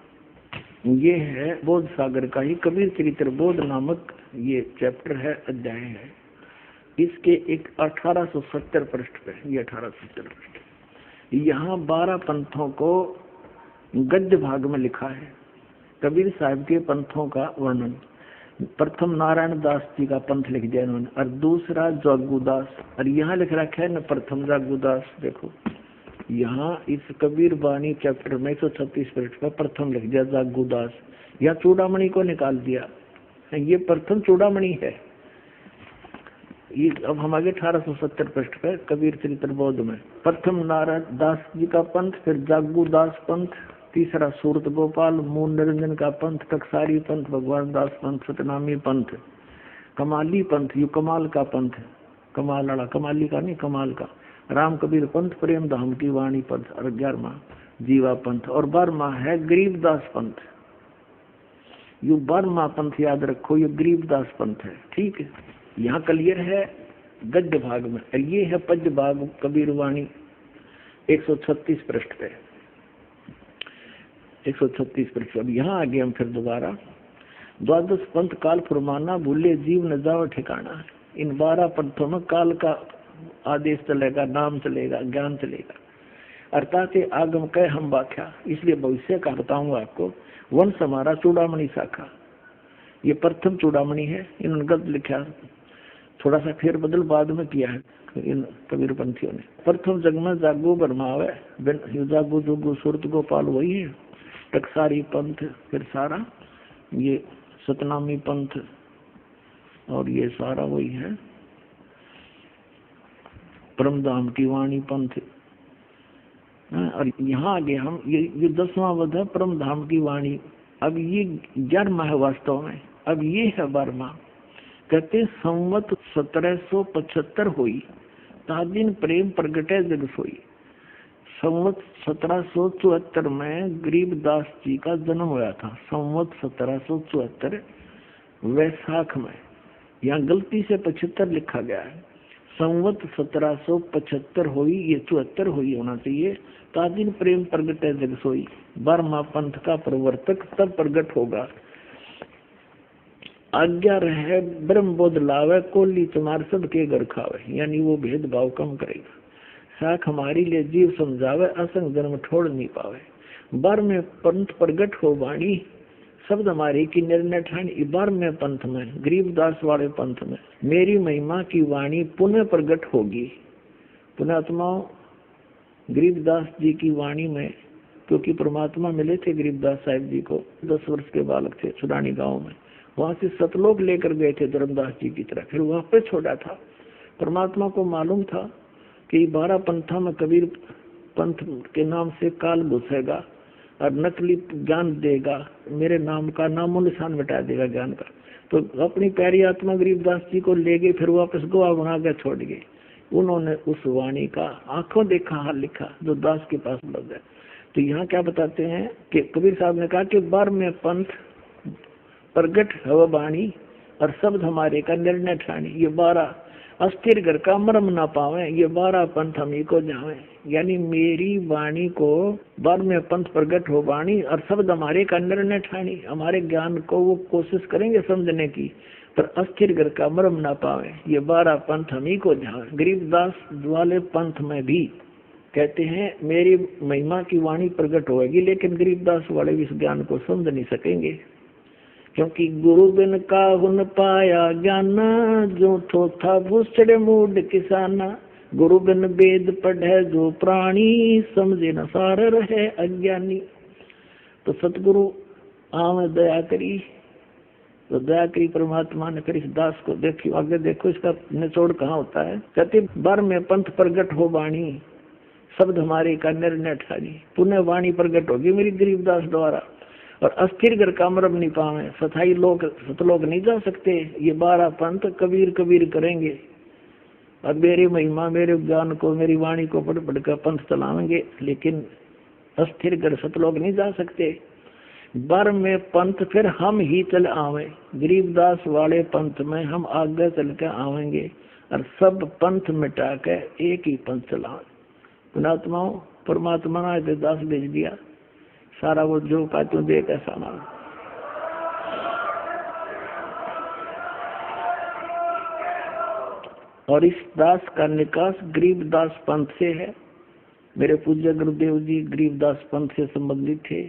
ये है बोध सागर का ही कबीर चरित्र बोध नामक ये चैप्टर है, अध्याय है। इसके एक 1870 पृष्ठ पे, ये 1870 पृष्ठ, यहाँ 12 पंथों को गद्य भाग में लिखा है। कबीर साहब के पंथों का वर्णन, प्रथम नारायण दास जी का पंथ लिख दिया इन्होंने, और दूसरा जागूदास, और यहाँ लिख रखा है न प्रथम जागूदास। देखो यहाँ इस कबीर बानी चैप्टर में 136 पृष्ठ पर प्रथम लिख दिया जागूदास, या चूड़ामणि को निकाल दिया, ये प्रथम चूड़ामणि है। ये अब हम आगे 1870 पृष्ठ पे कबीर चरित्र बोध में प्रथम नारायण दास जी का पंथ, फिर जागूदास पंथ, तीसरा सूरत गोपाल, मूल निरंजन का पंथ, टकसारी पंथ, भगवान दास पंथ, सतनामी पंथ, कमाली पंथ, यू कमाल का पंथ, कमाल वाला, कमाली का नहीं कमाल का, राम कबीर पंथ, प्रेम धाम की वाणी पंथ, और 11वां जीवा पंथ, और 12वां है गरीबदास पंथ। यू 12वां पंथ याद रखो, ये गरीबदास पंथ है। ठीक है, यहाँ क्लियर है गद्य भाग में, और ये है पद्य भाग कबीर वाणी 136 पृष्ठ पे, 136 पृष्ठ। अब यहाँ आगे हम फिर दोबारा 12 पंथ काल फुरमाना, भूले जीव न जाओ ठिकाना। इन 12 पंथों में काल का आदेश चलेगा, नाम चलेगा, ज्ञान चलेगा। अर्थात आगम कह हम व्याख्या, इसलिए भविष्य का बताऊंगा आपको। वंश हमारा चूड़ामणि शाखा, ये प्रथम चूड़ामणि है, इन्होंने गलत लिखा, थोड़ा सा फेर बदल बाद में किया है इन कबीर पंथियों ने। प्रथम जग में जागो बरमावे, जागो जोगो सुरत गोपाल वही है, टकसारी पंथ, फिर सारा ये सतनामी पंथ, और ये सारा वही है परमधाम की वाणी पंथ, और यहाँ आगे हम ये 10वां वध है परम धाम की वाणी। अब ये 11वां है वास्तव में, अब ये है 12वां। कहते संवत 1775 हुई तादिन प्रेम प्रगटे जग सोई। संवत 1774 में गरीबदास जी का जन्म हुआ था। संवत 1774 वैशाख में, यहाँ गलती से 75 लिखा गया है। संवत 1775 हुई, ये 74 हुई होना चाहिए। तादिन प्रेम प्रगट है जग सोई। 12वां पंथ का प्रवर्तक तब प्रगट होगा। आज्ञा रहे ब्रह्म बोध लावे, कोली तुम्हार सब के घर खावे। यानी वो भेदभाव कम करेगा। साख हमारी ले जीव समझावे, असंग जन्म छोड़ नहीं पावे। 12वें पंथ प्रगट हो वाणी, शब्द हमारी की निर्णय ठानी। 12वें पंथ में, गरीबदास वाले पंथ में, मेरी महिमा की वाणी पुनः प्रगट होगी। पुण्यात्माओं, गरीबदास जी की वाणी में, क्योंकि परमात्मा मिले थे गरीबदास साहिब जी को, 10 वर्ष के बालक थे सुडानी गांव में। वहां से सतलोक लेकर गए थे धर्मदास जी की तरह, फिर वहां पे छोड़ा था। परमात्मा को मालूम था कि 12 पंथा में कबीर पंथ के नाम से काल घुसेगा और नकली ज्ञान देगा, मेरे नाम का नामो निशान मिटा देगा ज्ञान का। तो अपनी प्यारी आत्मा गरीबदास जी को ले गए, फिर वापस गोवा बना कर छोड़ गए। उन्होंने उस वाणी का आंखों देखा हाल लिखा जो दास के पास लग गया। तो यहाँ क्या बताते हैं कि कबीर साहब ने कहा कि 12वें पंथ प्रगट हवा वाणी और शब्द हमारे का निर्णय ठानी। ये 12 अस्थिर घर का मरम ना पावे, ये 12 पंथ हम ही को जावे। यानी मेरी वाणी को 12वें पंथ प्रगट हो वाणी और शब्द हमारे का निर्णय ठानी। हमारे ज्ञान को वो कोशिश करेंगे समझने की, पर अस्थिर घर का मरम ना पावे, ये 12 पंथ हम ही को जावे। गरीबदास वाले पंथ में भी कहते हैं मेरी महिमा की वाणी प्रकट होगी, लेकिन गरीबदास वाले इस ज्ञान को समझ नहीं सकेंगे, क्योंकि गुरु बिन का हुन पाया ज्ञाना, जो थोथा भूसड़े मूड किसाना। गुरु बिन वेद पढ़े जो प्राणी, समझे न सार रहे अज्ञानी। तो सतगुरु आम दया करी, तो दया करी परमात्मा ने। फिर इस दास को देखियो, आगे देखो इसका निचोड़ कहाँ होता है। कहते 12वें पंथ प्रगट हो वाणी, शब्द हमारे का निर्णय ठानी। पुनः वाणी प्रगट होगी मेरी गरीबदास द्वारा, और अस्थिर घर का मरम नहीं पावे, सथाई लोग सतलोक नहीं जा सकते। ये 12 पंथ कबीर कबीर करेंगे और मेरी महिमा मेरे ज्ञान को मेरी वाणी को पढ़ पढ़ कर पंथ चलाएंगे, लेकिन अस्थिर घर सतलोक नहीं जा सकते। 12वें पंथ फिर हम ही चल आवे, गरीबदास वाले पंथ में हम आगे चल के आवेंगे और सब पंथ मिटा के एक ही पंथ चलावे। पुणात्माओं, परमात्मा ने दास भेज दिया, सारा वो जो का तू देख ऐसा मांग। और इस दास का निकास गरीबदास पंथ से है। मेरे पूज्य गुरुदेव जी गरीबदास पंथ से संबंधित थे।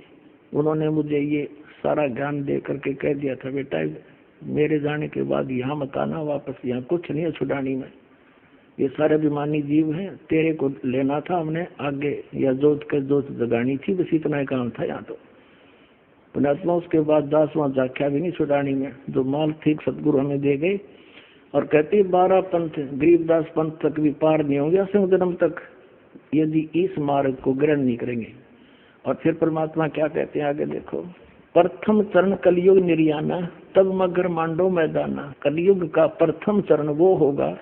उन्होंने मुझे ये सारा ज्ञान दे करके कह दिया था, बेटा मेरे जाने के बाद यहाँ मत आना वापस, यहाँ कुछ नहीं है छुड़ानी में, ये सारे अभिमानी जीव हैं, तेरे को लेना था हमने आगे, या जोत के जोत जगानी थी, बस इतना ही काम था यहाँ। तो पुण्यात्मा उसके बाद 10वां जाख्या भी नहीं छुड़ानी में, जो माल ठीक सतगुरु हमें दे गए। और कहते 12 पंथ गरीबदास पंथ तक भी पार नहीं होंगे असंग जन्म तक, यदि इस मार्ग को ग्रहण नहीं करेंगे। और फिर परमात्मा क्या कहते हैं आगे देखो। प्रथम चरण कलयुग निर्याना, तब मगर मांडो मैदाना। कलयुग का प्रथम चरण वो होगा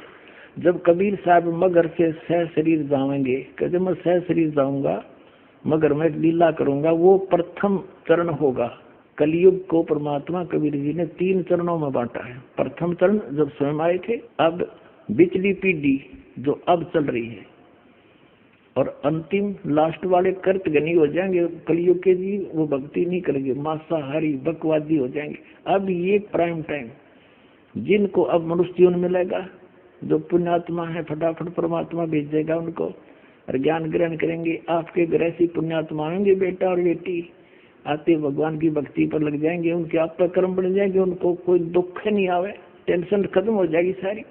जब कबीर साहब मगर से सह शरीर जाएंगे। कहते मैं सह शरीर जाऊंगा, मगर मैं लीला करूंगा, वो प्रथम चरण होगा। कलयुग को परमात्मा कबीर जी ने 3 चरणों में बांटा है। प्रथम चरण जब स्वयं आए थे, अब बिचली पीढ़ी जो अब चल रही है, और अंतिम लास्ट वाले कर्तगनी हो जाएंगे कलयुग के जी, वो भक्ति नहीं करेंगे, मांसाहारी बकवादी हो जाएंगे। अब ये प्राइम टाइम जिनको अब मनुष्य जीवन मिलेगा, जो पुण्यात्मा है फटाफट परमात्मा भेजेगा उनको और ज्ञान ग्रहण करेंगे। आपके घर ऐसी पुण्यात्मा होंगे बेटा और बेटी, आते भगवान की भक्ति पर लग जाएंगे, उनके आप पर कर्म बन जाएंगे, उनको कोई दुख नहीं आवे, टेंशन खत्म हो जाएगी सारी।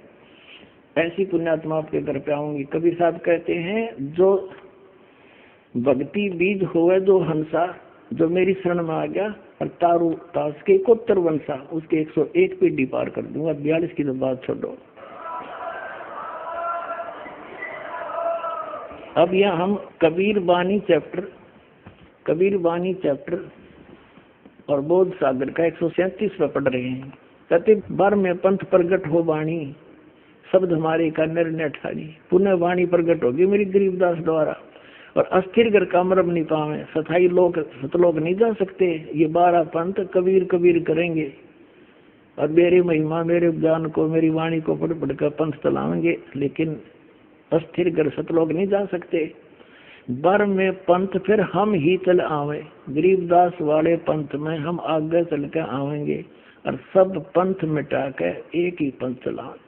ऐसी पुण्यात्मा आपके घर पे आऊंगी। कबीर साहब कहते हैं जो भक्ति बीज होवे जो हंसा, जो मेरी शरण में आ गया और तारू तास के कोत्तर वंशा, उसके 101 पीढ़ी पार कर दूंगा। 42 की तो बात छोड़ो। अब यहाँ हम कबीर बानी चैप्टर और बोध सागर का 137 पे पढ़ रहे हैं। कहते बर में पंथ प्रगट हो वाणी, शब्द हमारे का निर्णय ठानी, पुनः वाणी प्रगट होगी मेरी गरीबदास द्वारा। और अस्थिर घर का मरम नहीं पावे, सथाई लोग सतलोक नहीं जा सकते, ये 12 पंथ कबीर कबीर करेंगे। और मेरी महिमा मेरे ज्ञान को मेरी वाणी को पढ़ पढ़ कर पंथ चलाएंगे, लेकिन अस्थिर घर सतलोक नहीं जा सकते। बर में पंथ फिर हम ही चल आवे, गरीबदास वाले पंथ में हम आगे चल के आवेंगे, और सब पंथ मिटा के एक ही पंथ चलावे।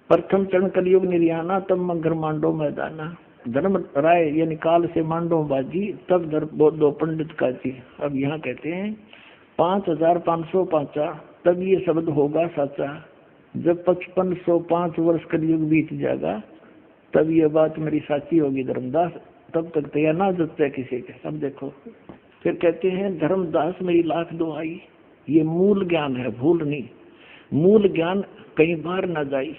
प्रथम चरण कलयुग निर्याना, तब मगर मांडो मैदाना, धर्म राय यानी काल से मांडो बाजी, तब दो पंडित का जी। अब यहाँ कहते हैं 5505 तब ये शब्द होगा सच्चा, जब 5505 वर्ष कलयुग बीत जाएगा तब ये बात मेरी साची होगी धर्मदास, तब तक तैयार ना जगता है किसी के। अब देखो फिर कहते हैं धर्मदास मेरी लाख दुआई, ये मूल ज्ञान है, भूल नहीं। मूल ज्ञान कहीं बाहर ना जाई,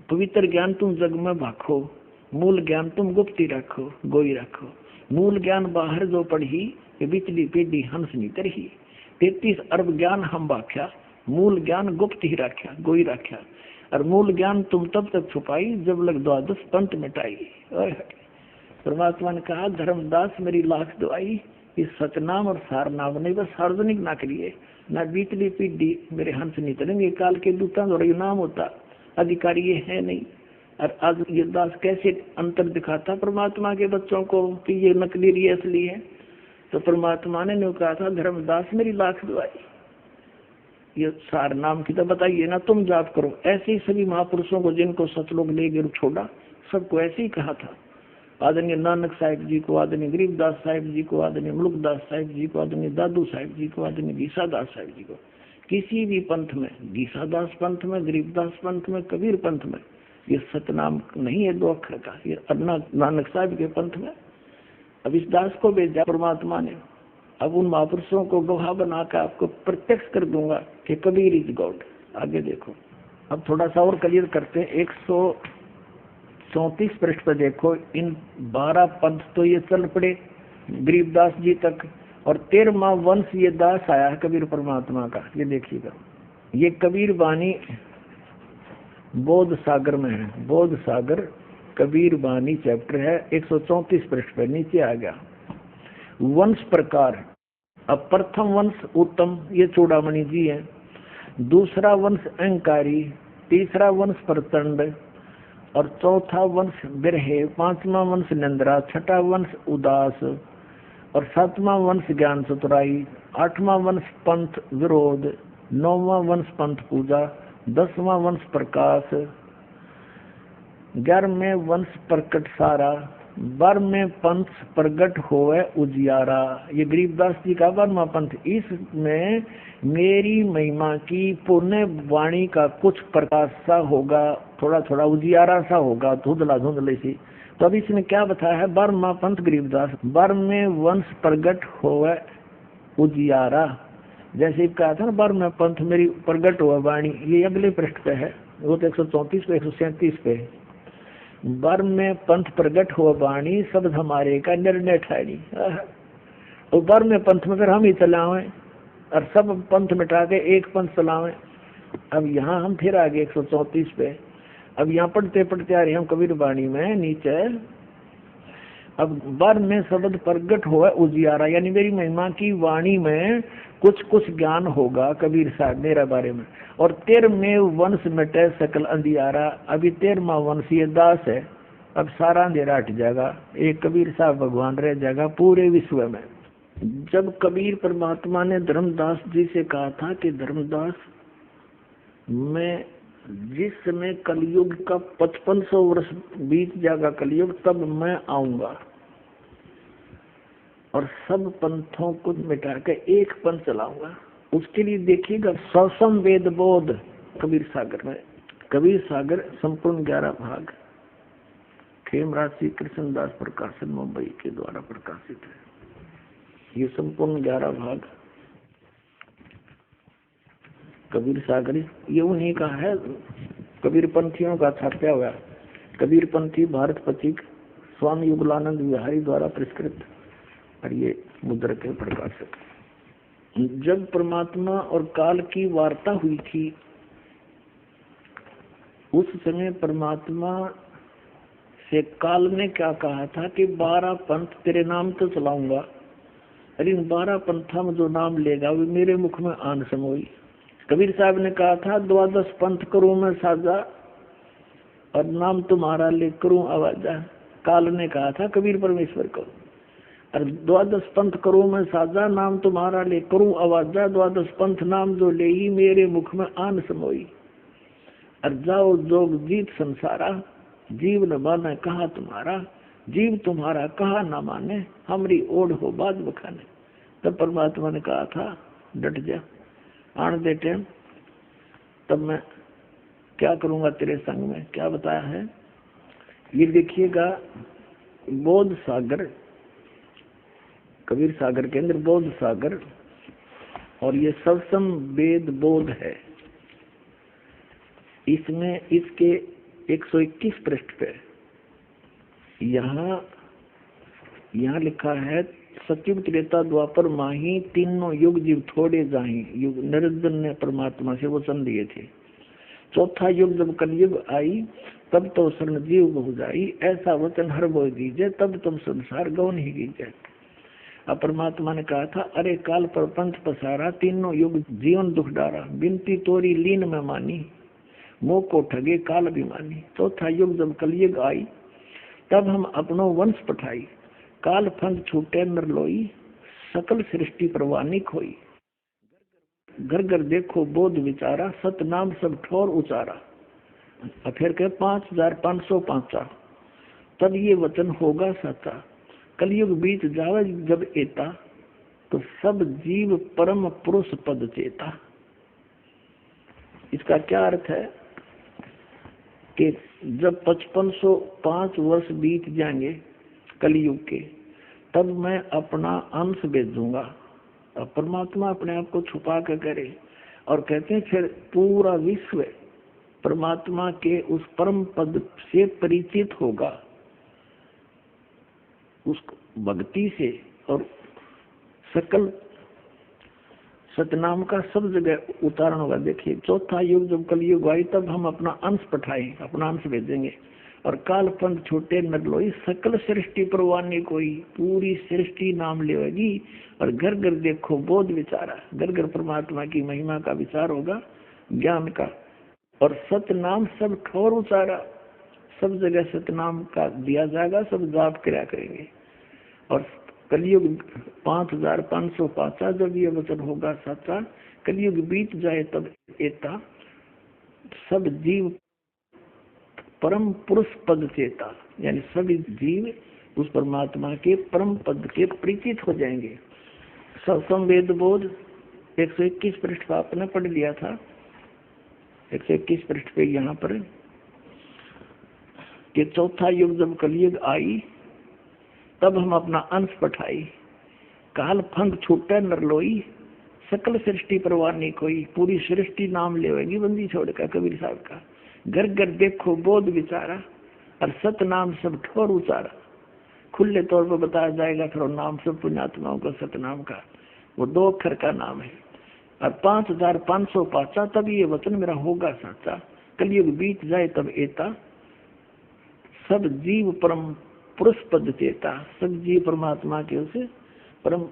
पवित्र ज्ञान तुम जग में भाखो, मूल ज्ञान तुम गुप्ती रखो गोई रखो। मूल ज्ञान बाहर जो पढ़ी, ये बिचली पीढ़ी हंस नहीं तरही। 33 अरब ज्ञान हम बाख्या, मूल ज्ञान गुप्त ही रख्या गोई रख्या। और मूल ज्ञान तुम तब तक छुपाई, जब लग 12 पंथ मिटाई। परमात्मा ने कहा धर्मदास मेरी लाख दुआई, इस सतनाम और सारनाम नहीं बस सार्वजनिक ना करिए, ना बीतली पीढ़ी मेरे हंस नहीं चलेंगे। काल के दूता और नाम होता, अधिकारी ये है नहीं। और आज ये दास कैसे अंतर दिखाता परमात्मा के बच्चों को कि ये नकली ये असली है। तो परमात्मा ने कहा था धर्मदास मेरी लाख दुआई, ये सार नाम की तो बताइए ना, तुम जाप करो। ऐसे ही सभी महापुरुषों को जिनको सतलोक ले गए छोड़ा, सबको ऐसे ही कहा था। आदरणीय नानक साहिब जी को, आदरणीय गरीबदास साहिब जी को, आदरणीय मुल्कदास साहिब जी को, आदरणीय दादू साहिब जी को, आदरणीय गीसादास साहिब जी को। किसी भी पंथ में, गीसादास पंथ में, गरीबदास पंथ में, कबीर पंथ में, ये सतनाम नहीं है 2 अक्षर का, ये नानक साहिब के पंथ में। अब इस दास को भेजा परमात्मा ने, अब उन महापुरुषों को गवाह बनाकर आपको प्रत्यक्ष कर दूंगा कि कबीर इज गॉड। आगे देखो, अब थोड़ा सा और क्लियर करते हैं। 134 पृष्ठ पर देखो, इन 12 पंथ तो ये चल पड़े गरीबदास जी तक, और 13वां वंश ये दास आया है कबीर परमात्मा का। ये देखिएगा, ये कबीर बानी बोध सागर में है, बोध सागर कबीर बानी चैप्टर है, 134 पृष्ठ पर नीचे आ गया। वंश प्रकार, अब प्रथम वंश उत्तम, ये चूड़ामणि जी है। दूसरा वंश अहंकारी, तीसरा वंश प्रचंड, और चौथा वंश बिरहे, 5वां वंश निंद्रा, 6वां वंश उदास, और 7वां वंश ज्ञान चतुराई, 8वां वंश पंथ विरोध, 9वां वंश पंथ पूजा, 10वां वंश प्रकाश, 11वें वंश प्रकट सारा, 12वें पंथ प्रगट होवे उजियारा। ये गरीबदास जी का 12वां पंथ। इसमें मेरी महिमा की पुण्य वाणी का कुछ प्रकाश सा होगा, थोड़ा थोड़ा उजियारा सा होगा, धुंधला धुंधले सी। तो अब इसने क्या बताया है, 12वां पंथ गरीबदास, 12वें वंश प्रगट होवे उजियारा। जैसे कहा था ना 12वें पंथ मेरी प्रगट हुआ वाणी, ये अगले पृष्ठ पे है, वो तो 134 पे 137 पे। 12वें पंथ प्रगट हुआ वाणी, शब्द हमारे का निर्णय ठानी। और 12वें पंथ में फिर हम ही चलावे, और सब पंथ मिटा के एक पंथ चलावे। अब यहाँ हम फिर आगे 134 पे, अब यहाँ पढ़ते पढ़ते आ रहे हम कबीर वाणी में नीचे। अब 12वें शब्द प्रगट हुआ उजियारा, यानी मेरी महिमा की वाणी में कुछ कुछ ज्ञान होगा कबीर साहब मेरा बारे में। और 13वें वंश मिटे सकल अंधियारा। अभी 13वां वंश ये दास है, अब सारा अंधेरा हट जाएगा, एक कबीर साहब भगवान रह जाएगा पूरे विश्व में। जब कबीर परमात्मा ने धर्मदास जी से कहा था कि धर्मदास, मैं जिस समय कलयुग का 5500 वर्ष बीत जाएगा कलयुग, तब मैं आऊंगा और सब पंथों को मिटा के एक पंथ चलाऊंगा। उसके लिए देखिएगा सौसम वेद बोध कबीर सागर में, कबीर सागर संपूर्ण 11 भाग, खेमराज श्री कृष्णदास प्रकाशन मुंबई के द्वारा प्रकाशित है। ये संपूर्ण 11 भाग कबीर सागर, ये उन्हीं का है, कबीर पंथियों का छापा हुआ। कबीर पंथी भारत पथिक स्वामी युगलानंद विहारी द्वारा पुरस्कृत, और ये मुद्रक के प्रकाशक। जब परमात्मा और काल की वार्ता हुई थी, उस समय परमात्मा से काल ने क्या कहा था कि 12 पंथ तेरे नाम तो चलाऊंगा, और इन 12 पंथा में जो नाम लेगा वो मेरे मुख में आन समोई। कबीर साहब ने कहा था 12 पंथ करूं मैं साजा, और नाम तुम्हारा ले करूं आवाजा। काल ने कहा था कबीर परमेश्वर को, और 12 पंथ करूं मैं साजा, नाम तुम्हारा ले करूं आवाजा। 12 पंथ नाम जो ले ही मेरे मुख में आन समोई। और जाओ जोग जीत संसारा, जीव न माने कहा तुम्हारा, जीव तुम्हारा कहा न माने, हमरी ओढ़ हो बाद बखाने। तब परमात्मा ने कहा था डट जा, आन दे टाइम, तब मैं क्या करूंगा तेरे संग में। क्या बताया है ये देखिएगा। बोध सागर, कबीर सागर के अंदर बोध सागर, और ये सबसम वेद बोध है। इसमें इसके 121 पृष्ठ पे यहाँ लिखा है, सतयुग त्रेता द्वापर माही, तीनों युग जीव थोड़े जाही। युग निरंजन ने परमात्मा से वचन दिए थे। चौथा युग जब कलयुग आई, तब तो शरण जीव बहु जाई, ऐसा वचन हर बोल दीजिए, तब तुम संसार गौन ही कीजिए। अब परमात्मा ने कहा था, अरे काल पर पंथ पसारा, तीनों युग जीवन दुख डारा, बिनती तोरी लीन में मानी, मोह को ठगे काल अभिमानी। चौथा युग जब कलयुग आई, तब हम अपनो वंश पठाई, काल फंद छूटे नर लोई, सकल सृष्टि परवानी खोई। घर घर देखो बोध विचारा, सत नाम सब ठोर उचारा। फिर के 5505, तब ये वचन होगा सच्चा, कलयुग बीत जावे जब एता, तो सब जीव परम पुरुष पद चेता। इसका क्या अर्थ है कि जब 5505 वर्ष बीत जाएंगे कलयुग के, तब मैं अपना अंश भेजूंगा। अब परमात्मा अपने आप को छुपा कर करे, और कहते हैं फिर पूरा विश्व परमात्मा के उस परम पद से परिचित होगा, उस भक्ति से, और सकल सतनाम का सब जगह उतारण होगा। देखिए, चौथा युग जब कलयुग आई, तब हम अपना अंश पठाए, अपना अंश भेजेंगे, और काल पंथ छोटे नर लोई, सकल सृष्टि परवानी कोई, पूरी सृष्टि नाम लेगी। और घर घर देखो बोध विचारा, घर घर परमात्मा की महिमा का विचार होगा, ज्ञान का। और सतनाम सब ठोर उचारा, सब जगह सतनाम का दिया जाएगा, सब जाप किया करेंगे। और कलयुग 5505, जब ये वचन होगा सच्चा, कलयुग बीत जाए तब एता, सब जीव परम पुरुष पद चेता, यानी सभी जीव उस परमात्मा के परम पद के परिचित हो जाएंगे। सबसम वेद बोध 121 पृष्ठ पर आपने पढ़ लिया था। 121 पृष्ठ पे यहाँ पर कि चौथा युग जब कलयुग आई, तब हम अपना अंश पठाई, काल फंद छूटे नर लोई, सकल सृष्टि परवानी कोई, पूरी सृष्टि नाम लेवेगी बंदी छोड़कर। कबीर साहब का घर घर देखो बोध विचारा, और सत नाम सब ठोर उचारा। खुले तौर पर बताया जाएगा फिर नाम सब पुण्यात्माओं का सतनाम का, वो 2 अक्षर का नाम है। और 5505, तब ये वचन मेरा होगा सच्चा, कलयुग बीत जाए तब एता, सब जीव परम पुरुष पद चेता, सब जीव परमात्मा के उसे परम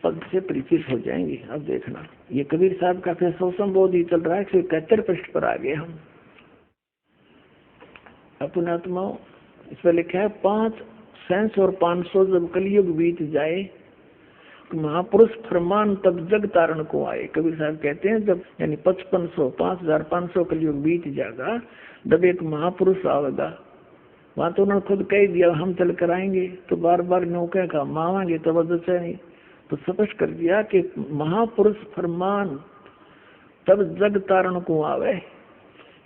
पद से परिचित हो जाएंगे। अब देखना, ये कबीर साहब का फिर सौसम बोध ही चल रहा है। 171 पृष्ठ पर आ गए हम। अपने आत्माओं, इस पर लिखा है 500 और 500 जब कलयुग बीत जाए, तो महापुरुष फरमान तब जग तारण को आए। कबीर साहब कहते हैं जब यानी 5500 5500 कलयुग बीत जाएगा, जब एक महापुरुष आवेगा। वहां तो उन्होंने खुद कह दिया हम चल कर आएंगे, तो बार बार नौके का मांगेंगे तो वजह नहीं, तो स्पष्ट कर दिया कि महापुरुष फरमान तब जग तारण को आवे,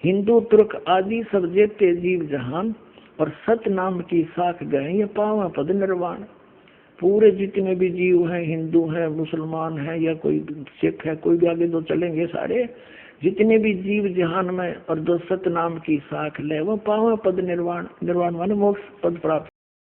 हिंदू तुर्क आदि सब जेते जीव जहान, और सत नाम की साख गए ये पावा पद निर्वाण। पूरे जितने भी जीव हैं, हिंदू हैं, मुसलमान हैं, या कोई सिख है, कोई भी आगे जो चलेंगे सारे जितने भी जीव जहान में, और जो सत नाम की साख ले वो पावा पद निर्वाण। निर्वाण माने मोक्ष पद प्राप्त।